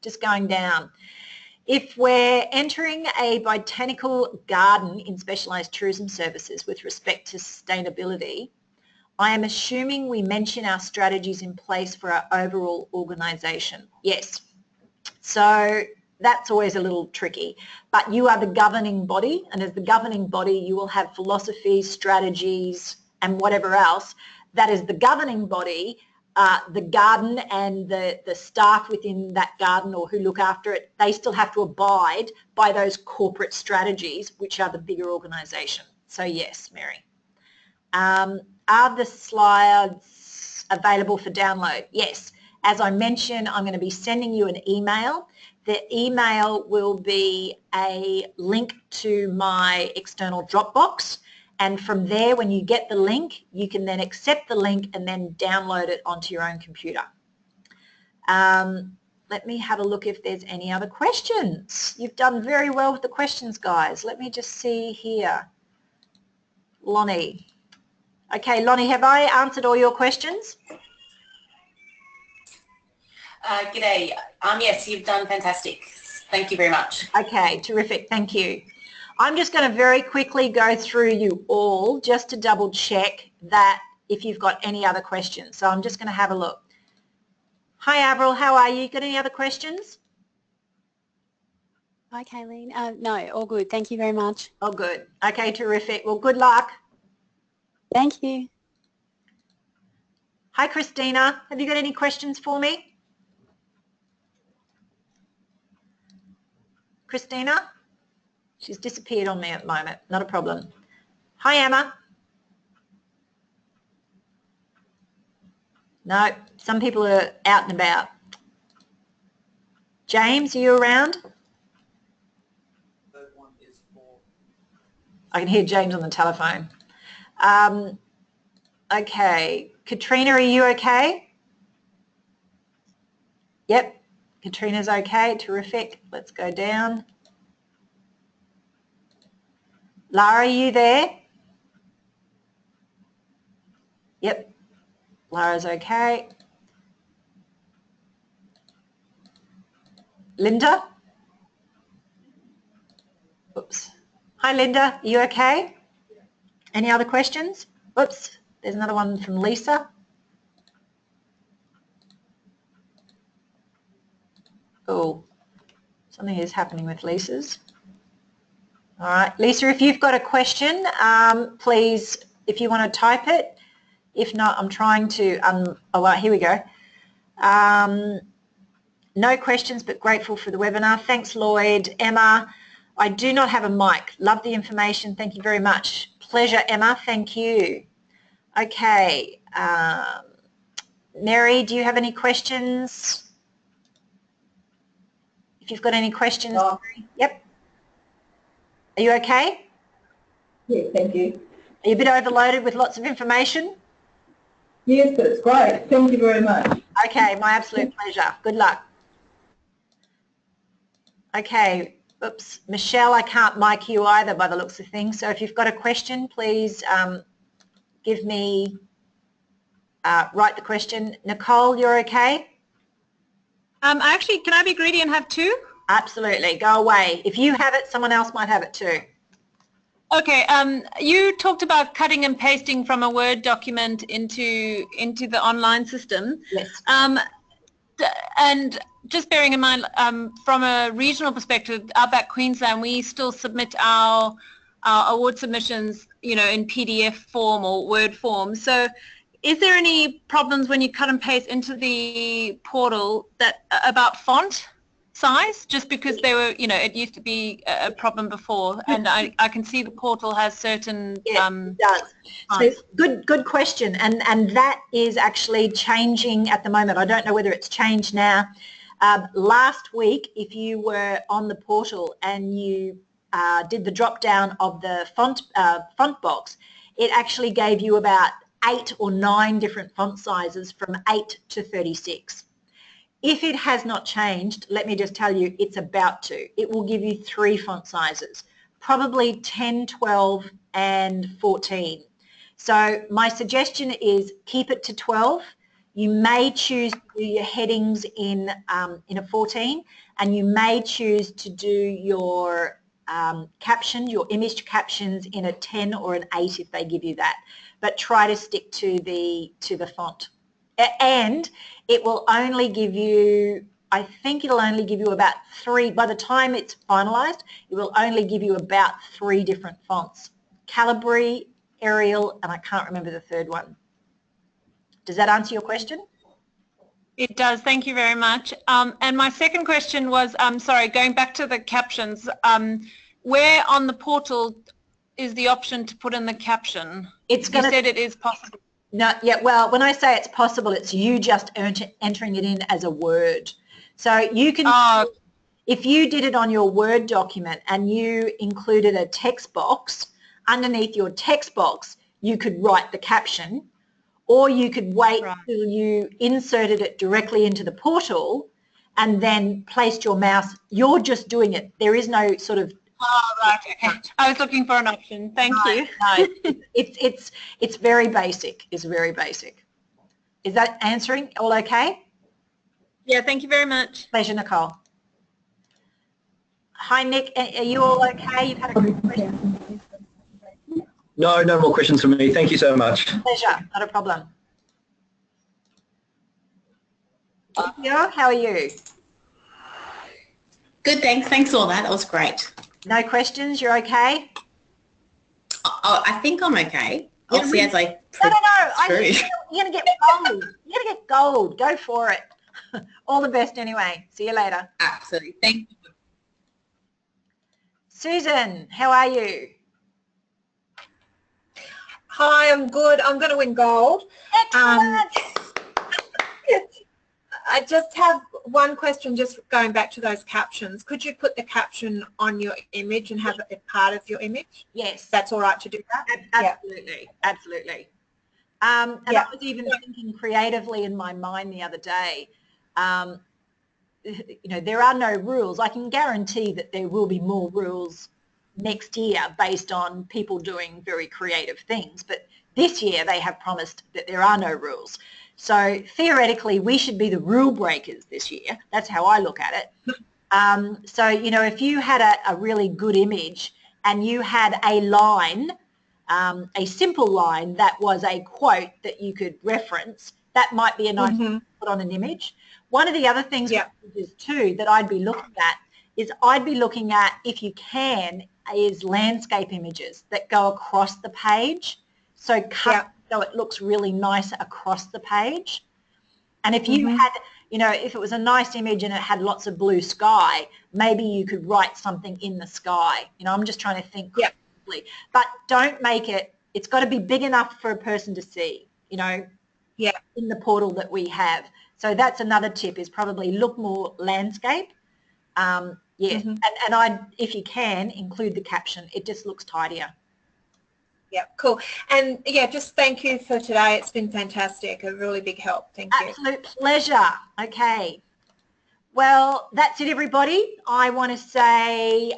Just going down. If we're entering a botanical garden in specialised tourism services with respect to sustainability, I am assuming we mention our strategies in place for our overall organisation. Yes. So that's always a little tricky, but you are the governing body, and as the governing body you will have philosophies, strategies and whatever else. That is the governing body. The garden and the staff within that garden or who look after it, they still have to abide by those corporate strategies, which are the bigger organisation. So yes, Mary. Are the slides available for download? Yes. As I mentioned, I'm going to be sending you an email. The email will be a link to my external Dropbox. And from there, when you get the link, you can then accept the link and then download it onto your own computer. Let me have a look if there's any other questions. You've done very well with the questions, guys. Let me just see here. Lonnie. Okay, Lonnie, have I answered all your questions? G'day. Yes, you've done fantastic. Thank you very much. Okay, terrific. Thank you. I'm just going to very quickly go through you all just to double check that if you've got any other questions. So I'm just going to have a look. Hi, Avril. How are you? Got any other questions? Hi, Kayleen. No, all good. Thank you very much. Oh, good. Okay, terrific. Well, good luck. Thank you. Hi, Christina. Have you got any questions for me? Christina? She's disappeared on me at the moment. Not a problem. Hi, Emma. No, some people are out and about. James, are you around? Third one is for... I can hear James on the telephone. Okay. Katrina, are you okay? Yep. Katrina's okay. Terrific. Let's go down. Lara, are you there? Yep. Lara's okay. Linda? Oops. Hi, Linda. Are you okay? Any other questions? Oops. There's another one from Lisa. Oh, something is happening with Lisa's. All right, Lisa, if you've got a question, please, if you want to type it. If not, I'm trying to, oh, well, here we go. No questions, but grateful for the webinar. Thanks, Lloyd. Emma, I do not have a mic. Love the information. Thank you very much. Pleasure, Emma. Thank you. Okay. Mary, do you have any questions? If you've got any questions, No. Yep. Are you okay? Yes, thank you. Are you a bit overloaded with lots of information? Yes, that's great. Thank you very much. Okay, my absolute pleasure. Good luck. Okay, oops. Michelle, I can't mic you either by the looks of things. So if you've got a question, please give me, write the question. Nicole, you're okay? Actually, can I be greedy and have two? Absolutely. Go away. If you have it, someone else might have it too. Okay, you talked about cutting and pasting from a Word document into the online system. Yes. And just bearing in mind, from a regional perspective, Outback Queensland, we still submit our award submissions, you know, in PDF form or Word form. So is there any problems when you cut and paste into the portal that about font size, just because they were, you know, it used to be a problem before, and I can see the portal has certain it does. So good question, and that is actually changing at the moment. I don't know whether it's changed now. Last week, if you were on the portal and you did the drop down of the font box, it actually gave you about 8 or 9 different font sizes from 8 to 36. If it has not changed, let me just tell you, it's about to. It will give you 3 font sizes, probably 10, 12 and 14. So my suggestion is keep it to 12. You may choose to do your headings in a 14, and you may choose to do your captions, your image captions in a 10 or an 8 if they give you that. But try to stick to the font. And it will only give you, I think it'll only give you about 3, by the time it's finalised, it will only give you about 3 different fonts. Calibri, Arial, and I can't remember the third one. Does that answer your question? It does. Thank you very much. And my second question was, sorry, going back to the captions, where on the portal is the option to put in the caption? You said it is possible. No, yeah, well, when I say it's possible, it's you just entering it in as a word. So you can, if you did it on your Word document and you included a text box, underneath your text box, you could write the caption, or you could wait till you inserted it directly into the portal and then placed your mouse. You're just doing it. There is no sort of... Oh, right, okay. I was looking for an option. Thank you. No, it's very basic. It's very basic. Is that answering all okay? Yeah, thank you very much. Pleasure, Nicole. Hi, Nick. Are you all okay? You've had a good question. No, no more questions from me. Thank you so much. Pleasure. Not a problem. Olivia, how are you? Good, thanks. Thanks for all that. That was great. No questions? You're okay? Oh, I think I'm okay. I'll see as I No. You're going to get gold. You're going to get gold. Go for it. All the best anyway. See you later. Absolutely. Thank you. Susan, how are you? Hi, I'm good. I'm going to win gold. Excellent. I just have one question, just going back to those captions. Could you put the caption on your image and have it part of your image? Yes. That's all right to do that? Absolutely. Absolutely. And I was even thinking creatively in my mind the other day, you know, there are no rules. I can guarantee that there will be more rules next year based on people doing very creative things. But this year they have promised that there are no rules. So theoretically, we should be the rule breakers this year. That's how I look at it. So, you know, if you had a really good image and you had a line, a simple line that was a quote that you could reference, that might be a nice thing to put on an image. One of the other things with images too that I'd be looking at is I'd be looking at, if you can, is landscape images that go across the page. So cut so it looks really nice across the page. And if you had, you know, if it was a nice image and it had lots of blue sky, maybe you could write something in the sky. You know, I'm just trying to think creatively. But don't make it, it's got to be big enough for a person to see, you know, in the portal that we have. So that's another tip, is probably look more landscape. And I'd, if you can, include the caption. It just looks tidier. Yeah, cool. And yeah, just thank you for today. It's been fantastic. A really big help. Thank you. Absolute pleasure. Okay. Well, that's it, everybody. I want to say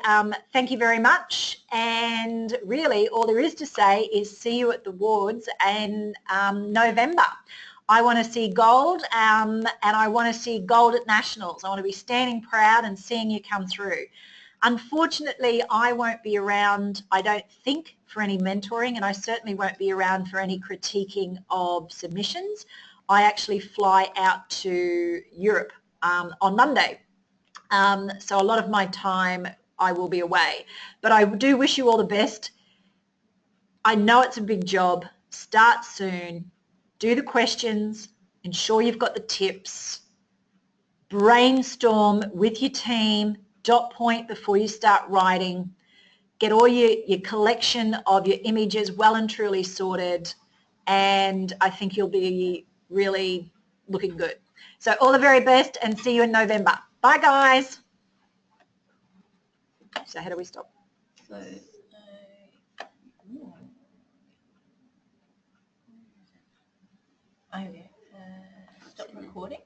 thank you very much. And really, all there is to say is see you at the awards in November. I want to see gold, and I want to see gold at Nationals. I want to be standing proud and seeing you come through. Unfortunately, I won't be around, I don't think, for any mentoring, and I certainly won't be around for any critiquing of submissions. I actually fly out to Europe on Monday. So a lot of my time I will be away. But I do wish you all the best. I know it's a big job. Start soon. Do the questions. Ensure you've got the tips. Brainstorm with your team. Dot point before you start writing. Get all your collection of your images well and truly sorted, and I think you'll be really looking good. So all the very best, and see you in November. Bye, guys. So how do we stop? So, stop recording.